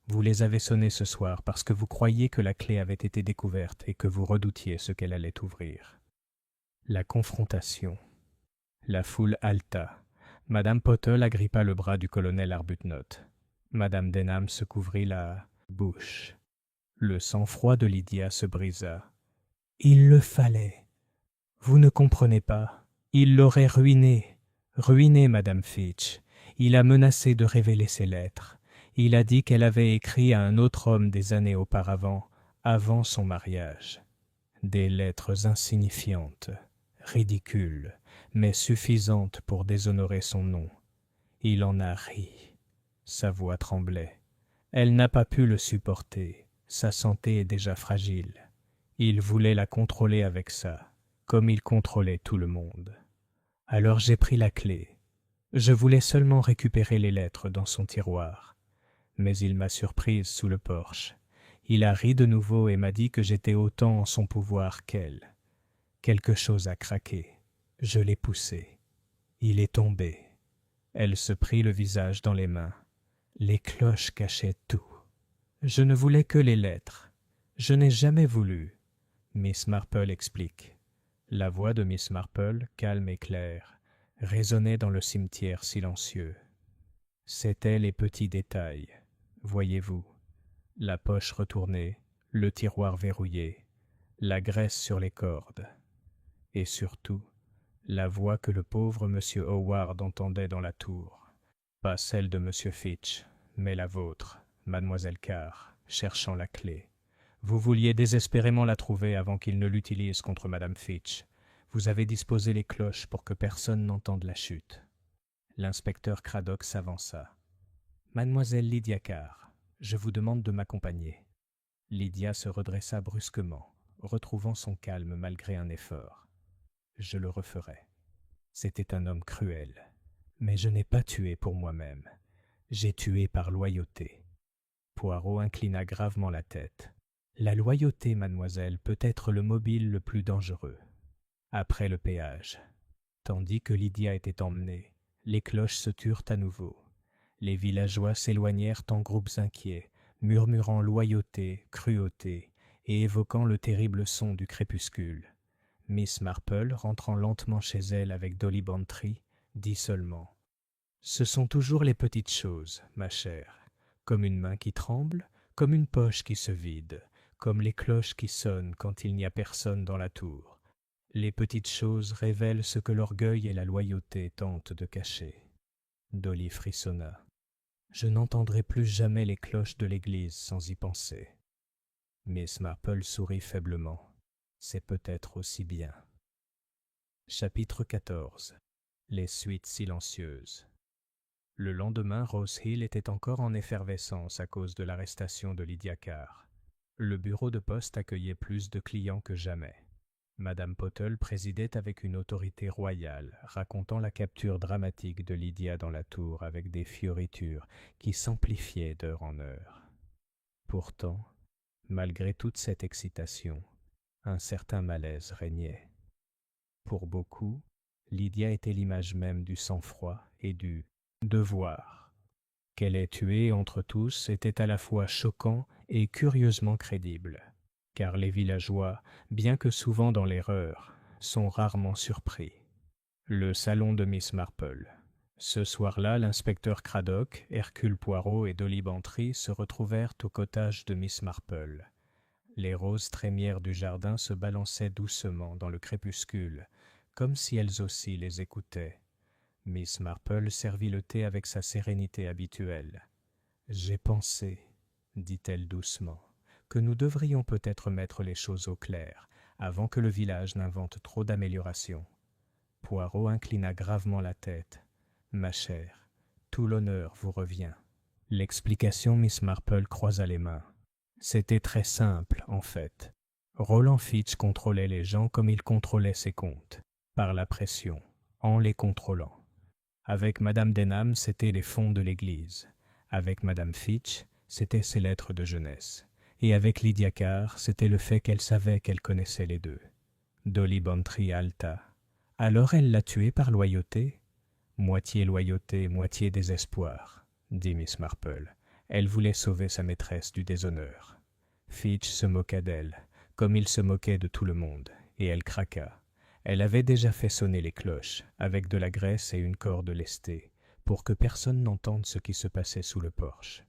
vous les avez sonnées ce soir parce que vous croyiez que la clé avait été découverte et que vous redoutiez ce qu'elle allait ouvrir. La confrontation. La foule haleta. Madame Pottle agrippa le bras du colonel Arbuthnot. Madame Denham se couvrit la bouche. Le sang-froid de Lydia se brisa. Il le fallait. Vous ne comprenez pas. Il l'aurait ruinée. Ruinée, Madame Fitch. Il a menacé de révéler ses lettres. Il a dit qu'elle avait écrit à un autre homme des années auparavant, avant son mariage. Des lettres insignifiantes, ridicules, mais suffisantes pour déshonorer son nom. Il en a ri. Sa voix tremblait. Elle n'a pas pu le supporter. Sa santé est déjà fragile. Il voulait la contrôler avec ça, comme il contrôlait tout le monde. Alors j'ai pris la clé. Je voulais seulement récupérer les lettres dans son tiroir. Mais il m'a surprise sous le porche. Il a ri de nouveau et m'a dit que j'étais autant en son pouvoir qu'elle. Quelque chose a craqué. Je l'ai poussé. Il est tombé. Elle se prit le visage dans les mains. Les cloches cachaient tout. Je ne voulais que les lettres. Je n'ai jamais voulu. Miss Marple explique. La voix de Miss Marple, calme et claire, résonnait dans le cimetière silencieux. C'étaient les petits détails, voyez-vous. La poche retournée, le tiroir verrouillé, la graisse sur les cordes. Et surtout, la voix que le pauvre monsieur Howard entendait dans la tour. Pas celle de monsieur Fitch, mais la vôtre, mademoiselle Carr, cherchant la clé. Vous vouliez désespérément la trouver avant qu'il ne l'utilise contre madame Fitch. Vous avez disposé les cloches pour que personne n'entende la chute. L'inspecteur Cradock s'avança. Mademoiselle Lydia Carr, je vous demande de m'accompagner. Lydia se redressa brusquement, retrouvant son calme malgré un effort. Je le referai. C'était un homme cruel, mais je n'ai pas tué pour moi-même. J'ai tué par loyauté. Poirot inclina gravement la tête. La loyauté, mademoiselle, peut être le mobile le plus dangereux. Après le péage, tandis que Lydia était emmenée, les cloches se turent à nouveau. Les villageois s'éloignèrent en groupes inquiets, murmurant loyauté, cruauté, et évoquant le terrible son du crépuscule. Miss Marple, rentrant lentement chez elle avec Dolly Bantry, dit seulement « Ce sont toujours les petites choses, ma chère, comme une main qui tremble, comme une poche qui se vide, comme les cloches qui sonnent quand il n'y a personne dans la tour. Les petites choses révèlent ce que l'orgueil et la loyauté tentent de cacher. » Dolly frissonna. « Je n'entendrai plus jamais les cloches de l'église sans y penser. » Miss Marple sourit faiblement. « C'est peut-être aussi bien. » Chapitre 14. Les suites silencieuses. Le lendemain, Rose Hill était encore en effervescence à cause de l'arrestation de Lydia Carr. Le bureau de poste accueillait plus de clients que jamais. Madame Pottle présidait avec une autorité royale, racontant la capture dramatique de Lydia dans la tour avec des fioritures qui s'amplifiaient d'heure en heure. Pourtant, malgré toute cette excitation, un certain malaise régnait. Pour beaucoup, Lydia était l'image même du sang-froid et du devoir. Qu'elle ait tué entre tous était à la fois choquant et curieusement crédible, car les villageois, bien que souvent dans l'erreur, sont rarement surpris. Le salon de Miss Marple. Ce soir-là, l'inspecteur Craddock, Hercule Poirot et Dolly Bantry se retrouvèrent au cottage de Miss Marple. Les roses trémières du jardin se balançaient doucement dans le crépuscule, comme si elles aussi les écoutaient. Miss Marple servit le thé avec sa sérénité habituelle. « J'ai pensé, dit-elle doucement, que nous devrions peut-être mettre les choses au clair, avant que le village n'invente trop d'améliorations. » Poirot inclina gravement la tête. « Ma chère, tout l'honneur vous revient. » L'explication, Miss Marple croisa les mains. C'était très simple, en fait. Roland Fitch contrôlait les gens comme il contrôlait ses comptes, par la pression, en les contrôlant. Avec Madame Denham, c'était les fonds de l'Église. Avec Madame Fitch, c'était ses lettres de jeunesse. Et avec Lydia Carr, c'était le fait qu'elle savait qu'elle connaissait les deux. Dolly Bantry haleta. « Alors elle l'a tué par loyauté ?»« Moitié loyauté, moitié désespoir, » dit Miss Marple. Elle voulait sauver sa maîtresse du déshonneur. Fitch se moqua d'elle, comme il se moquait de tout le monde, et elle craqua. Elle avait déjà fait sonner les cloches, avec de la graisse et une corde lestée, pour que personne n'entende ce qui se passait sous le porche.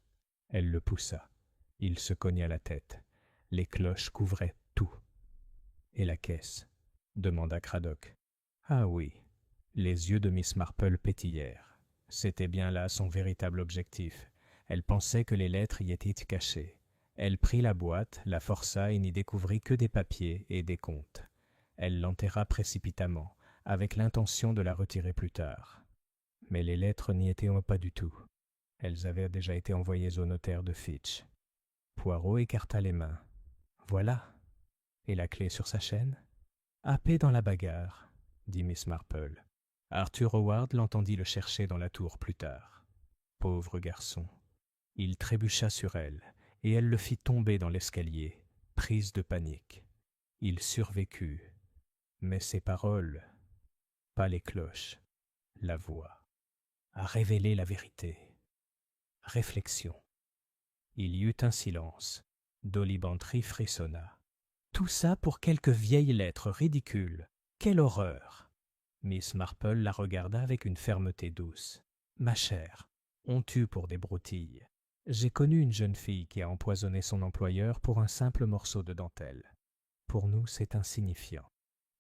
Elle le poussa. Il se cogna la tête. Les cloches couvraient tout. « Et la caisse ?» demanda Craddock. « Ah oui. » Les yeux de Miss Marple pétillèrent. C'était bien là son véritable objectif. Elle pensait que les lettres y étaient cachées. Elle prit la boîte, la força et n'y découvrit que des papiers et des comptes. Elle l'enterra précipitamment, avec l'intention de la retirer plus tard. Mais les lettres n'y étaient pas du tout. Elles avaient déjà été envoyées au notaire de Fitch. Poirot écarta les mains. « Voilà. Et la clé sur sa chaîne ?»« Happé dans la bagarre, » dit Miss Marple. Arthur Howard l'entendit le chercher dans la tour plus tard. Pauvre garçon. Il trébucha sur elle, et elle le fit tomber dans l'escalier, prise de panique. Il survécut. Mais ses paroles, pas les cloches, la voix, a révélé la vérité. Réflexion. Il y eut un silence. Dolly Bantry frissonna. Tout ça pour quelques vieilles lettres ridicules. Quelle horreur! Miss Marple la regarda avec une fermeté douce. Ma chère, on tue pour des broutilles. J'ai connu une jeune fille qui a empoisonné son employeur pour un simple morceau de dentelle. Pour nous, c'est insignifiant.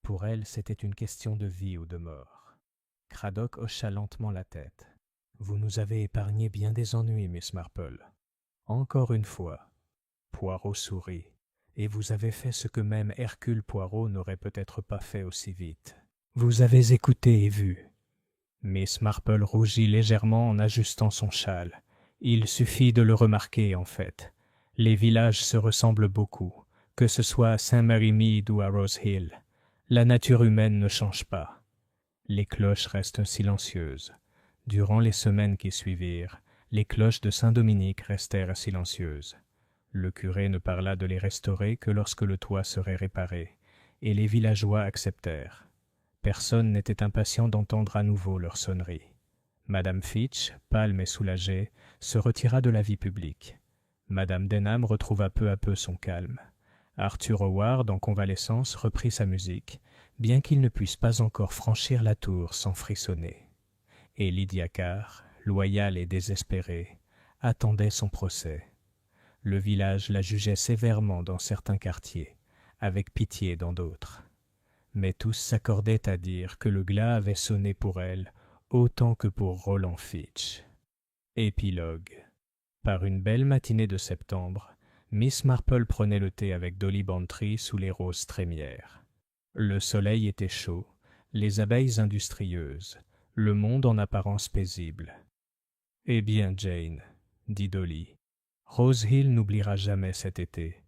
Pour elle, c'était une question de vie ou de mort. Craddock hocha lentement la tête. Vous nous avez épargné bien des ennuis, Miss Marple. Encore une fois. Poirot sourit. Et vous avez fait ce que même Hercule Poirot n'aurait peut-être pas fait aussi vite. Vous avez écouté et vu. Miss Marple rougit légèrement en ajustant son châle. Il suffit de le remarquer, en fait. Les villages se ressemblent beaucoup, que ce soit à Saint-Mary-Mead ou à Rose Hill. La nature humaine ne change pas. Les cloches restent silencieuses. Durant les semaines qui suivirent, les cloches de Saint-Dominique restèrent silencieuses. Le curé ne parla de les restaurer que lorsque le toit serait réparé, et les villageois acceptèrent. Personne n'était impatient d'entendre à nouveau leur sonnerie. Madame Fitch, pâle mais soulagée, se retira de la vie publique. Madame Denham retrouva peu à peu son calme. Arthur Howard, en convalescence, reprit sa musique, bien qu'il ne puisse pas encore franchir la tour sans frissonner. Et Lydia Carr, loyale et désespérée, attendait son procès. Le village la jugeait sévèrement dans certains quartiers, avec pitié dans d'autres. Mais tous s'accordaient à dire que le glas avait sonné pour elle autant que pour Roland Fitch. Épilogue. Par une belle matinée de septembre, Miss Marple prenait le thé avec Dolly Bantry sous les roses trémières. Le soleil était chaud, les abeilles industrieuses, le monde en apparence paisible. « Eh bien, Jane, » dit Dolly, « Rose Hill n'oubliera jamais cet été.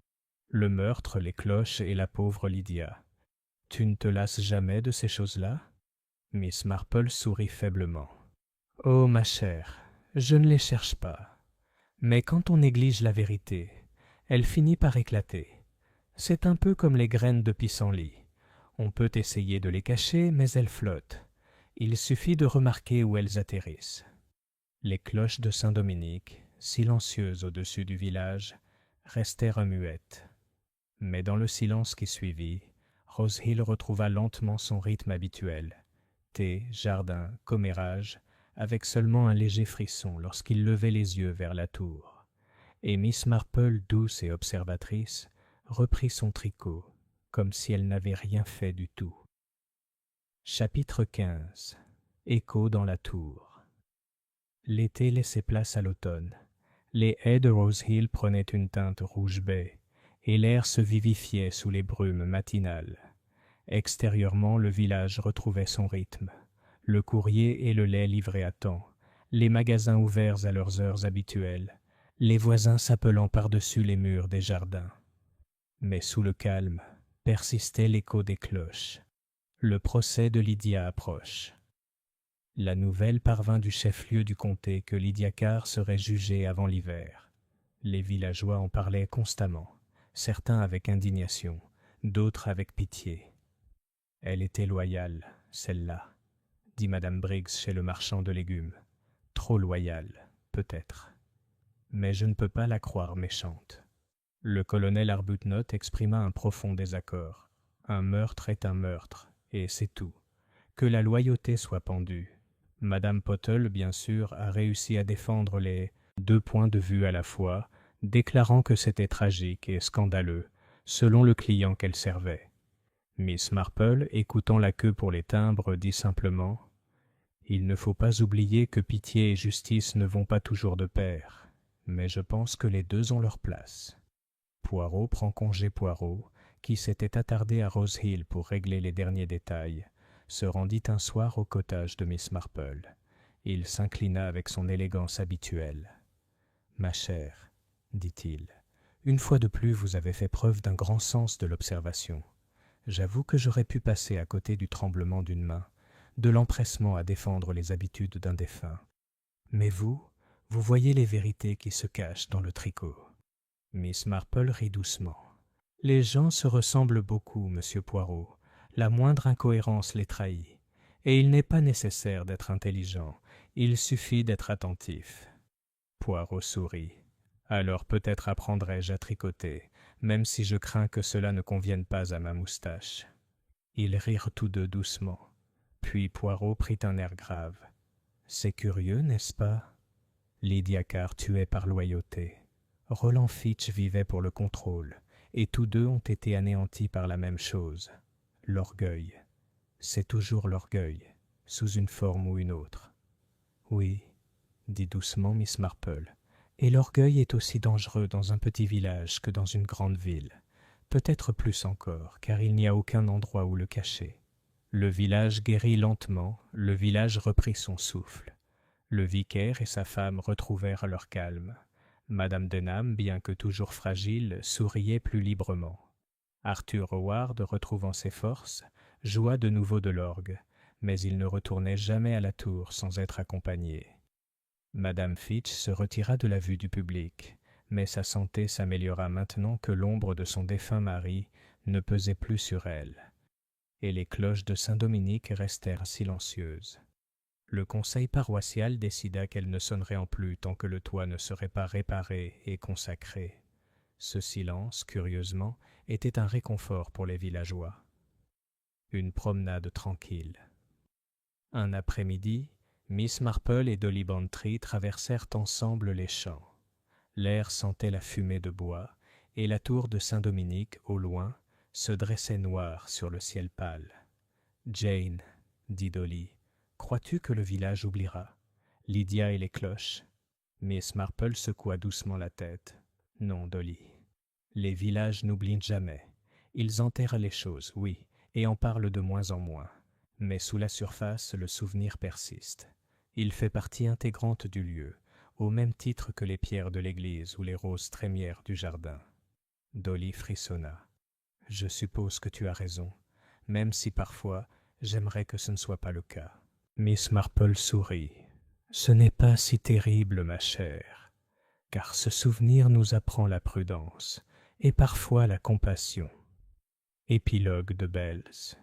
Le meurtre, les cloches et la pauvre Lydia. Tu ne te lasses jamais de ces choses-là » Miss Marple sourit faiblement. « Oh, ma chère, je ne les cherche pas. Mais quand on néglige la vérité, elle finit par éclater. C'est un peu comme les graines de pissenlit. On peut essayer de les cacher, mais elles flottent. Il suffit de remarquer où elles atterrissent. » Les cloches de Saint-Dominique, silencieuses au-dessus du village, restèrent muettes. Mais dans le silence qui suivit, Rose Hill retrouva lentement son rythme habituel. Thé, jardin, commérage, avec seulement un léger frisson lorsqu'il levait les yeux vers la tour, et Miss Marple, douce et observatrice, reprit son tricot, comme si elle n'avait rien fait du tout. Chapitre 15. Écho dans la tour. L'été laissait place à l'automne. Les haies de Rose Hill prenaient une teinte rouge baie, et l'air se vivifiait sous les brumes matinales. Extérieurement, le village retrouvait son rythme. Le courrier et le lait livrés à temps, les magasins ouverts à leurs heures habituelles, les voisins s'appelant par-dessus les murs des jardins. Mais sous le calme, persistait l'écho des cloches. Le procès de Lydia approche. La nouvelle parvint du chef-lieu du comté que Lydia Carr serait jugée avant l'hiver. Les villageois en parlaient constamment, certains avec indignation, d'autres avec pitié. Elle était loyale, celle-là, dit Madame Briggs chez le marchand de légumes. Trop loyale, peut-être. Mais je ne peux pas la croire méchante. Le colonel Arbuthnot exprima un profond désaccord. Un meurtre est un meurtre, et c'est tout. Que la loyauté soit pendue. Madame Pottle, bien sûr, a réussi à défendre les deux points de vue à la fois, déclarant que c'était tragique et scandaleux, selon le client qu'elle servait. Miss Marple, écoutant la queue pour les timbres, dit simplement « Il ne faut pas oublier que pitié et justice ne vont pas toujours de pair, mais je pense que les deux ont leur place. » Poirot prend congé Poirot, qui s'était attardé à Rose Hill pour régler les derniers détails, se rendit un soir au cottage de Miss Marple. Il s'inclina avec son élégance habituelle. « Ma chère, dit-il, une fois de plus vous avez fait preuve d'un grand sens de l'observation. J'avoue que j'aurais pu passer à côté du tremblement d'une main, de l'empressement à défendre les habitudes d'un défunt. Mais vous voyez les vérités qui se cachent dans le tricot. » Miss Marple rit doucement. « Les gens se ressemblent beaucoup, monsieur Poirot. La moindre incohérence les trahit. Et il n'est pas nécessaire d'être intelligent, il suffit d'être attentif. » Poirot sourit. « Alors peut-être apprendrai-je à tricoter, même si je crains que cela ne convienne pas à ma moustache. » Ils rirent tous deux doucement. Puis Poirot prit un air grave. « C'est curieux, n'est-ce pas ? Lydia Carr tuée par loyauté. Roland Fitch vivait pour le contrôle, et tous deux ont été anéantis par la même chose. L'orgueil. C'est toujours l'orgueil, sous une forme ou une autre. » « Oui, » dit doucement Miss Marple, « et l'orgueil est aussi dangereux dans un petit village que dans une grande ville. Peut-être plus encore, car il n'y a aucun endroit où le cacher. » Le village guérit lentement, le village reprit son souffle. Le vicaire et sa femme retrouvèrent leur calme. Madame Denham, bien que toujours fragile, souriait plus librement. Arthur Howard, retrouvant ses forces, joua de nouveau de l'orgue, mais il ne retournait jamais à la tour sans être accompagné. Madame Fitch se retira de la vue du public, mais sa santé s'améliora maintenant que l'ombre de son défunt mari ne pesait plus sur elle, et les cloches de Saint-Dominique restèrent silencieuses. Le conseil paroissial décida qu'elles ne sonneraient plus tant que le toit ne serait pas réparé et consacré. Ce silence, curieusement, était un réconfort pour les villageois. Une promenade tranquille. Un après-midi, Miss Marple et Dolly Bantry traversèrent ensemble les champs. L'air sentait la fumée de bois, et la tour de Saint-Dominique, au loin, se dressait noire sur le ciel pâle. « Jane, » dit Dolly, « crois-tu que le village oubliera Lydia et les cloches ?» Miss Marple secoua doucement la tête. « Non, Dolly. Les villages n'oublient jamais. Ils enterrent les choses, oui, et en parlent de moins en moins. Mais sous la surface, le souvenir persiste. Il fait partie intégrante du lieu, au même titre que les pierres de l'église ou les roses trémières du jardin. » Dolly frissonna. « Je suppose que tu as raison, même si parfois j'aimerais que ce ne soit pas le cas. » Miss Marple sourit. « Ce n'est pas si terrible, ma chère, car ce souvenir nous apprend la prudence et parfois la compassion. » Épilogue de Bells.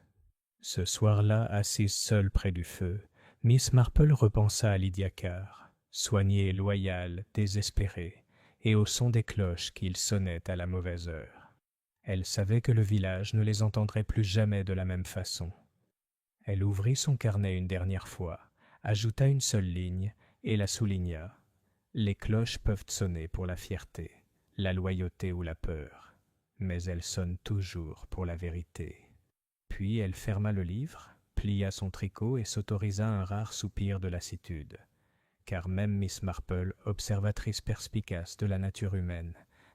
Ce soir-là, assise seule près du feu, Miss Marple repensa à Lydia Carr, soignée, loyale, désespérée, et au son des cloches qu'ils sonnaient à la mauvaise heure. Elle savait que le village ne les entendrait plus jamais de la même façon. Elle ouvrit son carnet une dernière fois, ajouta une seule ligne et la souligna. Les cloches peuvent sonner pour la fierté, la loyauté ou la peur, mais elles sonnent toujours pour la vérité. Puis elle ferma le livre, plia son tricot et s'autorisa un rare soupir de lassitude, car même Miss Marple, observatrice perspicace de la nature humaine,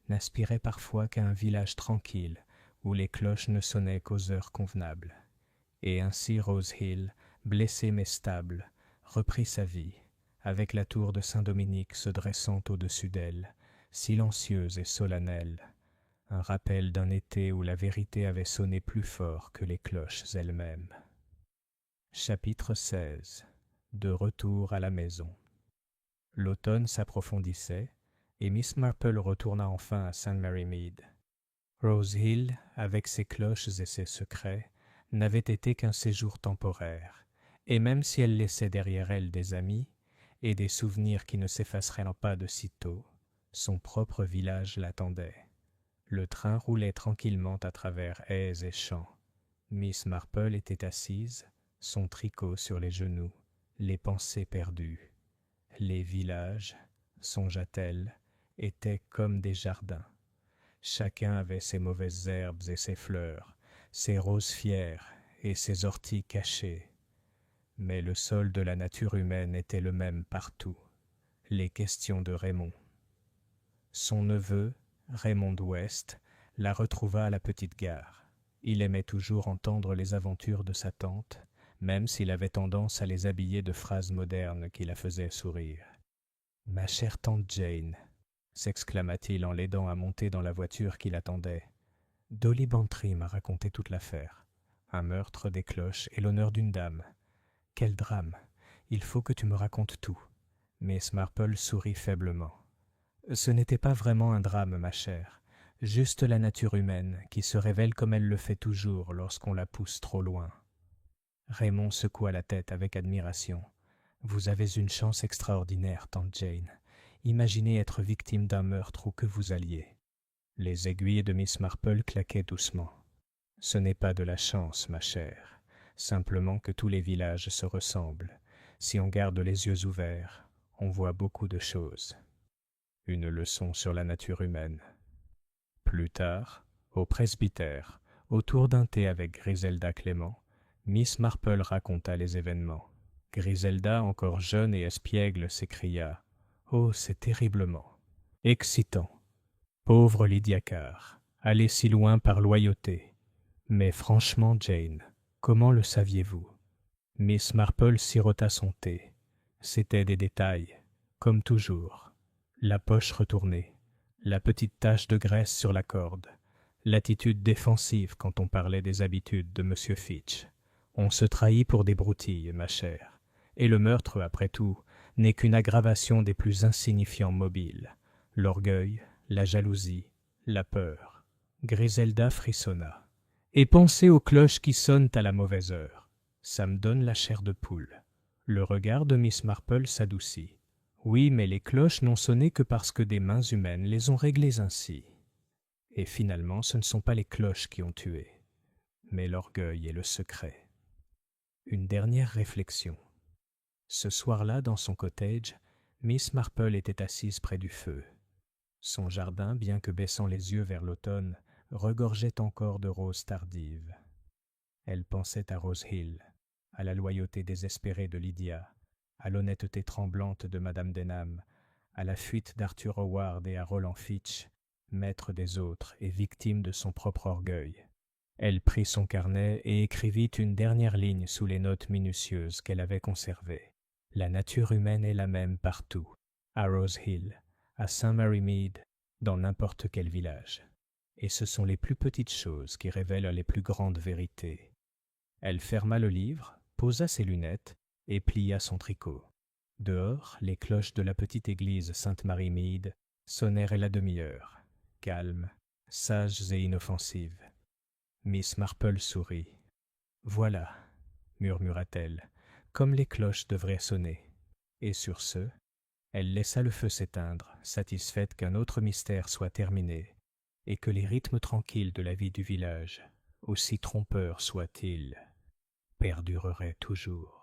n'aspirait parfois qu'à un village tranquille où les cloches ne sonnaient qu'aux heures convenables. Et ainsi Rose Hill, blessée mais stable, reprit sa vie, avec la tour de Saint-Dominique se dressant au-dessus d'elle, silencieuse et solennelle, un rappel d'un été où la vérité avait sonné plus fort que les cloches elles-mêmes. Chapitre 16. De retour à la maison. L'automne s'approfondissait, et Miss Marple retourna enfin à St. Mary Mead. Rose Hill, avec ses cloches et ses secrets, n'avait été qu'un séjour temporaire, et même si elle laissait derrière elle des amis, et des souvenirs qui ne s'effaceraient pas de sitôt, son propre village l'attendait. Le train roulait tranquillement à travers haies et champs. Miss Marple était assise, son tricot sur les genoux, les pensées perdues. Les villages, songea-t-elle, étaient comme des jardins. Chacun avait ses mauvaises herbes et ses fleurs, ses roses fières et ses orties cachées. Mais le sol de la nature humaine était le même partout. Les questions de Raymond. Son neveu, Raymond West, la retrouva à la petite gare. Il aimait toujours entendre les aventures de sa tante, même s'il avait tendance à les habiller de phrases modernes qui la faisaient sourire. « Ma chère tante Jane !» s'exclama-t-il en l'aidant à monter dans la voiture qui l'attendait. « Dolly Bantry m'a raconté toute l'affaire. Un meurtre, des cloches et l'honneur d'une dame. Quel drame! Il faut que tu me racontes tout. » Miss Marple sourit faiblement. « Ce n'était pas vraiment un drame, ma chère. Juste la nature humaine, qui se révèle comme elle le fait toujours lorsqu'on la pousse trop loin. » Raymond secoua la tête avec admiration. « Vous avez une chance extraordinaire, tante Jane. Imaginez être victime d'un meurtre où que vous alliez. » Les aiguilles de Miss Marple claquaient doucement. « Ce n'est pas de la chance, ma chère. Simplement que tous les villages se ressemblent. Si on garde les yeux ouverts, on voit beaucoup de choses. » Une leçon sur la nature humaine. Plus tard, au presbytère, autour d'un thé avec Griselda Clément, Miss Marple raconta les événements. Griselda, encore jeune et espiègle, s'écria « Oh, c'est terriblement excitant. Pauvre Lydia Carr, allée si loin par loyauté. Mais franchement, Jane, comment le saviez-vous » Miss Marple sirota son thé. C'étaient des détails, comme toujours. La poche retournée, la petite tache de graisse sur la corde, l'attitude défensive quand on parlait des habitudes de M. Fitch. On se trahit pour des broutilles, ma chère. Et le meurtre, après tout, n'est qu'une aggravation des plus insignifiants mobiles. L'orgueil, la jalousie, la peur. Griselda frissonna. Et pensez aux cloches qui sonnent à la mauvaise heure. Ça me donne la chair de poule. Le regard de Miss Marple s'adoucit. Oui, mais les cloches n'ont sonné que parce que des mains humaines les ont réglées ainsi. Et finalement, ce ne sont pas les cloches qui ont tué, mais l'orgueil et le secret. Une dernière réflexion. Ce soir-là, dans son cottage, Miss Marple était assise près du feu. Son jardin, bien que baissant les yeux vers l'automne, regorgeait encore de roses tardives. Elle pensait à Rose Hill, à la loyauté désespérée de Lydia, à l'honnêteté tremblante de Madame Denham, à la fuite d'Arthur Howard et à Roland Fitch, maître des autres et victime de son propre orgueil. Elle prit son carnet et écrivit une dernière ligne sous les notes minutieuses qu'elle avait conservées. La nature humaine est la même partout, à Rose Hill, à St. Mary Mead, dans n'importe quel village. Et ce sont les plus petites choses qui révèlent les plus grandes vérités. Elle ferma le livre, posa ses lunettes et plia son tricot. Dehors, les cloches de la petite église Sainte-Marie-Mead sonnèrent à la demi-heure, calmes, sages et inoffensives. Miss Marple sourit. « Voilà, » murmura-t-elle, « comme les cloches devraient sonner. » Et sur ce, elle laissa le feu s'éteindre, satisfaite qu'un autre mystère soit terminé, et que les rythmes tranquilles de la vie du village, aussi trompeurs soient-ils, perdureraient toujours.